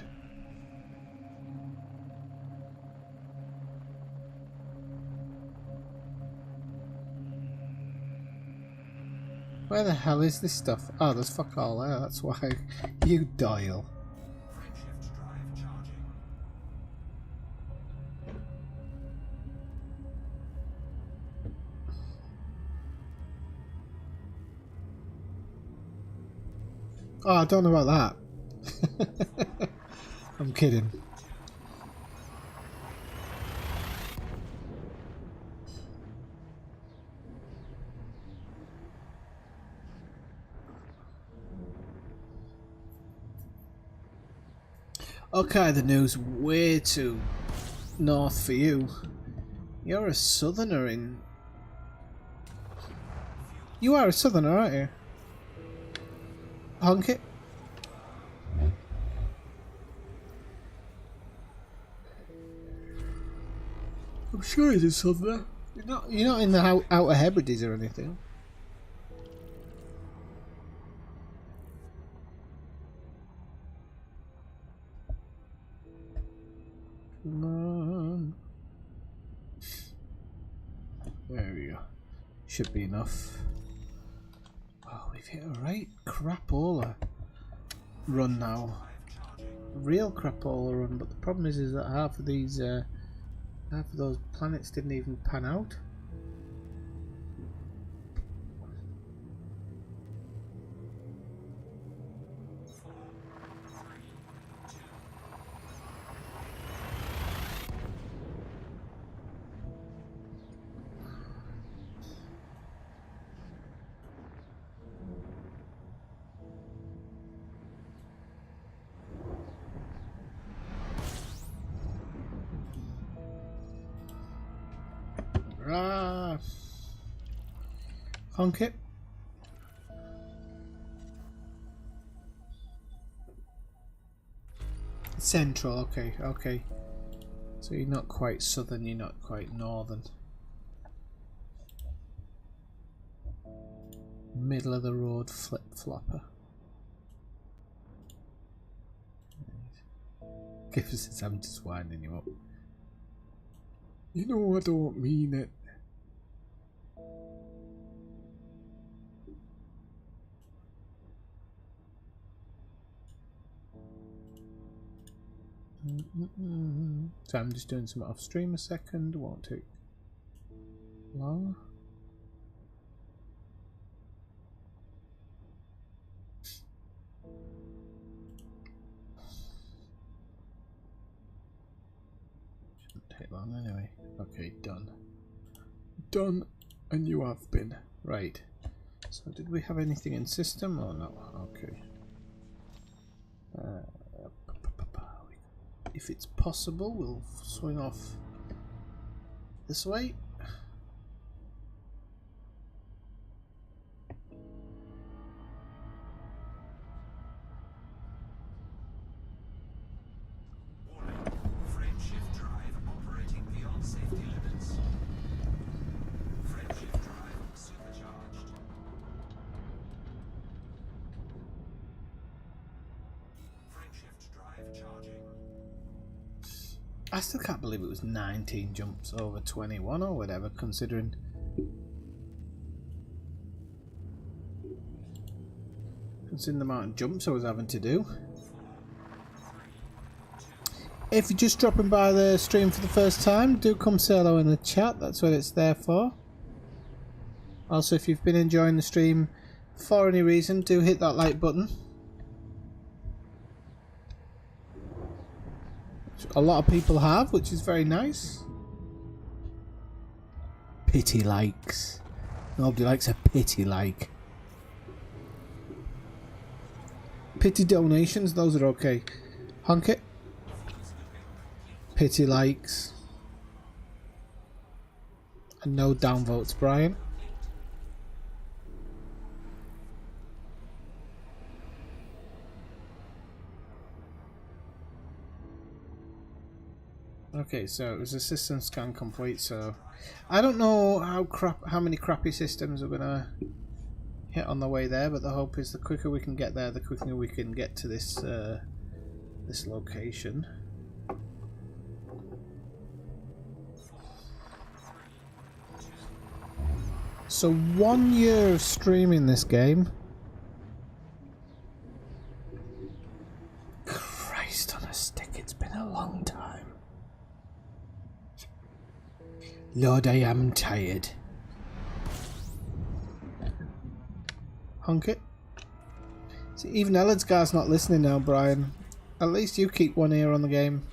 Where the hell is this stuff? Oh, there's fuck all there. That's why you dial. Oh, I don't know about that. I'm kidding. Okay, the news way too north for you. You're a southerner in... You are a southerner, aren't you? Honk it. I'm sure he's a southerner. You're not in the Outer Hebrides or anything. Come on. There we go. Should be enough. Oh, we've hit a right crapola. run now. Real crapola run, but the problem is that half of those planets didn't even pan out. Ah, honk it. Central, okay, okay. So you're not quite southern, you're not quite northern. Middle of the road flip-flopper. Give us a time just winding you up. You know I don't mean it. So I'm just doing some off stream a second, won't take long. Shouldn't take long anyway. Okay, done. Done, and you have been. Right. So did we have anything in system or no? Okay. If it's possible, we'll swing off this way. Warning. Frame shift drive operating beyond safety limits. Frame shift drive supercharged. Frame shift drive charging. I still can't believe it was 19 jumps over 21 or whatever, considering the amount of jumps I was having to do. If you're just dropping by the stream for the first time, do come say hello in the chat, that's what it's there for. Also, if you've been enjoying the stream for any reason, do hit that like button. A lot of people have, which is very nice. Pity likes. Nobody likes a pity like. Pity donations, those are okay. Honk it. Pity likes. And no downvotes, Brian. Okay, so it was a system scan complete, so I don't know how many crappy systems we're gonna hit on the way there, but the hope is the quicker we can get there, the quicker we can get to this this location. So 1 year of streaming this game. Christ on a stick, it's been a long time. Lord, I am tired. Honk it. See, even Ellidsgar's not listening now, Brian. At least you keep one ear on the game.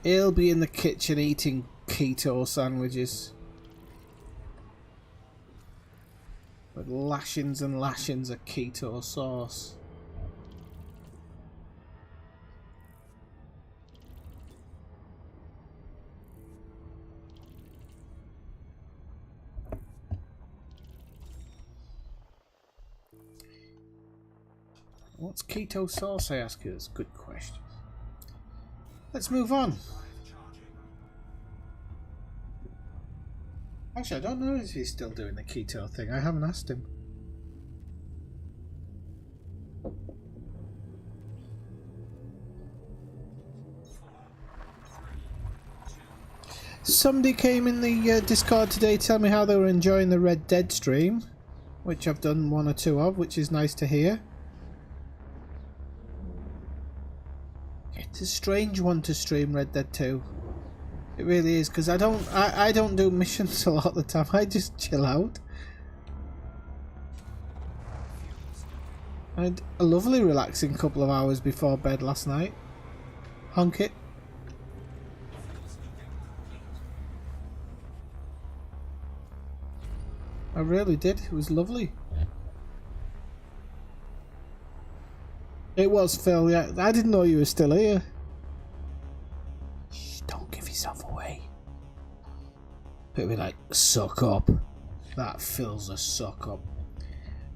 He'll be in the kitchen eating keto sandwiches. With lashings and lashings of keto sauce. What's keto sauce, I ask you? That's a good question. Let's move on. Actually, I don't know if he's still doing the keto thing. I haven't asked him. Somebody came in the Discord today to tell me how they were enjoying the Red Dead stream, which I've done 1 or 2 of, which is nice to hear. It's a strange one to stream Red Dead 2. It really is, because I don't do missions a lot of the time. I just chill out. I had a lovely relaxing couple of hours before bed last night. Honk it. I really did. It was lovely. It was Phil, yeah. I didn't know you were still here. Shh, don't give yourself away. People be like, suck up. That Phil's a suck up.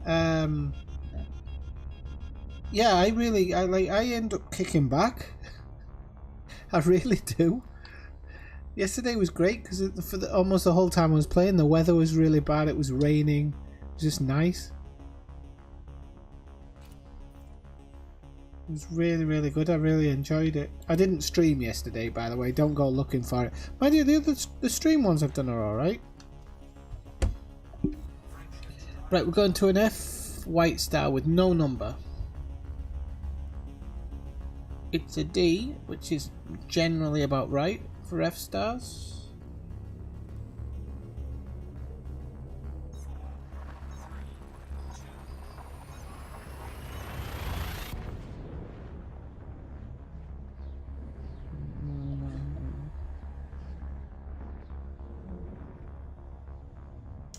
Yeah, I end up kicking back. I really do. Yesterday was great because for almost the whole time I was playing, the weather was really bad. It was raining. It was just nice. It was really, really good. I really enjoyed it. I didn't stream yesterday, by the way. Don't go looking for it. Mind you, the stream ones I've done are alright. Right, we're going to an F white star with no number. It's a D, which is generally about right for F stars.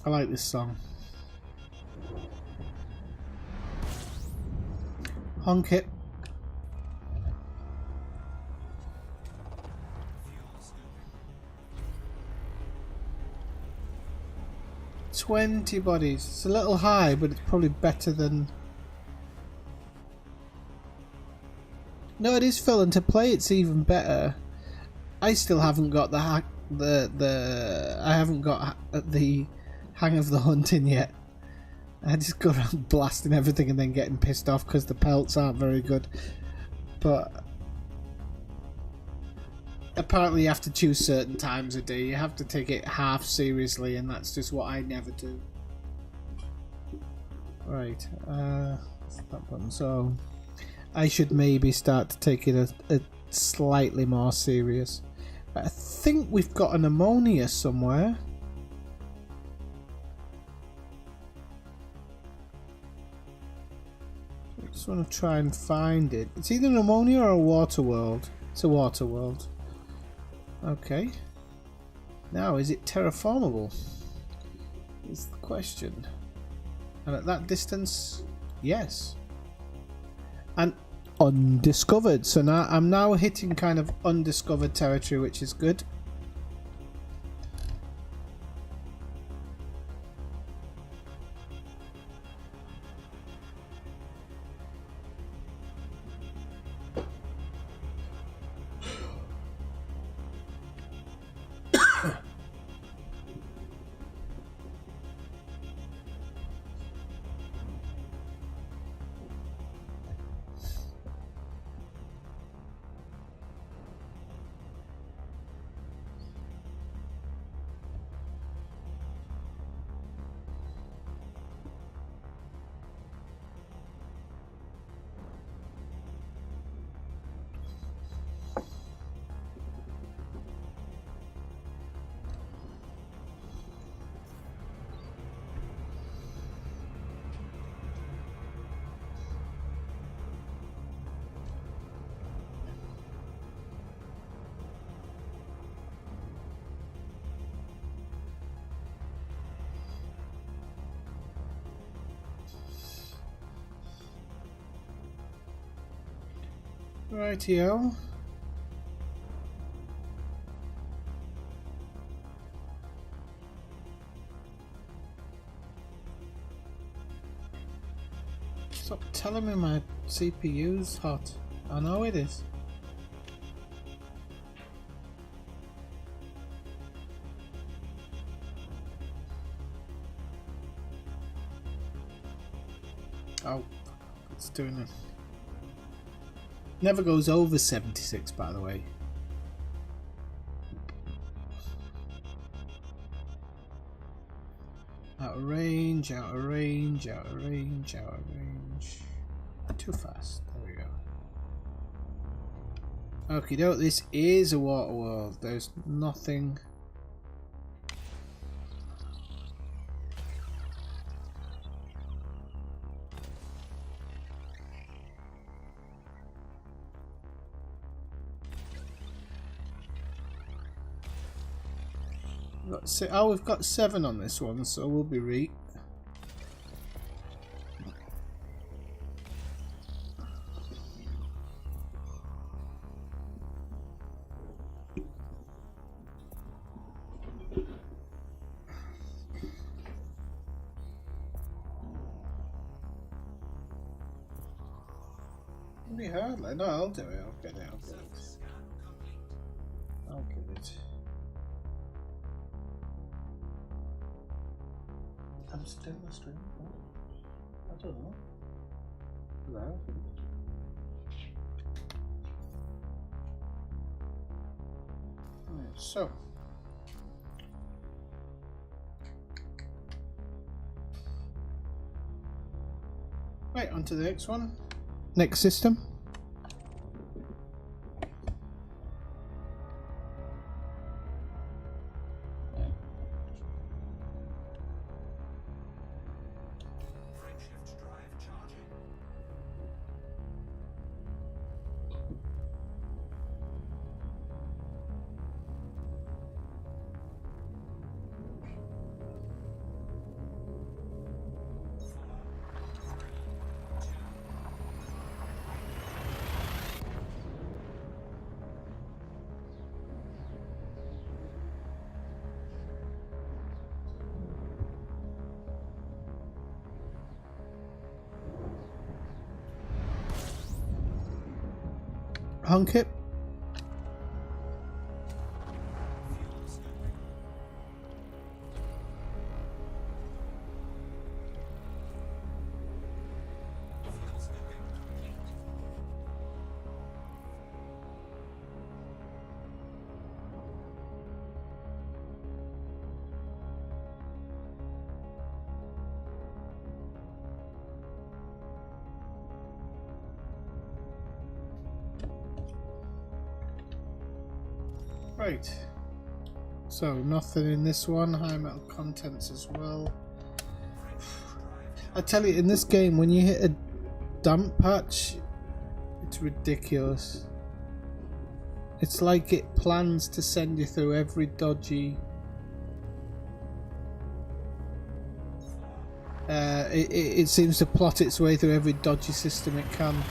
I like this song. Honk it. $20 bodies. It's a little high, but it's probably better than... No, it is Phil, and to play it's even better. I still haven't got I haven't got the hang of the hunting yet. I just go around blasting everything and then getting pissed off because the pelts aren't very good. But apparently you have to choose certain times a day. You have to take it half seriously, and that's just what I never do. Right, that button. So I should maybe start to take it a slightly more serious. But I think we've got an ammonia somewhere. I just want to try and find it. It's either an ammonia or a water world. It's a water world. Okay. Now, is it terraformable? Is the question. And at that distance, yes. And undiscovered. So now I'm now hitting kind of undiscovered territory, which is good. Rightio. Stop telling me my CPU's hot. I know it is. Oh, it's doing it. Never goes over 76, by the way. Out of range, out of range, out of range, out of range. Too fast. There we go. Okie doke, this is a water world. There's nothing. Oh, we've got 7 on this one, so we'll be right. Pretty hard, like, no, I'll do it. I'll get it. I'll get it. I'll get it. I'm still a stream. I don't know. Hello. Right, so. Right, on to the next one. Next system. Hunk it. Right, so nothing in this one, high metal contents as well. I tell you, in this game, when you hit a damp patch, it's ridiculous. It's like it plans to send you through every dodgy... It seems to plot its way through every dodgy system it can.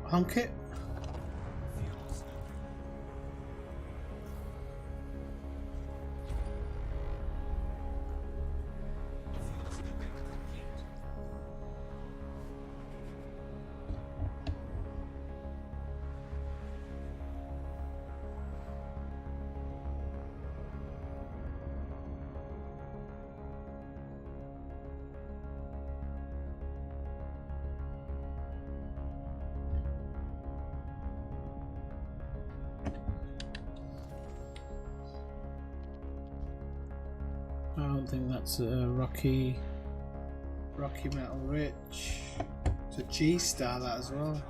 Hunk it. I don't think that's a rocky metal rich. It's a G star that as well.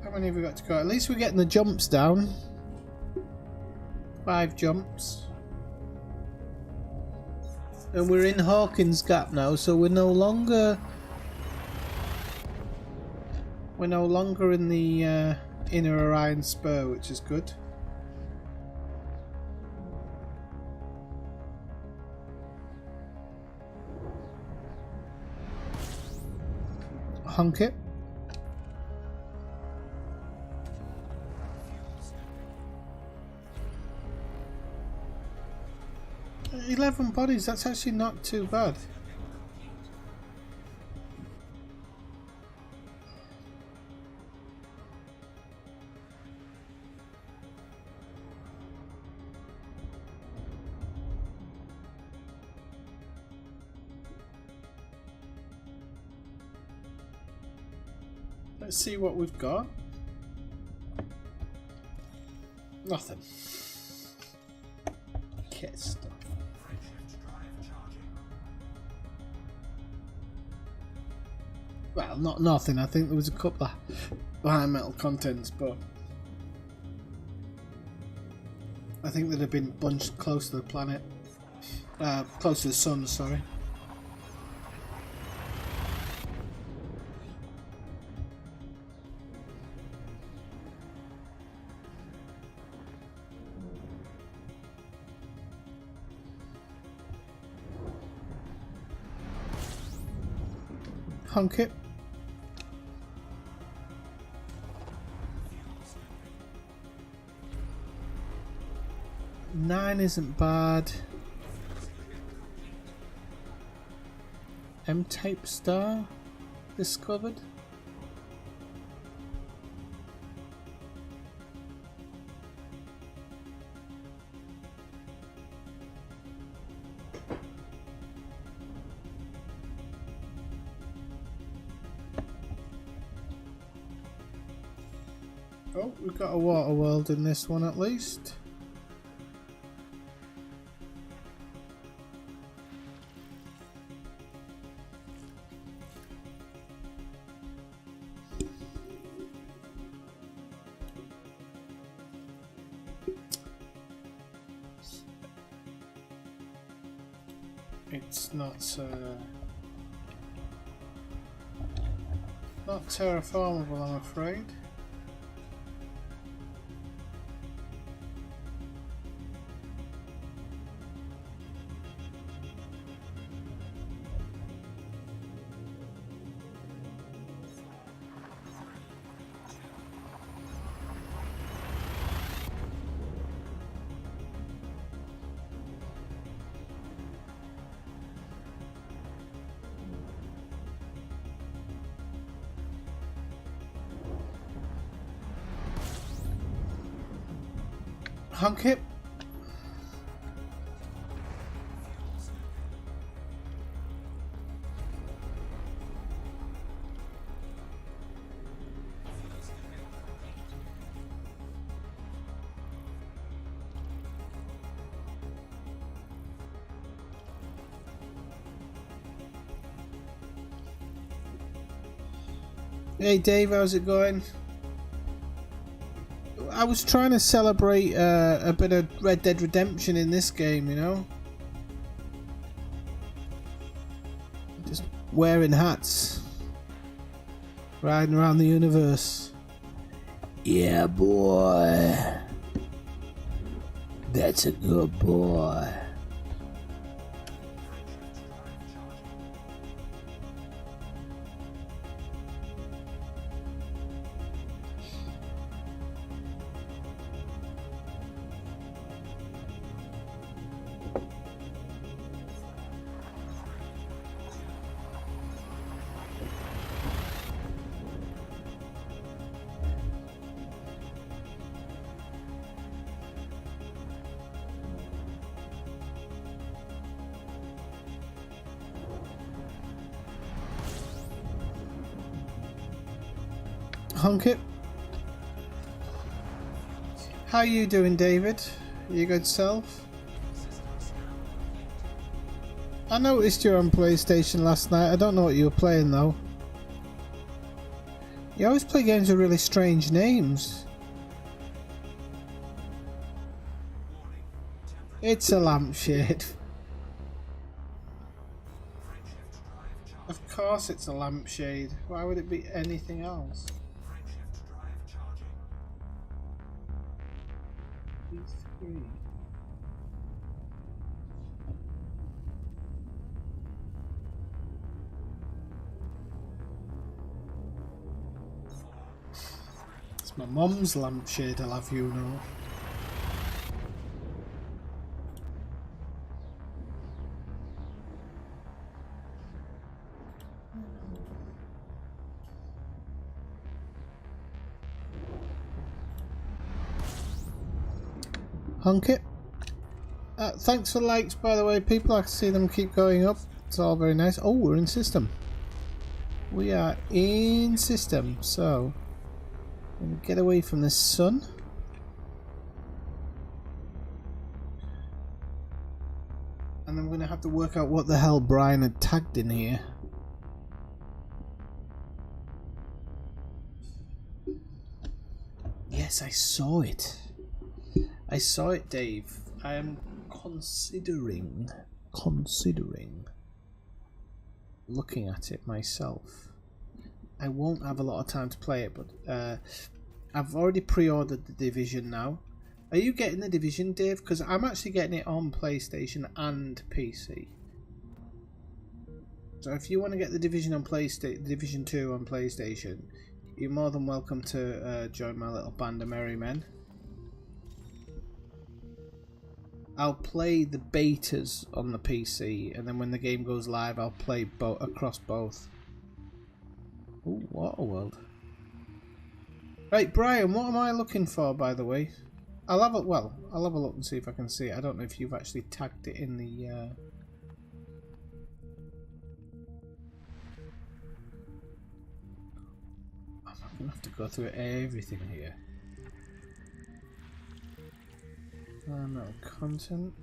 How many have we got to go? At least we're getting the jumps down. 5 jumps. And we're in Hawkins Gap now, so we're no longer in the Inner Orion Spur, which is good. Hunk it. $11 bodies, that's actually not too bad. Let's see what we've got. Nothing. Kit stuff. Well, not nothing. I think there was a couple of high metal contents, but I think they'd have been bunched close to the planet. Close to the sun, sorry. Hunk it. Nine isn't bad. M-type star discovered. Oh, we've got a water world in this one at least. It's not terraformable, I'm afraid. Hunk it. Hey Dave, how's it going? I was trying to celebrate a bit of Red Dead Redemption in this game, you know? Just wearing hats. Riding around the universe. Yeah, boy. That's a good boy. Hunk it. How you doing, David? You good self? I noticed you were on PlayStation last night. I don't know what you were playing though. You always play games with really strange names. It's a lampshade. Of course it's a lampshade. Why would it be anything else? It's my mum's lampshade, I'll have you know. Hunk it. Thanks for the likes, by the way, people. I can see them keep going up. It's all very nice. Oh, we're in system. We are in system, so I'm gonna get away from the sun. And I'm gonna have to work out what the hell Brian had tagged in here. Yes, I saw it. I saw it, Dave. I am considering looking at it myself. I won't have a lot of time to play it, but I've already pre-ordered the Division now. Are you getting the Division, Dave? Because I'm actually getting it on PlayStation and PC. So if you want to get the Division on PlayStation, Division 2 on PlayStation, you're more than welcome to join my little band of merry men. I'll play the betas on the PC, and then when the game goes live, I'll play across both. Ooh, Waterworld. Right, Brian, what am I looking for, by the way? I'll have a look and see if I can see it. I don't know if you've actually tagged it in the. I'm gonna have to go through everything here. No content.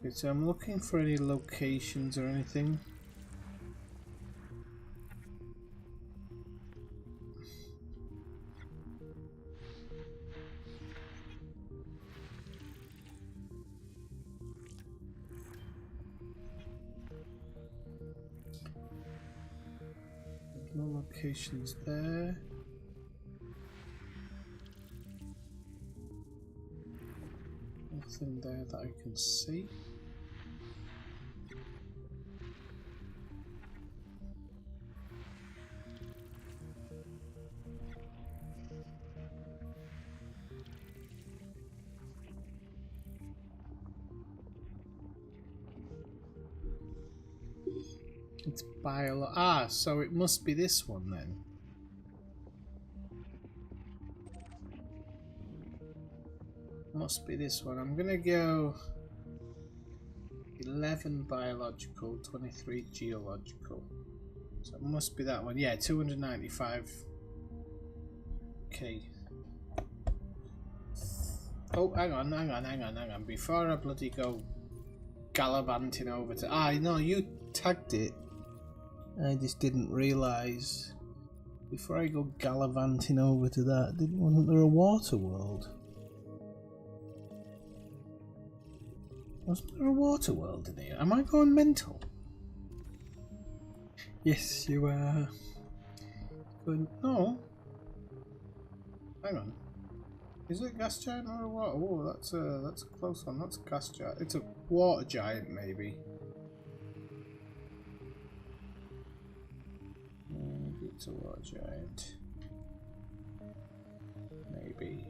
Okay, so I'm looking for any locations or anything. No locations there. Nothing there that I can see. It's so it must be this one then. Must be this one. I'm gonna go 11 biological, 23 geological. So it must be that one. Yeah, 295. Okay. Oh, hang on. Before I bloody go gallivanting over to... no, you tagged it. I just didn't realise. Before I go gallivanting over to that, wasn't there a water world? Wasn't there a water world in here? Am I going mental? Yes, you are. No. Hang on. Is it a gas giant or a water? Oh, that's a close one. That's a gas giant. It's a water giant, maybe. Maybe it's a water giant. Maybe.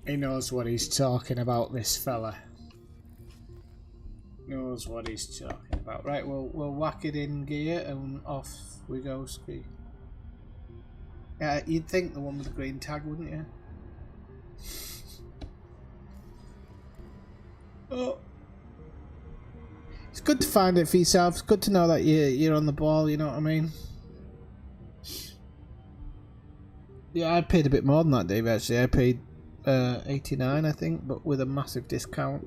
He knows what he's talking about, this fella. Knows what he's talking about. Right, we'll whack it in gear and off we go, ski. Yeah, you'd think the one with the green tag, wouldn't you? Oh. It's good to find it for yourself. It's good to know that you're on the ball, you know what I mean? Yeah, I paid a bit more than that, Dave, actually. I paid 89, I think, but with a massive discount.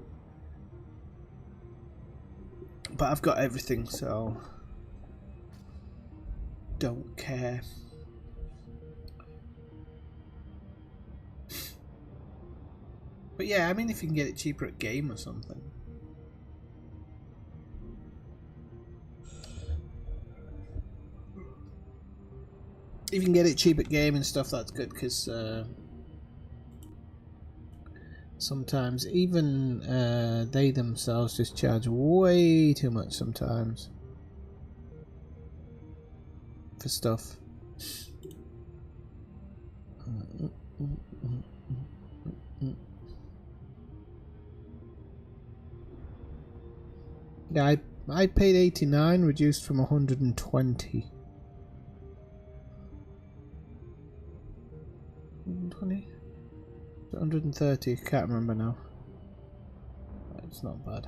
But I've got everything, so don't care. But yeah, I mean, if you can get it cheaper at Game or something. If you can get it cheap at Game and stuff, that's good, because sometimes even they themselves just charge way too much sometimes for stuff. Yeah, I paid 89, reduced from 120. 120? 130, can't remember now. It's not bad.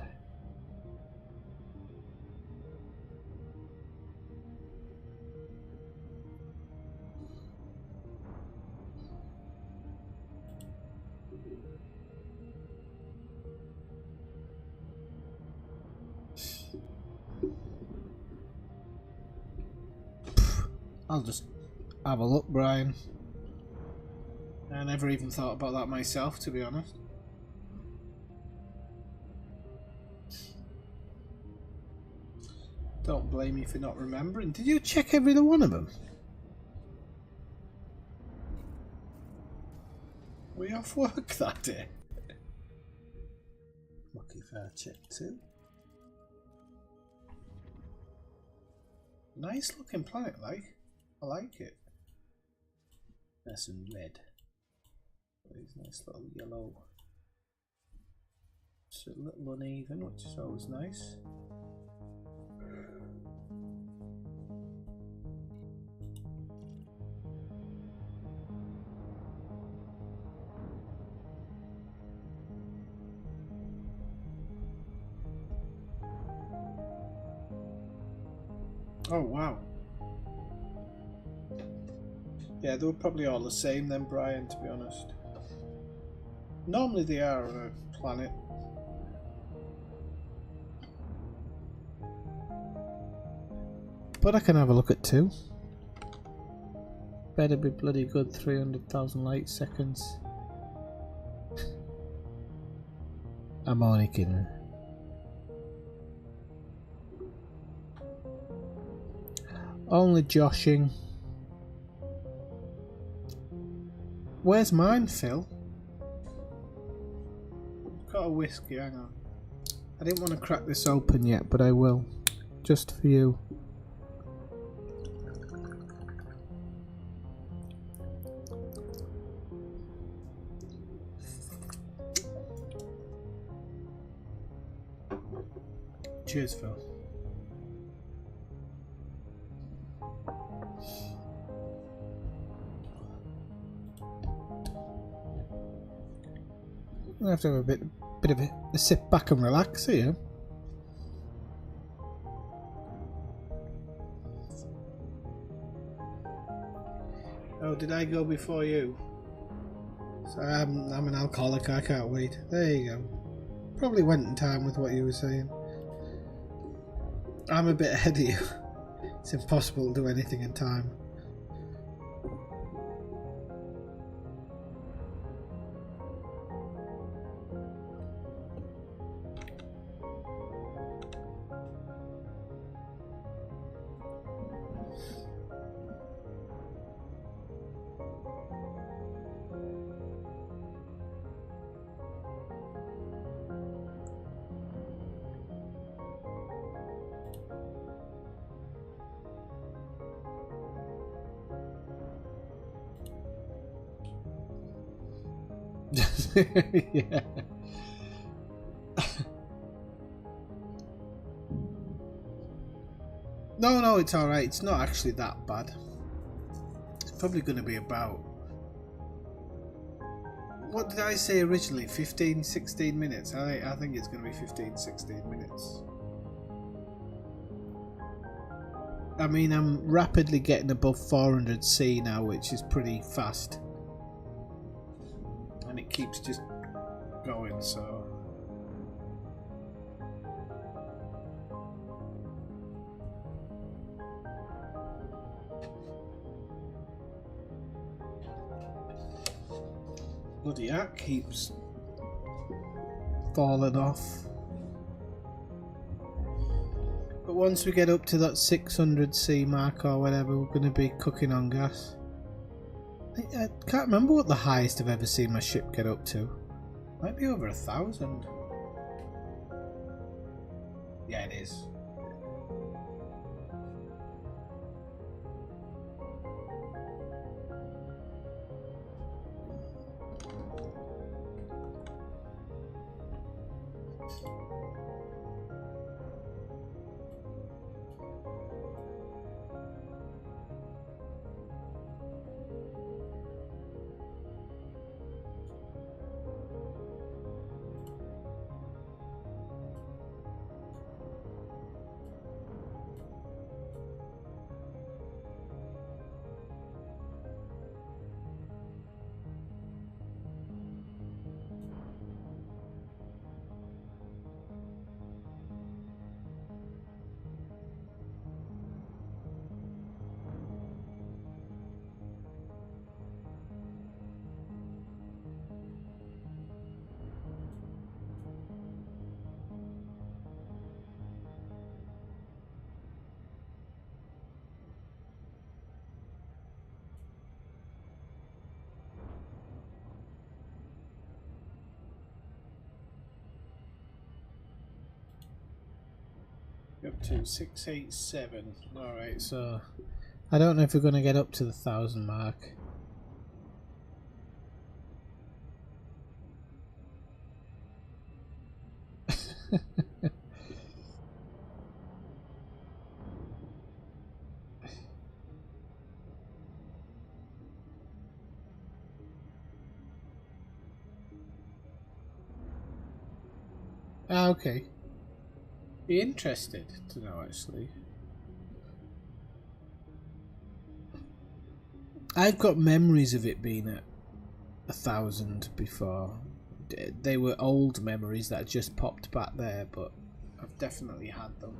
I'll just have a look, Brian. I never even thought about that myself, to be honest. Don't blame me for not remembering. Did you check every one of them? Were you off work that day? Lucky if I checked too. Nice looking planet, like. I like it. Nice and red. These nice little yellow. It's a little uneven, which is always nice. Oh wow. Yeah, they were probably all the same then, Brian, to be honest. Normally they are on a planet. But I can have a look at two. Better be bloody good, 300,000 light seconds. I'm only kidding. Only joshing. Where's mine, Phil? Got a whiskey, hang on. I didn't want to crack this open yet, but I will. Just for you. Cheers, Phil. I have to have a bit of a sit back and relax here. Oh, did I go before you? So I'm an alcoholic. I can't wait. There you go. Probably went in time with what you were saying. I'm a bit ahead of you. It's impossible to do anything in time. Yeah. No, it's alright. It's not actually that bad. It's probably going to be about... What did I say originally? 15, 16 minutes? I think it's going to be 15, 16 minutes. I mean, I'm rapidly getting above 400C now, which is pretty fast. And it keeps just going, so... Bloody act keeps falling off. But once we get up to that 600C mark or whatever, we're going to be cooking on gas. I can't remember what the highest I've ever seen my ship get up to. Might be over 1,000. Yeah, it is. 687. Alright, so I don't know if we're going to get up to the 1,000 mark. Ah, okay. Be interested to know, actually. I've got memories of it being at 1,000 before. They were old memories that just popped back there, but I've definitely had them.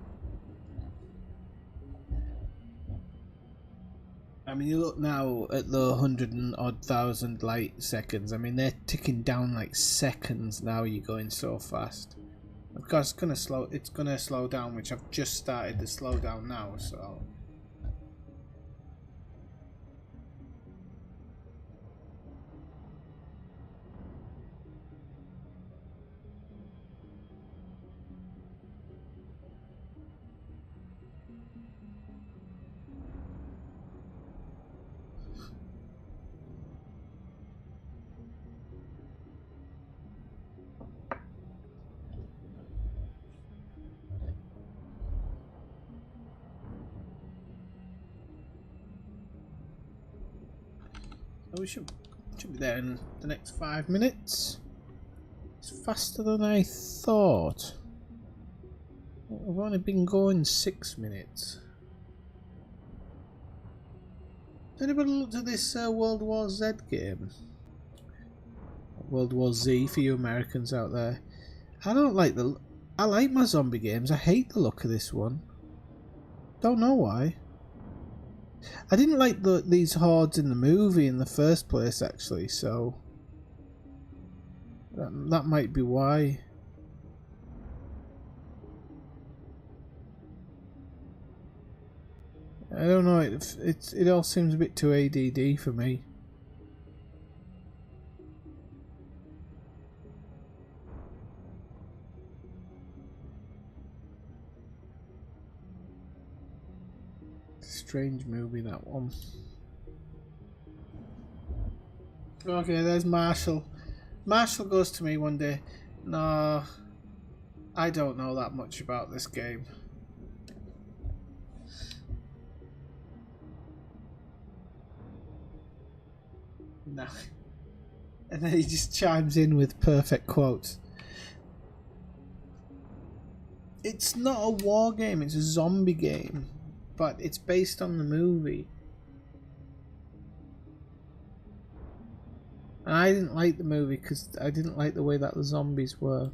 I mean, you look now at the 100 and odd thousand light seconds. I mean, they're ticking down like seconds now. You're going so fast. Of course, it's gonna slow down, which I've just started to slow down now. So. We should be there in the next 5 minutes. It's faster than I thought. We've only been going 6 minutes. Has anybody looked at this World War Z game? World War Z for you Americans out there. I like my zombie games. I hate the look of this one. Don't know why. I didn't like these hordes in the movie in the first place, actually, so that might be why. I don't know. It all seems a bit too ADD for me. Strange movie, that one. Okay, there's Marshall. Marshall goes to me one day. No, I don't know that much about this game. No. And then he just chimes in with perfect quotes. It's not a war game, it's a zombie game. But it's based on the movie. And I didn't like the movie because I didn't like the way that the zombies were.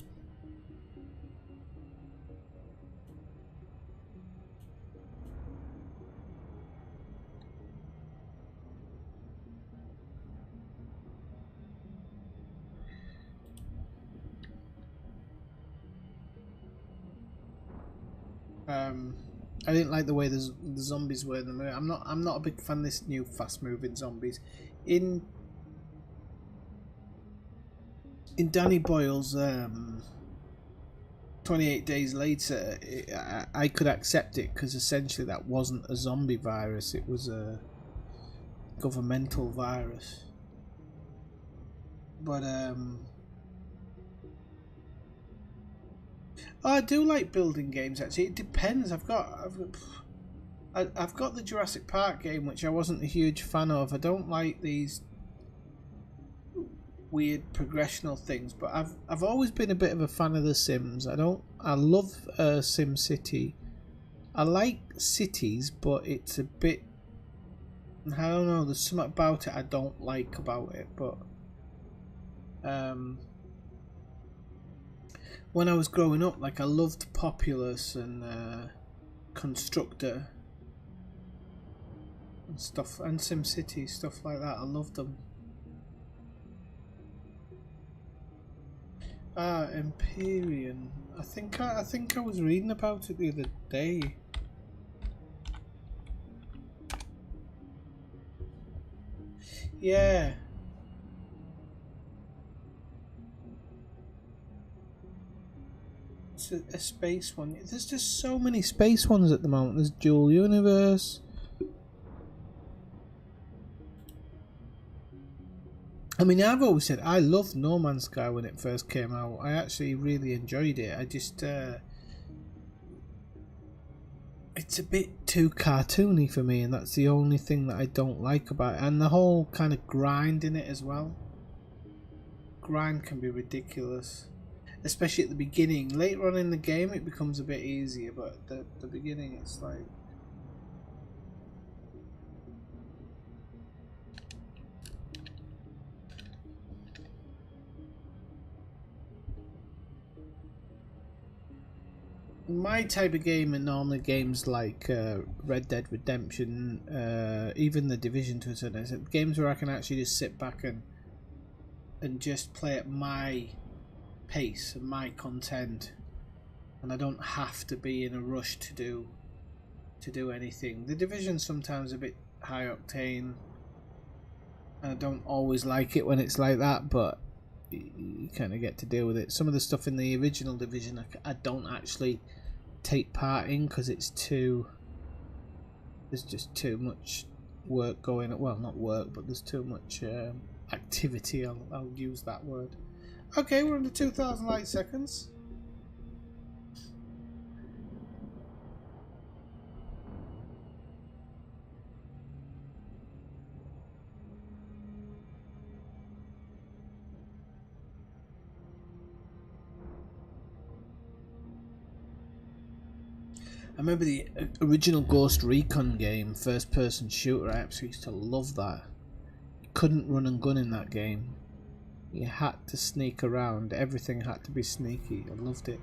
I didn't like the way the zombies were in the movie. I'm not a big fan of this new fast-moving zombies. In Danny Boyle's 28 Days Later, I could accept it because essentially that wasn't a zombie virus. It was a governmental virus. But I do like building games, actually. It depends. I've got the Jurassic Park game, which I wasn't a huge fan of. I don't like these weird progressional things, but I've always been a bit of a fan of The Sims. I love SimCity. I like cities, but it's a bit, I don't know, there's something about it I don't like about it. But when I was growing up, like, I loved Populous and Constructor and stuff, and SimCity, stuff like that. I loved them. Empyrean. I think I was reading about it the other day. Yeah. It's a space one. There's just so many space ones at the moment. There's Dual Universe. I mean, I've always said I loved No Man's Sky when it first came out. I actually really enjoyed it. I just it's a bit too cartoony for me, and that's the only thing that I don't like about it. And the whole kind of grind in it as well. Grind can be ridiculous, especially at the beginning. Later on in the game it becomes a bit easier, but at the beginning it's like... My type of game are normally games like Red Dead Redemption, even The Division to a certain extent. Games where I can actually just sit back and just play at my pace and my content, and I don't have to be in a rush to do anything. The Division's sometimes a bit high octane, and I don't always like it when it's like that, but you kind of get to deal with it. Some of the stuff in the original Division I don't actually take part in because it's too... there's just too much work going on. Well, not work, but there's too much activity. I'll use that word. Okay, we're under 2,000 light seconds. I remember the original Ghost Recon game, first person shooter. I absolutely used to love that. You couldn't run and gun in that game. You had to sneak around. Everything had to be sneaky. I loved it.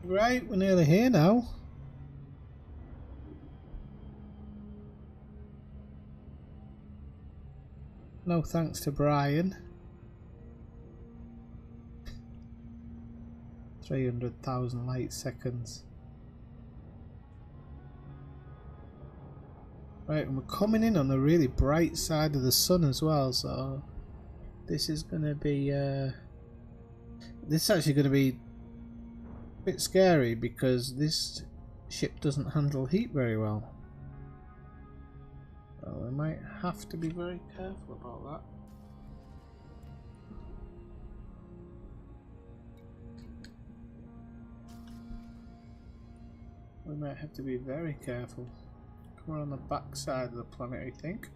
Right, we're nearly here now. No thanks to Brian. 300,000 light seconds. Right, and we're coming in on the really bright side of the sun as well, so this is going to be this is actually going to be a bit scary because this ship doesn't handle heat very well. So we might have to be very careful about that. We might have to be very careful. We're on the back side of the planet, I think.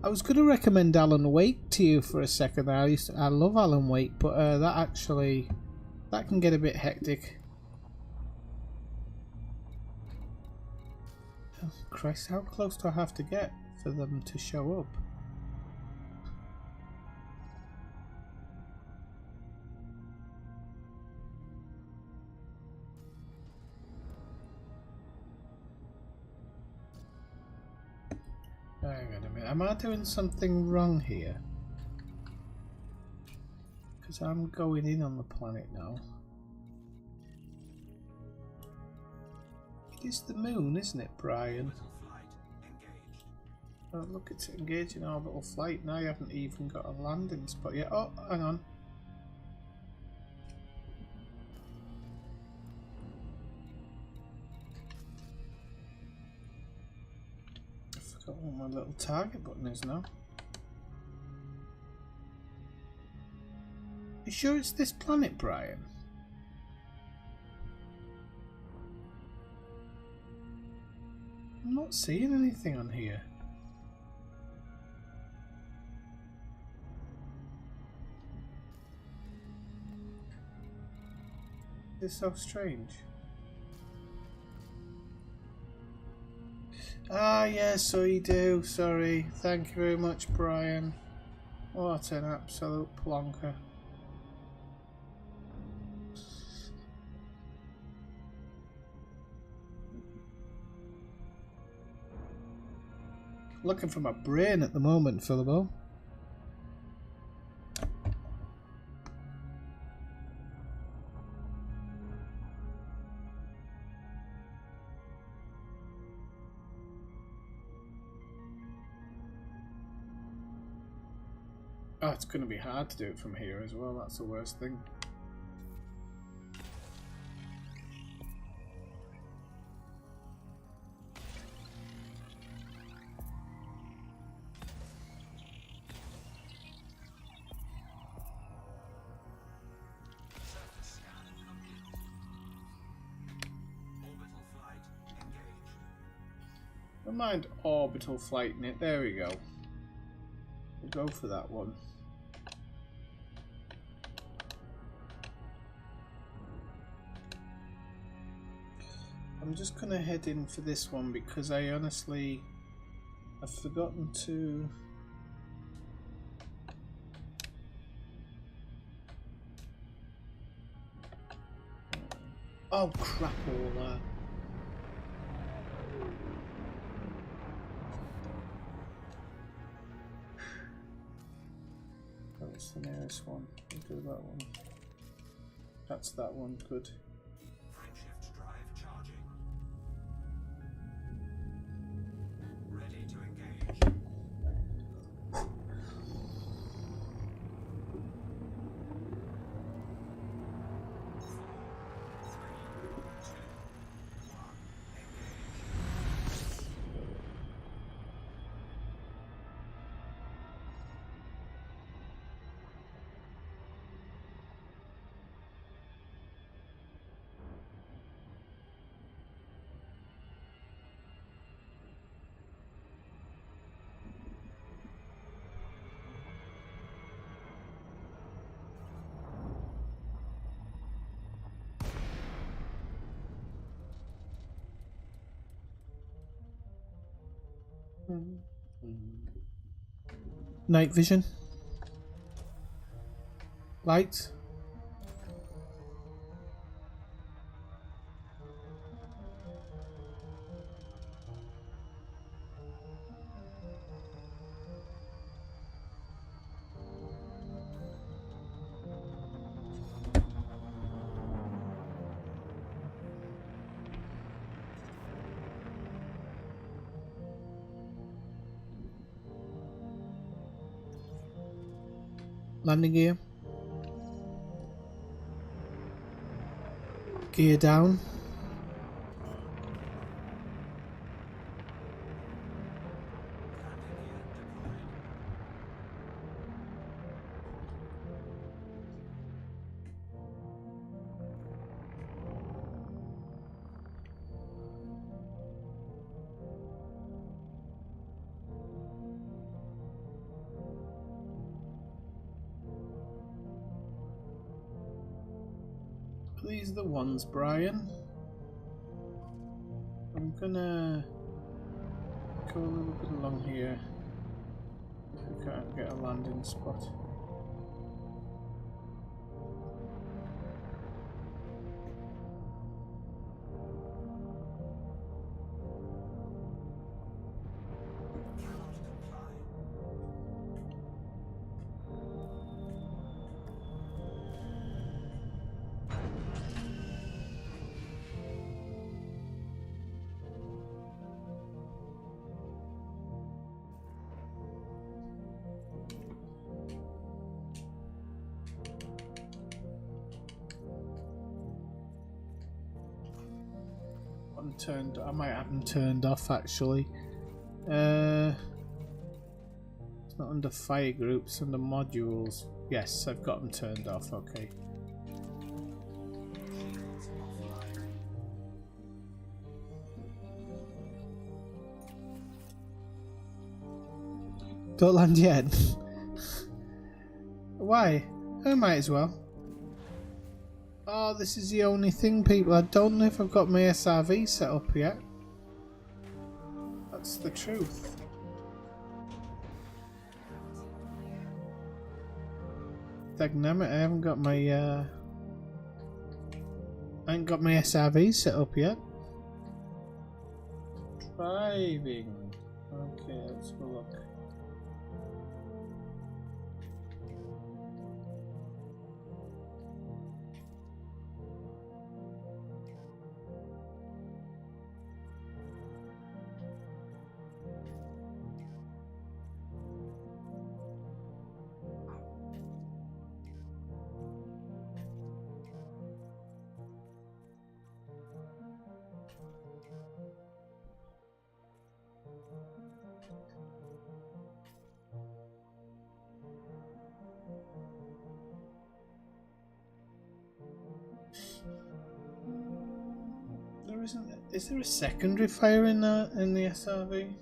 I was going to recommend Alan Wake to you for a second. I love Alan Wake, but that can get a bit hectic. Oh, Christ, how close do I have to get for them to show up? Hang on a minute, am I doing something wrong here? Because I'm going in on the planet now. It is the moon, isn't it, Brian? Oh, look, it's engaged in orbital flight. Now you haven't even got a landing spot yet. Oh, hang on. I forgot what my little target button is now. You sure it's this planet, Brian? I'm not seeing anything on here. It's so strange. Ah, yes, so you do. Sorry. Thank you very much, Brian. What an absolute plonker. Looking for my brain at the moment, Philippo. Oh, it's going to be hard to do it from here as well. That's the worst thing. Surface scan complete. Orbital flight engaged. Don't mind orbital flighting it. There we go. We'll go for that one. I'm just going to head in for this one because I honestly have forgotten to... Oh crap, all that. That's the nearest one. We'll do that one. That's that one, good. Frameshift drive charging. Ready to engage. 3, 2, 1. Night vision. Lights. Landing gear. Gear down. These are the ones, Brian. I'm gonna go a little bit along here if we can't get a landing spot. Turned. I might have them turned off actually. It's not under fire groups, under modules. Yes, I've got them turned off. Okay. Don't land yet. Why? I might as well. Oh, this is the only thing, people. I don't know if I've got my SRV set up yet. It's the truth. Dagnammit, I haven't got my SRV set up yet. Driving. Okay, let's have a look. There isn't. Is there a secondary fire in the SRV?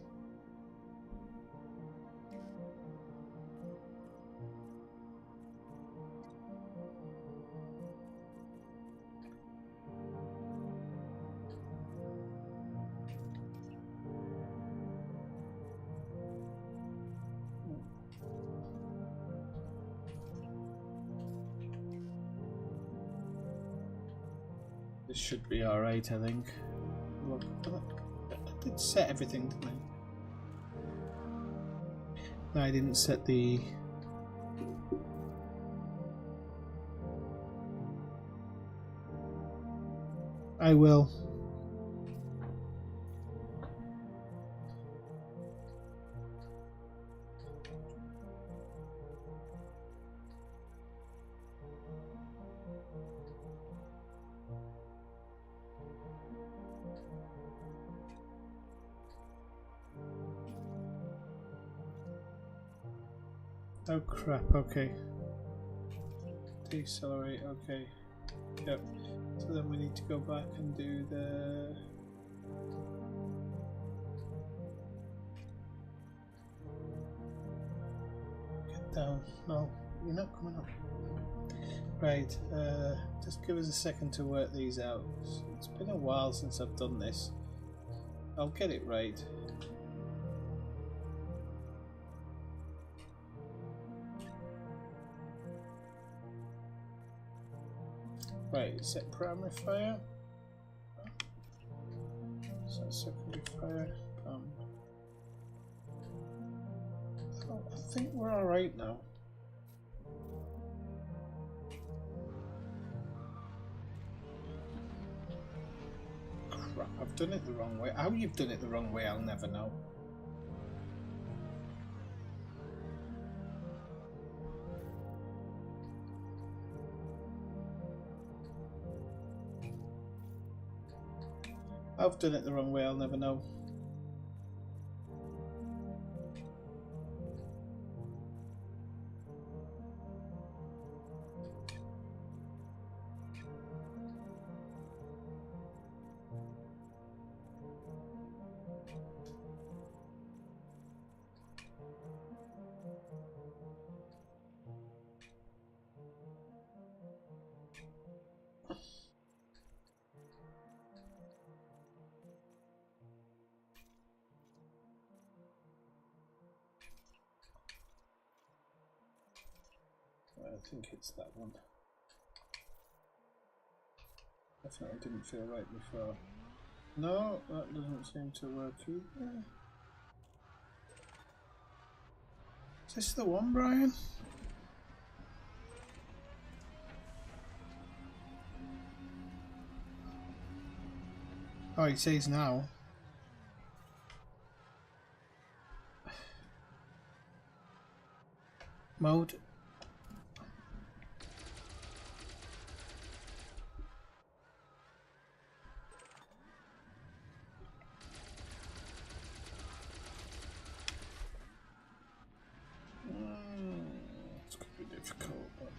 This should be alright, I think. Look, I did set everything, didn't I? No, I didn't set the... I will. Oh crap, okay. Decelerate, okay. Yep. So then we need to go back and do the... Get down. No, you're not coming up. Right, just give us a second to work these out. It's been a while since I've done this. I'll get it right. Right, set primary fire. Set secondary fire. Oh, I think we're alright now. Crap, I've done it the wrong way. How you've done it the wrong way, I'll never know. I've done it the wrong way, I'll never know. I think it's that one. Definitely didn't feel right before. No, that doesn't seem to work either. Is this the one, Brian? Oh, he says now. Mode. It's going to be difficult, but...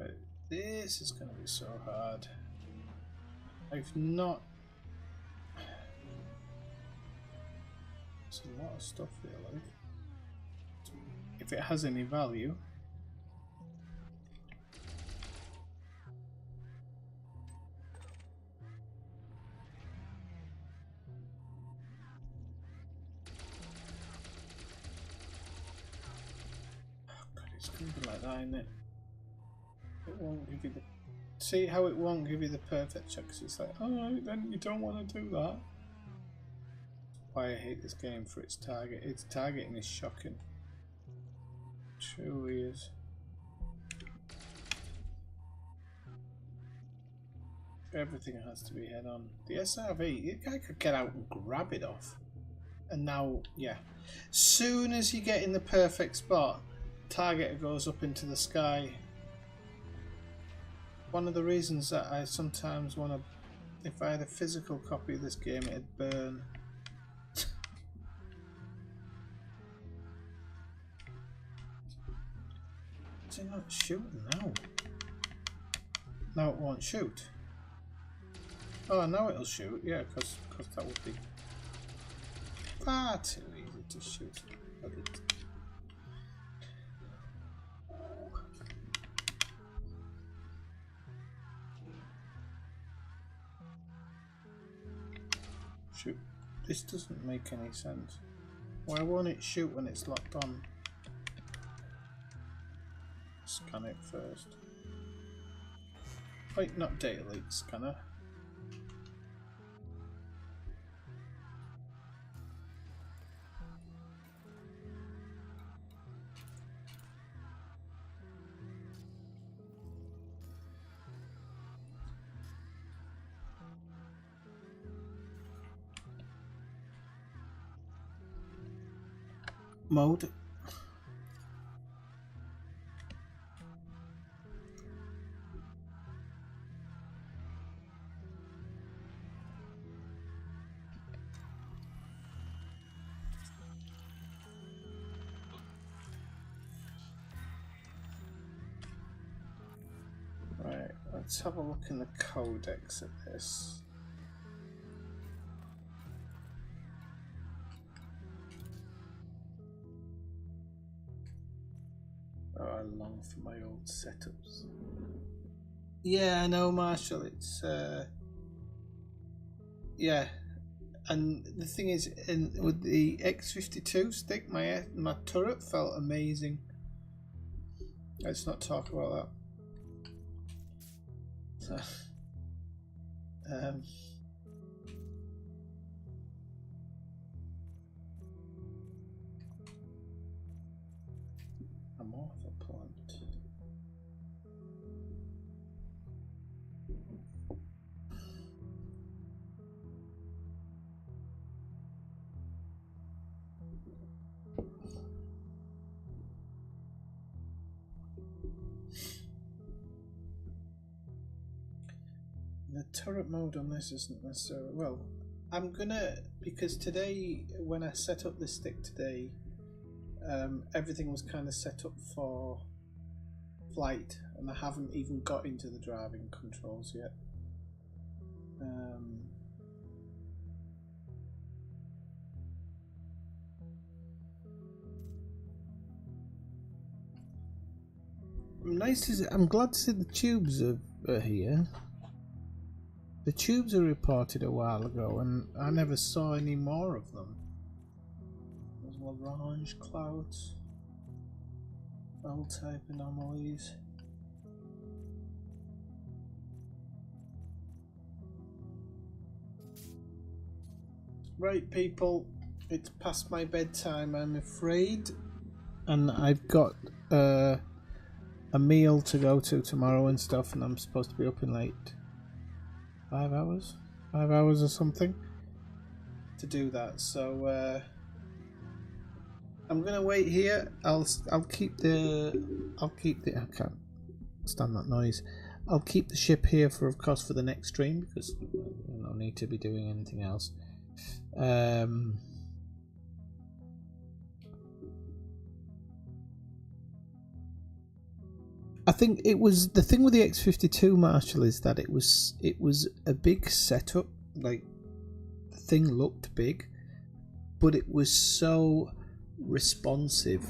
Right, this is going to be so hard. I've not... There's a lot of stuff here, like... if it has any value. It's going to be like that, isn't it? It won't give you the... See how it won't give you the perfect check? Because it's like, alright, then you don't want to do that. Why I hate this game for its target. Its targeting is shocking. It truly is. Everything has to be head on. The SRV, the guy could get out and grab it off. And now, yeah. Soon as you get in the perfect spot, target goes up into the sky. One of the reasons that I sometimes want to, if I had a physical copy of this game, it'd burn. Is it not shooting now? Now it won't shoot. Oh, now it'll shoot, yeah, because that would be far too easy to shoot. Shoot. This doesn't make any sense. Why won't it shoot when it's locked on? Scan it first. Wait, not data leak scanner. Mode. Right, let's have a look in the codex at this. Oh, I long for my old setups. Yeah, I know, Marshall. It's yeah, and the thing is, with the X52 stick, my turret felt amazing. Let's not talk about that. So, I'm off a plant. The turret mode on this isn't necessarily well. I'm gonna, because today when I set up this stick today, everything was kind of set up for flight, and I haven't even got into the driving controls yet. Nice to see, I'm glad to see the tubes are here. The tubes are reported a while ago, and I never saw any more of them. There's Lagrange clouds, L-type anomalies. Right, people, it's past my bedtime, I'm afraid, and I've got a meal to go to tomorrow and stuff, and I'm supposed to be up in late. 5 hours? 5 hours or something to do that. So I'm gonna wait here. I'll keep the I can't stand that noise. I'll keep the ship here for, of course, for the next stream, because no need to be doing anything else. I think it was the thing with the X52, Marshall, is that it was a big setup. Like, the thing looked big, but it was so responsive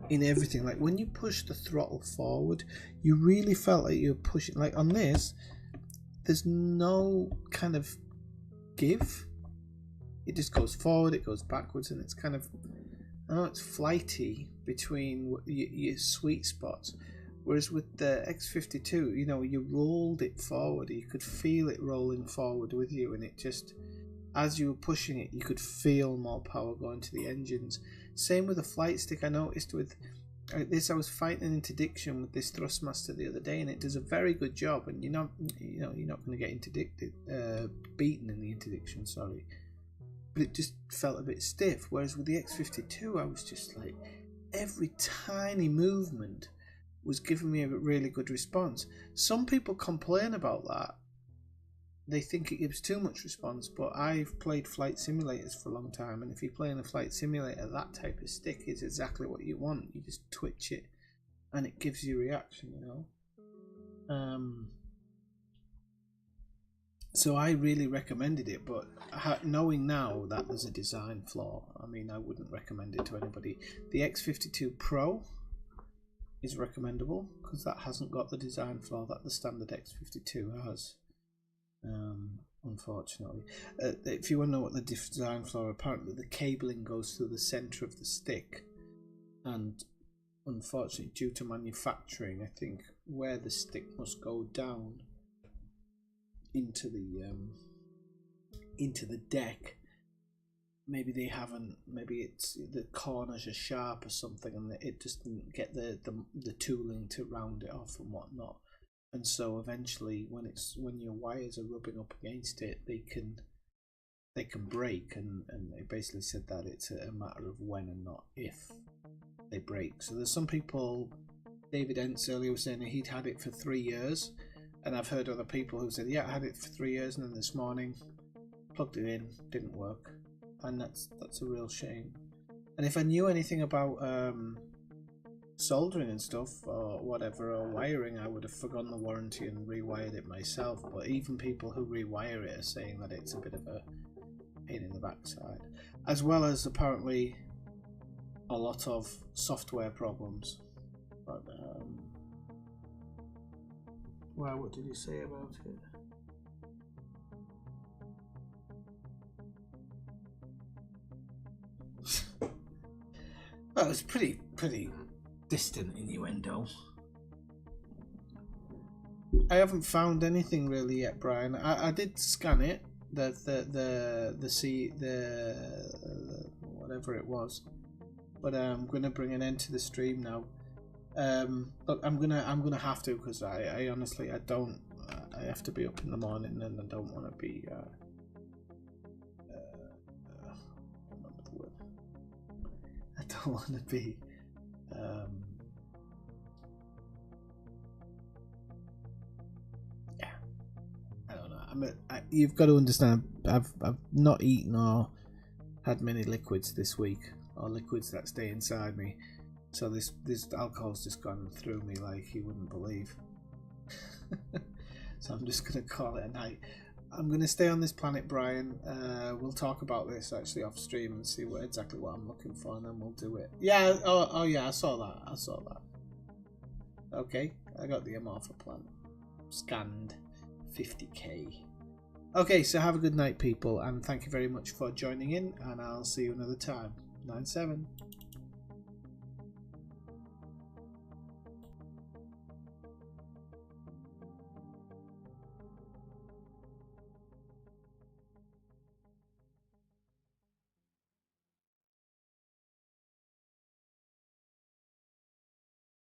in everything. Like when you push the throttle forward, you really felt like you're pushing. Like on this, there's no kind of give. It just goes forward, it goes backwards, and it's kind of, I know it's flighty between your sweet spots. Whereas with the X52, you know, you rolled it forward, you could feel it rolling forward with you, and it just, as you were pushing it, you could feel more power going to the engines. Same with the flight stick. I noticed with this, I was fighting an interdiction with this Thrustmaster the other day, and it does a very good job. And you're not going to get interdicted, beaten in the interdiction. Sorry, but it just felt a bit stiff. Whereas with the X52, I was just like, every tiny movement was giving me a really good response. Some people complain about that. They think it gives too much response, but I've played flight simulators for a long time, and if you're playing a flight simulator, that type of stick is exactly what you want. You just twitch it and it gives you reaction, you know. So I really recommended it, but knowing now that there's a design flaw, I mean, I wouldn't recommend it to anybody. The X52 Pro is recommendable because that hasn't got the design flaw that the standard X52 has. Unfortunately, if you want to know what the design flaw, apparently the cabling goes through the center of the stick, and unfortunately, due to manufacturing, I think where the stick must go down into the deck, maybe they haven't, maybe it's the corners are sharp or something, and it just didn't get the tooling to round it off and whatnot. And so eventually, when your wires are rubbing up against it, they can break. And they basically said that it's a matter of when and not if they break. So there's some people. David Entz earlier was saying that he'd had it for 3 years, and I've heard other people who said, yeah, I had it for 3 years, and then this morning plugged it in, didn't work, and that's a real shame. And if I knew anything about soldering and stuff or whatever, or wiring, I would have forgone the warranty and rewired it myself. But even people who rewire it are saying that it's a bit of a pain in the backside, as well as apparently a lot of software problems. But wow, what did you say about it? Well, it's pretty distant innuendo. I haven't found anything really yet, Brian. I did scan it, the whatever it was, but I'm gonna bring an end to the stream now. Look, I'm gonna have to, because I honestly I have to be up in the morning, and I don't want to be remember the word. I don't want to be yeah, I don't know. You've got to understand, I've not eaten or had many liquids this week, or liquids that stay inside me. So this alcohol's just gone through me like you wouldn't believe. So I'm just gonna call it a night. I'm gonna stay on this planet, Brian. We'll talk about this actually off stream and see exactly what I'm looking for, and then we'll do it. Yeah. Oh yeah. I saw that. Okay. I got the Amorpha planet scanned. 50k. Okay. So have a good night, people, and thank you very much for joining in. And I'll see you another time. 9-7.